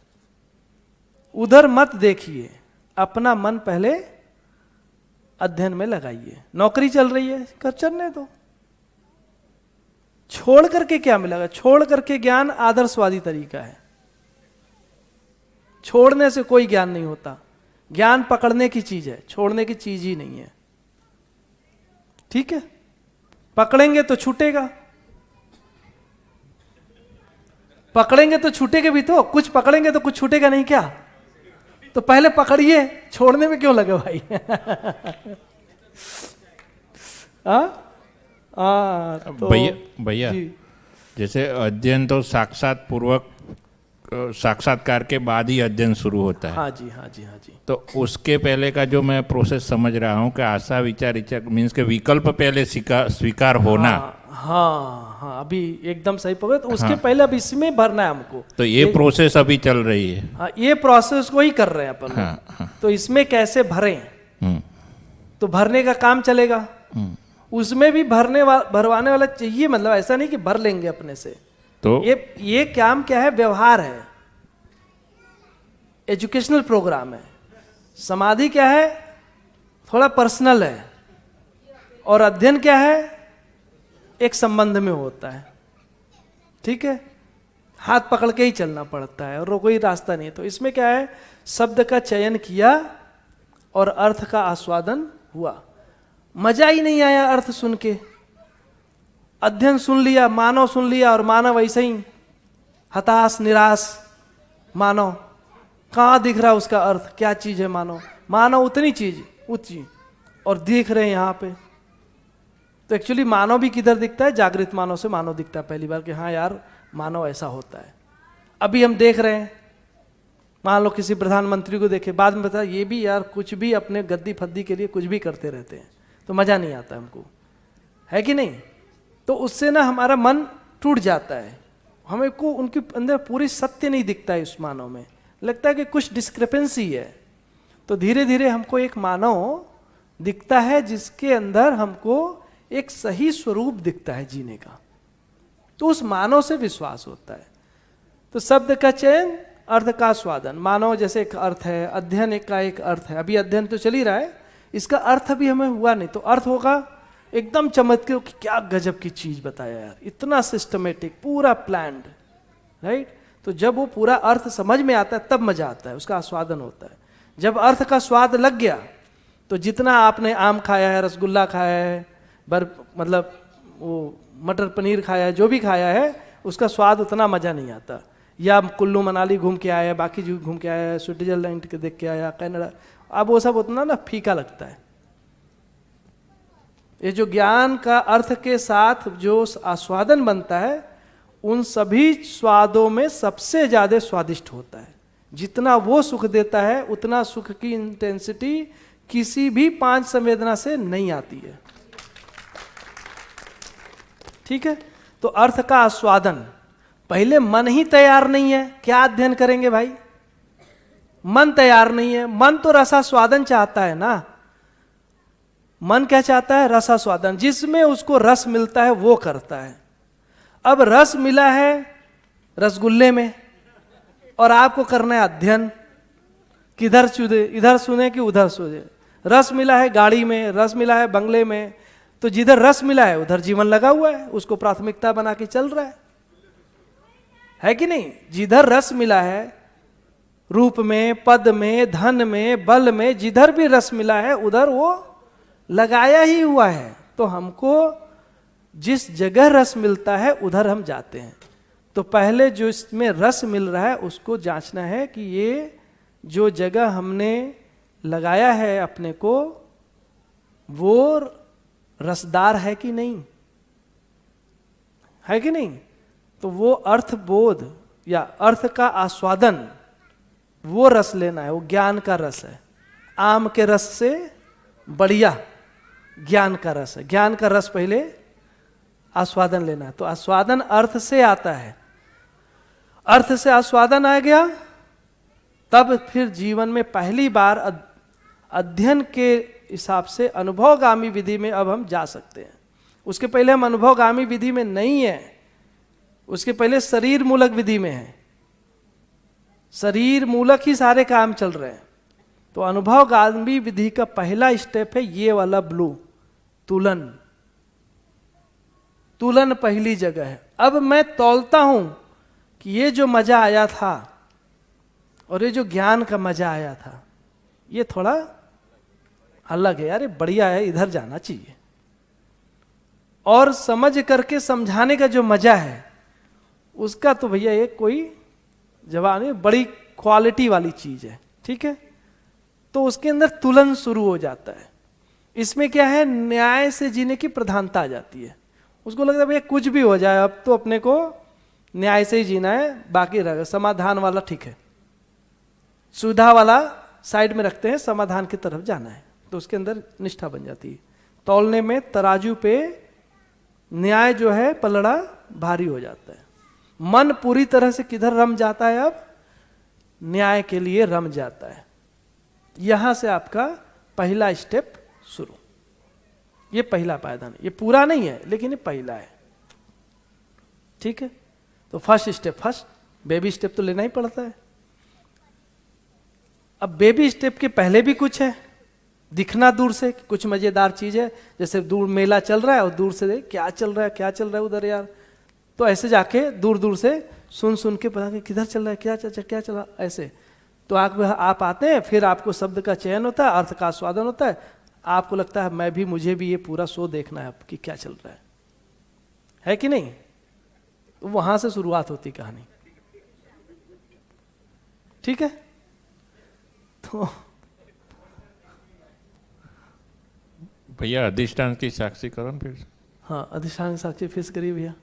उधर मत देखिए, अपना मन पहले अध्ययन में लगाइए। नौकरी चल रही है, कर चलने दो, छोड़ करके क्या मिलेगा? छोड़ करके ज्ञान आदर्शवादी तरीका है, छोड़ने से कोई ज्ञान नहीं होता। ज्ञान पकड़ने की चीज है, छोड़ने की चीज ही नहीं है। ठीक है, पकड़ेंगे तो छूटेगा, पकड़ेंगे तो छूटेगा भी, तो कुछ पकड़ेंगे तो कुछ छूटेगा नहीं क्या? तो पहले पकड़िए, छोड़ने में क्यों लगे भाई? तो भैया जैसे अध्ययन तो साक्षात पूर्वक साक्षात्कार के बाद ही अध्ययन शुरू होता है। हाँ जी, हाँ जी, हाँ जी। तो उसके पहले का जो मैं प्रोसेस समझ रहा हूँ कि आशा विचार इच्छा मीन्स के विकल्प पहले स्वीकार होना। हाँ हाँ, अभी एकदम सही पकड़े। तो उसके पहले अब इसमें भरना है हमको। तो ये प्रोसेस अभी चल रही है। हाँ, ये प्रोसेस को ही कर रहे हैं अपन। हाँ। तो इसमें कैसे भरें, तो भरने का काम चलेगा। उसमें भी भरवाने वाला चाहिए, मतलब ऐसा नहीं कि भर लेंगे अपने से। तो ये काम क्या है? व्यवहार है, एजुकेशनल प्रोग्राम है। समाधि क्या है? थोड़ा पर्सनल है। और अध्ययन क्या है? एक संबंध में होता है। ठीक है, हाथ पकड़ के ही चलना पड़ता है और कोई रास्ता नहीं। तो इसमें क्या है? शब्द का चयन किया और अर्थ का आस्वादन हुआ। मजा ही नहीं आया अर्थ सुन के। अध्ययन सुन लिया, मानव सुन लिया, और मानव ऐसे ही हताश निराश। मानव कहाँ दिख रहा उसका अर्थ, क्या चीज है मानव? मानव उतनी चीज ऊंची, और देख रहे हैं यहाँ पे। तो एक्चुअली मानव भी किधर दिखता है? जागृत मानव से मानव दिखता है पहली बार कि हाँ यार मानव ऐसा होता है। अभी हम देख रहे हैं, मान लो किसी प्रधानमंत्री को देखे, बाद में बता ये भी यार कुछ भी अपने गद्दी फद्दी के लिए कुछ भी करते रहते हैं, तो मजा नहीं आता हमको, है कि नहीं? तो उससे ना हमारा मन टूट जाता है। हमें को उनके अंदर पूरी सत्य नहीं दिखता है। उस मानव में लगता है कि कुछ डिस्क्रिपेंसी है। तो धीरे धीरे हमको एक मानव दिखता है जिसके अंदर हमको एक सही स्वरूप दिखता है जीने का। तो उस मानव से विश्वास होता है। तो शब्द का चयन, अर्थ का स्वादन। मानव जैसे एक अर्थ है, अध्ययन एक का एक अर्थ है। अभी अध्ययन तो चल ही रहा है, इसका अर्थ भी हमें हुआ नहीं। तो अर्थ होगा एकदम चमत्कार कि क्या गजब की चीज बताया यार, इतना सिस्टमेटिक, पूरा प्लान्ड, राइट? तो जब वो पूरा अर्थ समझ में आता है तब मजा आता है, उसका आस्वादन होता है। जब अर्थ का स्वाद लग गया तो जितना आपने आम खाया है, रसगुल्ला खाया है, मतलब वो मटर पनीर खाया है, जो भी खाया है, उसका स्वाद उतना मजा नहीं आता। या कुल्लू मनाली घूम के आया, बाकी जो घूम के आया, स्विट्जरलैंड के देख के आया, कनाडा, अब वो सब उतना ना फीका लगता है। ये जो ज्ञान का अर्थ के साथ जो आस्वादन बनता है, उन सभी स्वादों में सबसे ज्यादा स्वादिष्ट होता है। जितना वो सुख देता है उतना सुख की इंटेंसिटी किसी भी 5 संवेदना से नहीं आती है। ठीक है, तो अर्थ का आस्वादन। पहले मन ही तैयार नहीं है, क्या अध्ययन करेंगे भाई? मन तैयार नहीं है। मन तो रसास्वादन चाहता है ना। मन क्या चाहता है? रसास्वादन। जिसमें उसको रस मिलता है वो करता है। अब रस मिला है रसगुल्ले में और आपको करना है अध्ययन, किधर सुने, इधर सुने कि उधर सुने। रस मिला है गाड़ी में, रस मिला है बंगले में, तो जिधर रस मिला है उधर जीवन लगा हुआ है, उसको प्राथमिकता बना के चल रहा है कि नहीं? जिधर रस मिला है, रूप में, पद में, धन में, बल में, जिधर भी रस मिला है उधर वो लगाया ही हुआ है। तो हमको जिस जगह रस मिलता है उधर हम जाते हैं। तो पहले जो इसमें रस मिल रहा है उसको जांचना है कि ये जो जगह हमने लगाया है अपने को, वो रसदार है कि नहीं, है कि नहीं? तो वो अर्थ बोध या अर्थ का आस्वादन, वो रस लेना है, वो ज्ञान का रस है। आम के रस से बढ़िया ज्ञान का रस है। ज्ञान का रस पहले आस्वादन लेना है। तो आस्वादन अर्थ से आता है। अर्थ से आस्वादन आ गया, तब फिर जीवन में पहली बार अध्ययन के हिसाब से अनुभवगामी विधि में अब हम जा सकते हैं। उसके पहले हम अनुभवगामी विधि में नहीं है, उसके पहले शरीर मूलक विधि में है। शरीर मूलक ही सारे काम चल रहे हैं। तो अनुभवगामी विधि का पहला स्टेप है ये वाला ब्लू, तुलन। तुलन पहली जगह है। अब मैं तौलता हूं कि ये जो मजा आया था और ये जो ज्ञान का मजा आया था, ये थोड़ा अलग है यार, ये बढ़िया है, इधर जाना चाहिए। और समझ करके समझाने का जो मजा है उसका तो भैया ये कोई जवाब नहीं, बड़ी क्वालिटी वाली चीज है। ठीक है, तो उसके अंदर तुलन शुरू हो जाता है। इसमें क्या है, न्याय से जीने की प्रधानता आ जाती है। उसको लगता है भैया कुछ भी हो जाए, अब तो अपने को न्याय से ही जीना है, बाकी रहेगा समाधान वाला ठीक है, सुविधा वाला साइड में रखते हैं, समाधान की तरफ जाना है। तो उसके अंदर निष्ठा बन जाती है। तौलने में तराजू पे न्याय जो है पलड़ा भारी हो जाता है। मन पूरी तरह से किधर रम जाता है, अब न्याय के लिए रम जाता है। यहां से आपका पहला स्टेप शुरू। ये पहला पायदान है, ये पूरा नहीं है लेकिन ये पहला है। ठीक है, तो first step, first baby step तो लेना ही पड़ता है। अब बेबी स्टेप के पहले भी कुछ है, दिखना दूर से कुछ मजेदार चीज है, जैसे दूर मेला चल रहा है और दूर से क्या चल रहा है, क्या चल रहा है उधर यार, तो ऐसे जाके दूर दूर से सुन सुन के पता किधर चल रहा है, क्या चल रहा है, ऐसे। तो आप आते हैं, फिर आपको शब्द का चयन होता है, अर्थ का आस्वादन होता है, आपको लगता है मुझे भी ये पूरा शो देखना है कि क्या चल रहा है कि नहीं? तो वहां से शुरुआत होती कहानी। ठीक है, तो भैया अधिष्ठान की साक्षीकरण फिर। हाँ, अधिष्ठान की साक्षी फिर से करिए भैया।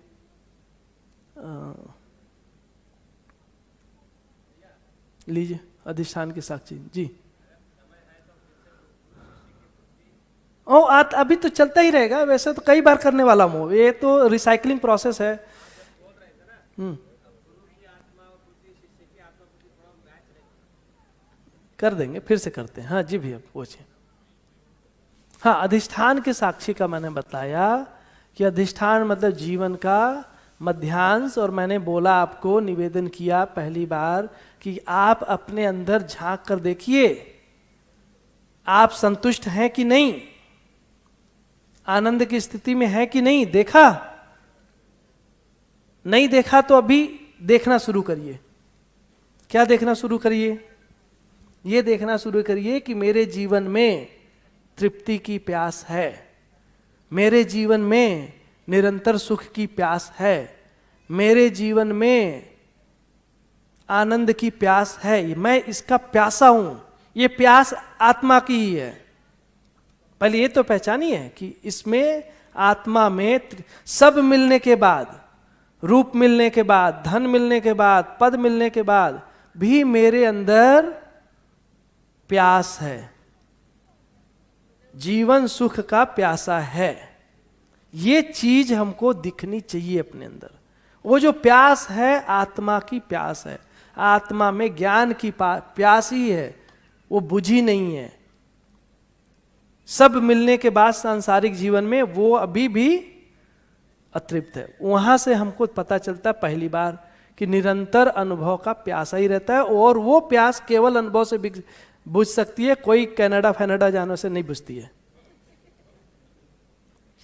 लीजिए अधिष्ठान की साक्षी जी। अभी तो चलता ही रहेगा, वैसे तो कई बार करने वाला हूँ, ये तो रिसाइकलिंग प्रोसेस है। कर देंगे, फिर से करते हैं। हाँ जी भैया पूछिए। हाँ, अधिष्ठान के साक्षी का मैंने बताया कि अधिष्ठान मतलब जीवन का मध्यांश, और मैंने बोला आपको, निवेदन किया पहली बार कि आप अपने अंदर झांक कर देखिए, आप संतुष्ट हैं कि नहीं, आनंद की स्थिति में है कि नहीं। देखा नहीं, देखा तो अभी देखना शुरू करिए। क्या देखना शुरू करिए? ये देखना शुरू करिए कि मेरे जीवन में तृप्ति की प्यास है, मेरे जीवन में निरंतर सुख की प्यास है, मेरे जीवन में आनंद की प्यास है, मैं इसका प्यासा हूं। ये प्यास आत्मा की ही है। पहले ये तो पहचानिए कि इसमें आत्मा में सब मिलने के बाद, रूप मिलने के बाद, धन मिलने के बाद, पद मिलने के बाद भी मेरे अंदर प्यास है, जीवन सुख का प्यासा है। ये चीज हमको दिखनी चाहिए अपने अंदर। वो जो प्यास है आत्मा की प्यास है, आत्मा में ज्ञान की प्यास ही है, वो बुझी नहीं है। सब मिलने के बाद सांसारिक जीवन में वो अभी भी अतृप्त है। वहां से हमको पता चलता है पहली बार कि निरंतर अनुभव का प्यासा ही रहता है, और वो प्यास केवल अनुभव से बुझ सकती है, कोई कनाडा फैनाडा जाने से नहीं बुझती है।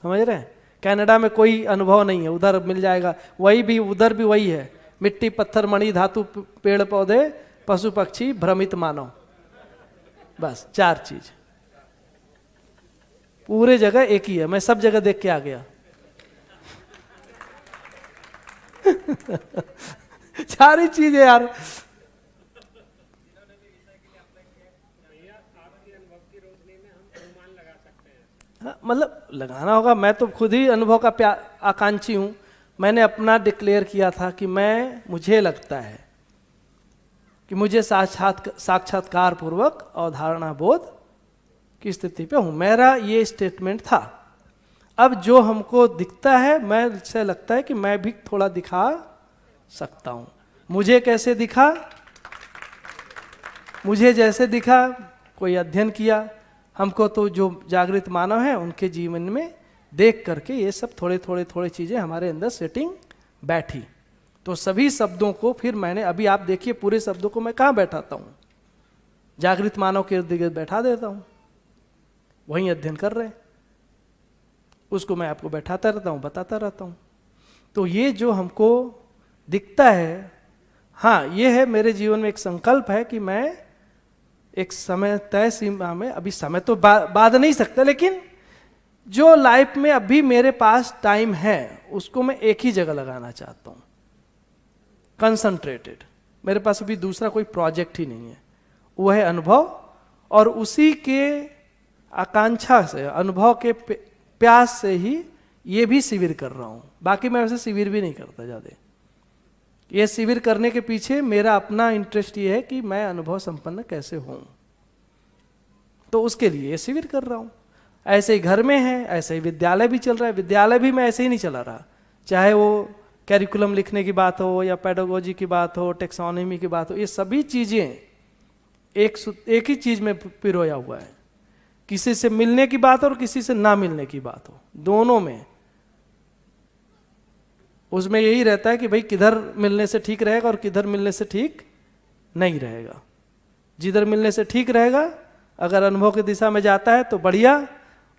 समझ रहे हैं? कनाडा में कोई अनुभव नहीं है, उधर मिल जाएगा, वही भी उधर भी वही है, मिट्टी पत्थर मणि धातु पेड़ पौधे पशु पक्षी भ्रमित मानव, बस 4 चीज पूरे जगह एक ही है। मैं सब जगह देख के आ गया। 4 ही चीज है यार। हाँ, मतलब लगाना होगा। मैं तो खुद ही अनुभव का आकांक्षी हूँ। मैंने अपना डिक्लेयर किया था कि मुझे लगता है कि मुझे साक्षात्कार पूर्वक अवधारणा बोध की स्थिति पे हूँ। मेरा ये स्टेटमेंट था। अब जो हमको दिखता है, मैं से लगता है कि मैं भी थोड़ा दिखा सकता हूँ। मुझे कैसे दिखा? मुझे जैसे दिखा, कोई अध्ययन किया, हमको तो जो जागृत मानव हैं उनके जीवन में देख करके ये सब थोड़े चीज़ें हमारे अंदर सेटिंग बैठी। तो सभी शब्दों को फिर मैंने, अभी आप देखिए पूरे शब्दों को मैं कहाँ बैठाता हूँ, जागृत मानव के इर्द गिर्द बैठा देता हूँ। वहीं अध्ययन कर रहे हैं, उसको मैं आपको बैठाता रहता हूँ, बताता रहता हूँ। तो ये जो हमको दिखता है, हाँ ये है मेरे जीवन में एक संकल्प है कि मैं एक समय तय सीमा में, अभी समय तो बांध नहीं सकता, लेकिन जो लाइफ में अभी मेरे पास टाइम है उसको मैं एक ही जगह लगाना चाहता हूँ, कंसंट्रेटेड। मेरे पास अभी दूसरा कोई प्रोजेक्ट ही नहीं है, वो है अनुभव। और उसी के आकांक्षा से, अनुभव के प्यास से ही ये भी शिविर कर रहा हूँ। बाकी मैं वैसे शिविर भी नहीं करता ज़्यादा। ये शिविर करने के पीछे मेरा अपना इंटरेस्ट ये है कि मैं अनुभव संपन्न कैसे हूँ, तो उसके लिए ये शिविर कर रहा हूँ। ऐसे ही घर में है, ऐसे ही विद्यालय भी चल रहा है। विद्यालय भी मैं ऐसे ही नहीं चला रहा, चाहे वो कैरिकुलम लिखने की बात हो या पेडागोजी की बात हो, टेक्सोनॉमी की बात हो, ये सभी चीज़ें एक ही चीज़ में पिरोया हुआ है। किसी से मिलने की बात हो और किसी से ना मिलने की बात हो, दोनों में उसमें यही रहता है कि भाई किधर मिलने से ठीक रहेगा और किधर मिलने से ठीक नहीं रहेगा। जिधर मिलने से ठीक रहेगा, अगर अनुभव की दिशा में जाता है तो बढ़िया,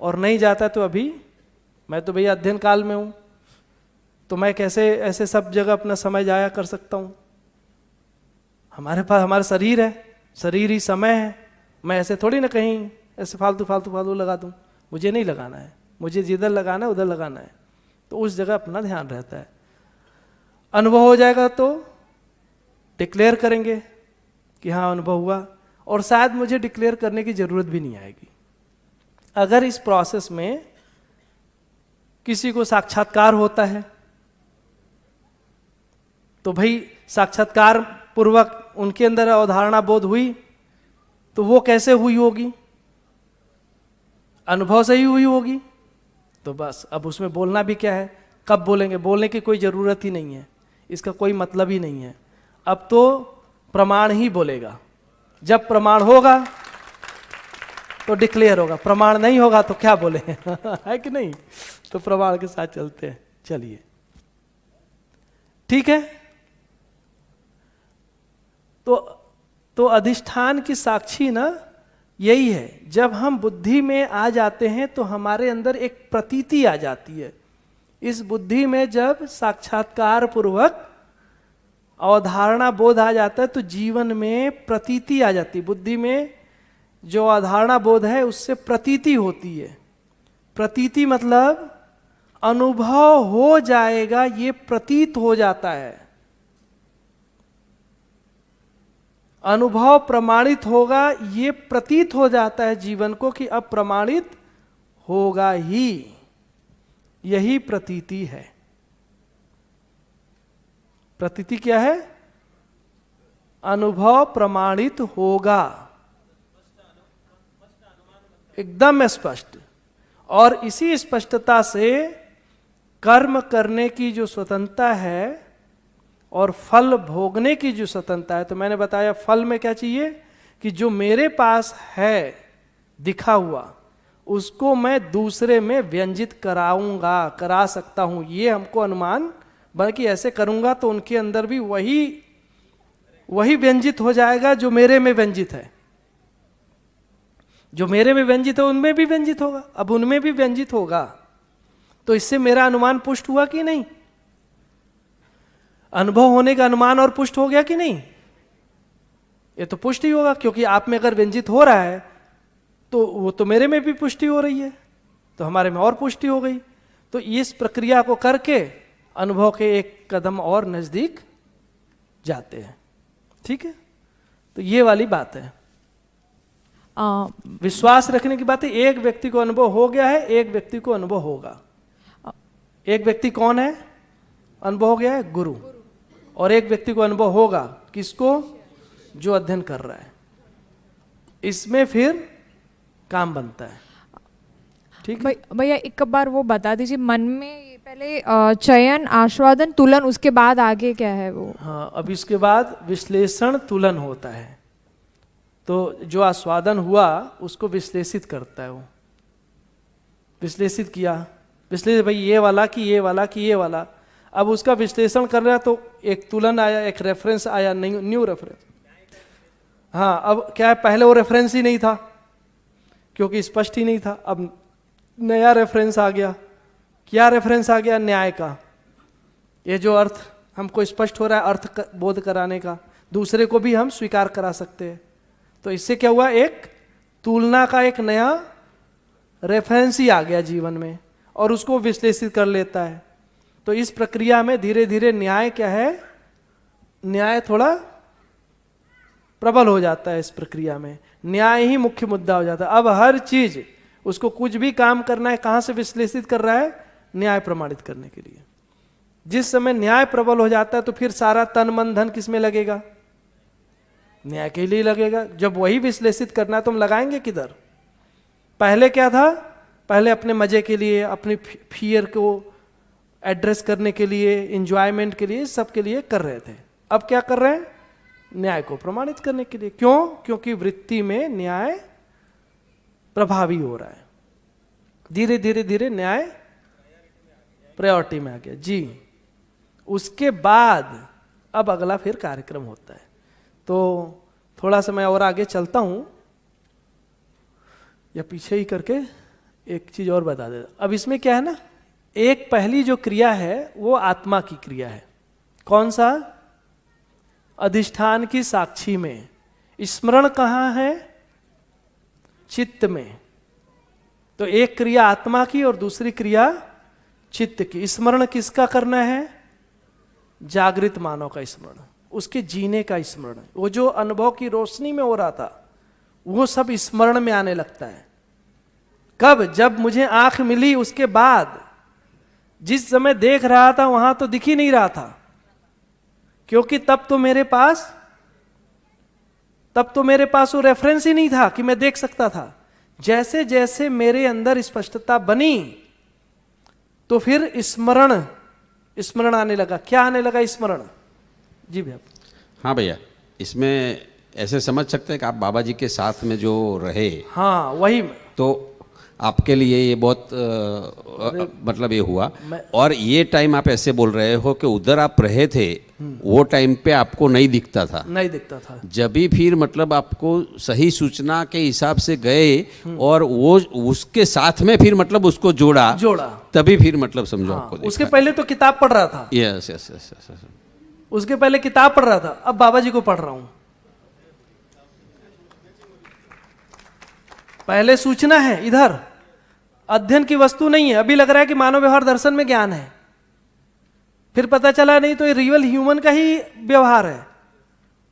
और नहीं जाता है तो अभी मैं तो भैया अध्ययन काल में हूँ, तो मैं कैसे ऐसे सब जगह अपना समय जाया कर सकता हूँ। हमारे पास हमारा शरीर है, शरीर ही समय है। मैं ऐसे थोड़ी ना कहीं ऐसे फालतू लगा दूँ, मुझे नहीं लगाना है। मुझे जिधर लगाना है उधर लगाना है, तो उस जगह अपना ध्यान रहता है। अनुभव हो जाएगा तो डिक्लेयर करेंगे कि हाँ अनुभव हुआ, और शायद मुझे डिक्लेयर करने की जरूरत भी नहीं आएगी। अगर इस प्रोसेस में किसी को साक्षात्कार होता है तो भाई साक्षात्कार पूर्वक उनके अंदर अवधारणा बोध हुई, तो वो कैसे हुई होगी? अनुभव से ही हुई होगी। तो बस अब उसमें बोलना भी क्या है, कब बोलेंगे? बोलने की कोई ज़रूरत ही नहीं है, इसका कोई मतलब ही नहीं है। अब तो प्रमाण ही बोलेगा। जब प्रमाण होगा तो डिक्लेयर होगा, प्रमाण नहीं होगा तो क्या बोले है कि नहीं? तो प्रमाण के साथ चलते हैं। चलिए ठीक है। तो अधिष्ठान की साक्षी ना यही है, जब हम बुद्धि में आ जाते हैं तो हमारे अंदर एक प्रतीति आ जाती है। इस बुद्धि में जब साक्षात्कार पूर्वक अवधारणा बोध आ जाता है तो जीवन में प्रतीति आ जाती है। बुद्धि में जो अवधारणा बोध है उससे प्रतीति होती है। प्रतीति मतलब अनुभव हो जाएगा, ये प्रतीत हो जाता है। अनुभव प्रमाणित होगा, ये प्रतीत हो जाता है जीवन को कि अब प्रमाणित होगा ही। यही प्रतीति है। प्रतीति क्या है? अनुभव प्रमाणित होगा, एकदम स्पष्ट। और इसी स्पष्टता से कर्म करने की जो स्वतंत्रता है और फल भोगने की जो स्वतंत्रता है, तो मैंने बताया फल में क्या चाहिए कि जो मेरे पास है दिखा हुआ उसको मैं दूसरे में व्यंजित कराऊंगा, करा सकता हूं। ये हमको अनुमान, बल्कि ऐसे करूंगा तो उनके अंदर भी वही व्यंजित हो जाएगा जो मेरे में व्यंजित है। जो मेरे में व्यंजित है उनमें भी व्यंजित होगा, अब उनमें भी व्यंजित होगा। तो इससे मेरा अनुमान पुष्ट हुआ कि नहीं? अनुभव होने का अनुमान और पुष्ट हो गया कि नहीं? ये तो पुष्ट ही होगा, क्योंकि आप में अगर व्यंजित हो रहा है तो वो तो मेरे में भी पुष्टि हो रही है, तो हमारे में और पुष्टि हो गई। तो इस प्रक्रिया को करके अनुभव के एक कदम और नजदीक जाते हैं। ठीक है, तो ये वाली बात है। विश्वास रखने की बात है, एक व्यक्ति को अनुभव हो गया है, एक व्यक्ति को अनुभव होगा। एक व्यक्ति कौन है? अनुभव हो गया है, गुरु। और एक व्यक्ति को अनुभव होगा, किसको? जो अध्ययन कर रहा है। इसमें फिर काम बनता है। ठीक है भैया, एक बार वो बता दीजिए, मन में पहले चयन, आस्वादन, तुलन, उसके बाद आगे क्या है वो? हाँ, अब इसके बाद विश्लेषण, तुलन होता है। तो जो आस्वादन हुआ उसको विश्लेषित करता है वो। विश्लेषित किया, विश्लेषण भाई ये वाला कि ये वाला कि ये वाला। अब उसका विश्लेषण कर रहा तो एक तुलन आया, एक रेफरेंस आया, न्यू रेफरेंस। हाँ, अब क्या है, पहले वो रेफरेंस ही नहीं था क्योंकि स्पष्ट ही नहीं था। अब नया रेफरेंस आ गया। क्या रेफरेंस आ गया? न्याय का। ये जो अर्थ हमको स्पष्ट हो रहा है, अर्थ बोध कराने का, दूसरे को भी हम स्वीकार करा सकते हैं। तो इससे क्या हुआ, एक तुलना का एक नया रेफरेंस ही आ गया जीवन में, और उसको विश्लेषित कर लेता है। तो इस प्रक्रिया में धीरे धीरे न्याय क्या है, न्याय थोड़ा प्रबल हो जाता है। इस प्रक्रिया में न्याय ही मुख्य मुद्दा हो जाता है। अब हर चीज, उसको कुछ भी काम करना है, कहां से विश्लेषित कर रहा है? न्याय प्रमाणित करने के लिए। जिस समय न्याय प्रबल हो जाता है तो फिर सारा तन मन धन किस में लगेगा? न्याय के लिए लगेगा। जब वही विश्लेषित करना है तो हम लगाएंगे किधर? पहले क्या था? पहले अपने मजे के लिए, अपनी फियर को एड्रेस करने के लिए, एंजॉयमेंट के लिए, सब के लिए कर रहे थे। अब क्या कर रहे हैं? न्याय को प्रमाणित करने के लिए। क्यों? क्योंकि वृत्ति में न्याय प्रभावी हो रहा है। धीरे धीरे धीरे न्याय प्रायोरिटी में आ गया जी। उसके बाद अब अगला फिर कार्यक्रम होता है। तो थोड़ा सा मैं और आगे चलता हूं, या पीछे ही करके एक चीज और बता देता। अब इसमें क्या है ना, एक पहली जो क्रिया है वो आत्मा की क्रिया है। कौन सा? अधिष्ठान की साक्षी में। स्मरण कहाँ है? चित्त में। तो एक क्रिया आत्मा की और दूसरी क्रिया चित्त की। स्मरण किसका करना है? जागृत मानव का स्मरण, उसके जीने का स्मरण। वो जो अनुभव की रोशनी में हो रहा था वो सब स्मरण में आने लगता है। कब? जब मुझे आंख मिली उसके बाद। जिस समय देख रहा था वहां तो दिख ही नहीं रहा था, क्योंकि तब तो मेरे पास वो रेफरेंस ही नहीं था कि मैं देख सकता था। जैसे जैसे मेरे अंदर स्पष्टता बनी तो फिर स्मरण आने लगा। क्या आने लगा? स्मरण। जी भैया। हाँ भैया, इसमें ऐसे समझ सकते हैं कि आप बाबा जी के साथ में जो रहे, हाँ वही, तो आपके लिए ये बहुत मतलब ये हुआ। और ये टाइम आप ऐसे बोल रहे हो कि उधर आप रहे थे, वो टाइम पे आपको नहीं दिखता था। नहीं दिखता था। जब भी फिर मतलब आपको सही सूचना के हिसाब से गए और वो उसके साथ में फिर मतलब उसको जोड़ा, तभी फिर मतलब समझो आपको दिखा। उसके पहले तो किताब पढ़ रहा था। Yes yes yes yes. उसके पहले किताब पढ़ रहा था, अब बाबा जी को पढ़ रहा हूं। पहले सूचना है, इधर अध्ययन की वस्तु नहीं है। अभी लग रहा है कि मानव व्यवहार दर्शन में ज्ञान है, फिर पता चला नहीं तो ये रियल ह्यूमन का ही व्यवहार है।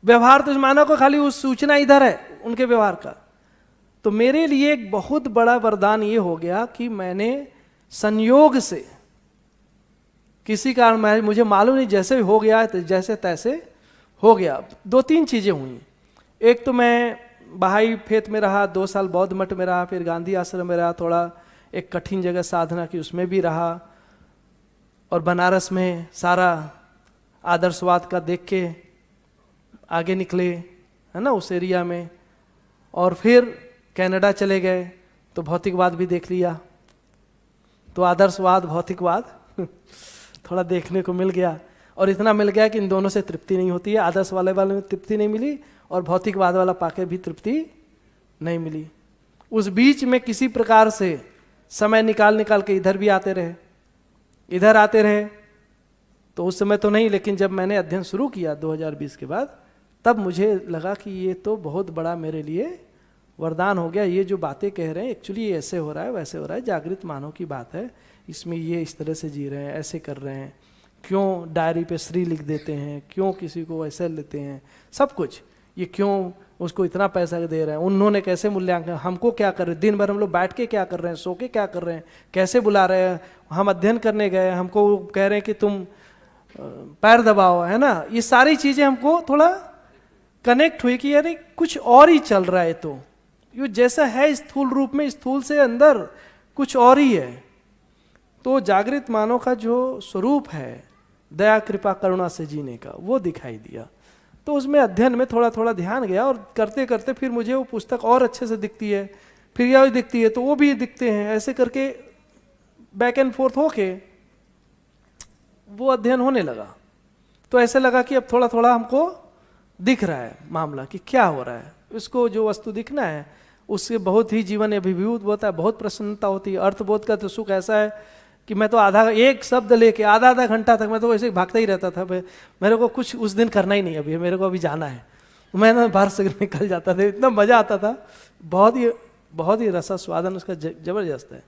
व्यवहार तो मानव को खाली उस सूचना इधर है उनके व्यवहार का। तो मेरे लिए एक बहुत बड़ा वरदान ये हो गया कि मैंने संयोग से, किसी कारण मुझे मालूम नहीं, जैसे हो गया जैसे तैसे हो गया। दो तीन चीजें हुई। एक तो मैं बहाई फेथ में रहा, 2 साल बौद्ध मठ में रहा, फिर गांधी आश्रम में रहा, थोड़ा एक कठिन जगह साधना की उसमें भी रहा, और बनारस में सारा आदर्शवाद का देख के आगे निकले, है ना, उस एरिया में। और फिर कनाडा चले गए तो भौतिकवाद भी देख लिया। तो आदर्शवाद, भौतिकवाद थोड़ा देखने को मिल गया, और इतना मिल गया कि इन दोनों से तृप्ति नहीं होती है। आदर्श वाले में तृप्ति नहीं मिली और भौतिकवाद वाला पाके भी तृप्ति नहीं मिली। उस बीच में किसी प्रकार से समय निकाल के इधर भी आते रहे, इधर आते रहे। तो उस समय तो नहीं, लेकिन जब मैंने अध्ययन शुरू किया 2020 के बाद, तब मुझे लगा कि ये तो बहुत बड़ा मेरे लिए वरदान हो गया। ये जो बातें कह रहे हैं एक्चुअली ये ऐसे हो रहा है, वैसे हो रहा है, जागृत मानव की बात है, इसमें ये इस तरह से जी रहे हैं, ऐसे कर रहे हैं, क्यों डायरी पे श्री लिख देते हैं, क्यों किसी को ऐसे लेते हैं, सब कुछ ये क्यों उसको इतना पैसा दे रहे हैं, उन्होंने कैसे मूल्यांकन, हमको क्या कर रहे हैं, दिन भर हम लोग बैठ के क्या कर रहे हैं, सो के क्या कर रहे हैं, कैसे बुला रहे हैं, हम अध्ययन करने गए हमको कह रहे हैं कि तुम पैर दबाओ, है ना। ये सारी चीजें हमको थोड़ा कनेक्ट हुई कि यार कुछ और ही चल रहा है, तो ये जैसा है स्थूल रूप में, स्थूल से अंदर कुछ और ही है। तो जागृत मानव का जो स्वरूप है दया कृपा करुणा से जीने का, वो दिखाई दिया। तो उसमें अध्ययन में थोड़ा थोड़ा ध्यान गया, और करते करते फिर मुझे वो पुस्तक और अच्छे से दिखती है, फिर यह दिखती है तो वो भी दिखते हैं, ऐसे करके बैक एंड फोर्थ होके वो अध्ययन होने लगा। तो ऐसे लगा कि अब थोड़ा थोड़ा हमको दिख रहा है मामला कि क्या हो रहा है, उसको जो वस्तु दिखना है उससे बहुत ही जीवन अभिभूत होता है, बहुत प्रसन्नता होती है। अर्थबोध का तो सुख ऐसा है कि मैं तो एक शब्द लेके आधा घंटा तक मैं तो वैसे भागता ही रहता था, मेरे को कुछ उस दिन करना ही नहीं, अभी मेरे को अभी जाना है, मैं ना बाहर से निकल जाता था, इतना मजा आता था, बहुत ही रसास्वादन उसका जबरदस्त है।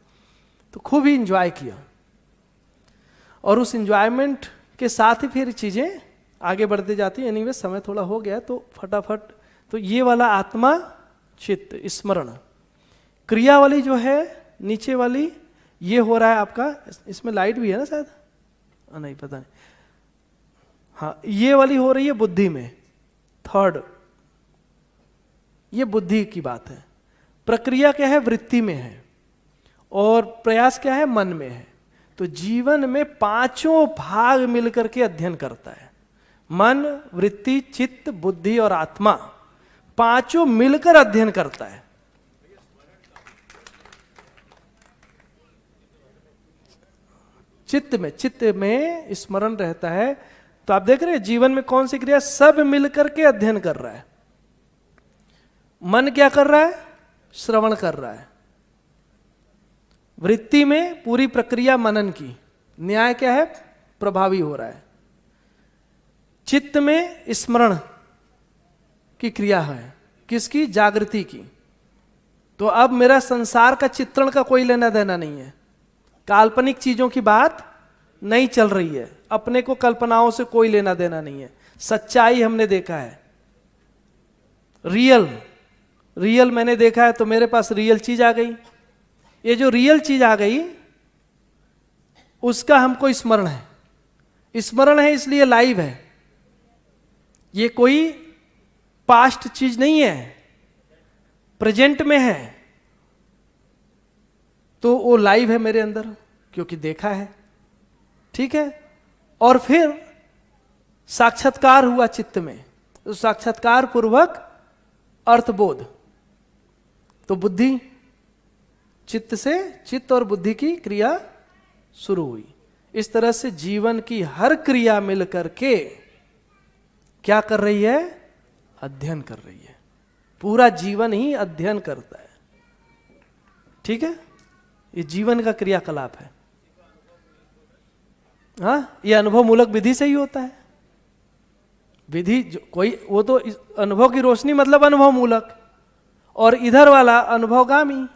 तो खूब ही इंजॉय किया, और उस इंजॉयमेंट के साथ ही फिर चीजें आगे बढ़ते जाती है। एनीवे समय थोड़ा हो गया तो फटाफट, तो ये वाला आत्मा चित्त स्मरण, क्रिया वाली जो है नीचे वाली, ये हो रहा है आपका, इसमें लाइट भी है ना शायद, नहीं पता नहीं, हाँ ये वाली हो रही है बुद्धि में, थर्ड, ये बुद्धि की बात है। प्रक्रिया क्या है, वृत्ति में है, और प्रयास क्या है, मन में है। तो जीवन में पांचों भाग मिलकर के अध्ययन करता है, मन, वृत्ति, चित्त, बुद्धि और आत्मा, पांचों मिलकर अध्ययन करता है। चित्त में स्मरण रहता है। तो आप देख रहे हैं जीवन में कौन सी क्रिया, सब मिलकर के अध्ययन कर रहा है। मन क्या कर रहा है, श्रवण कर रहा है। वृत्ति में पूरी प्रक्रिया मनन की, न्याय क्या है, प्रभावी हो रहा है। चित्त में स्मरण की क्रिया है, किसकी, जागृति की। तो अब मेरा संसार का चित्रण का कोई लेना देना नहीं है, काल्पनिक चीजों की बात नहीं चल रही है, अपने को कल्पनाओं से कोई लेना देना नहीं है। सच्चाई हमने देखा है, रियल मैंने देखा है, तो मेरे पास रियल चीज आ गई। ये जो रियल चीज आ गई उसका हमको स्मरण है, स्मरण है इसलिए लाइव है, ये कोई पास्ट चीज नहीं है, प्रेजेंट में है, तो वो लाइव है मेरे अंदर क्योंकि देखा है, ठीक है। और फिर साक्षात्कार हुआ चित्त में, तो साक्षात्कार पूर्वक अर्थबोध, तो बुद्धि, चित्त से चित्त और बुद्धि की क्रिया शुरू हुई। इस तरह से जीवन की हर क्रिया मिलकर के क्या कर रही है, अध्ययन कर रही है। पूरा जीवन ही अध्ययन करता है, ठीक है। ये जीवन का क्रियाकलाप है। हाँ, ये अनुभव मूलक विधि से ही होता है। विधि कोई, वो तो अनुभव की रोशनी मतलब अनुभव मूलक, और इधर वाला अनुभवगामी।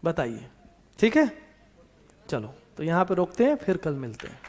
बताइए, ठीक है। चलो तो यहां पे रोकते हैं, फिर कल मिलते हैं।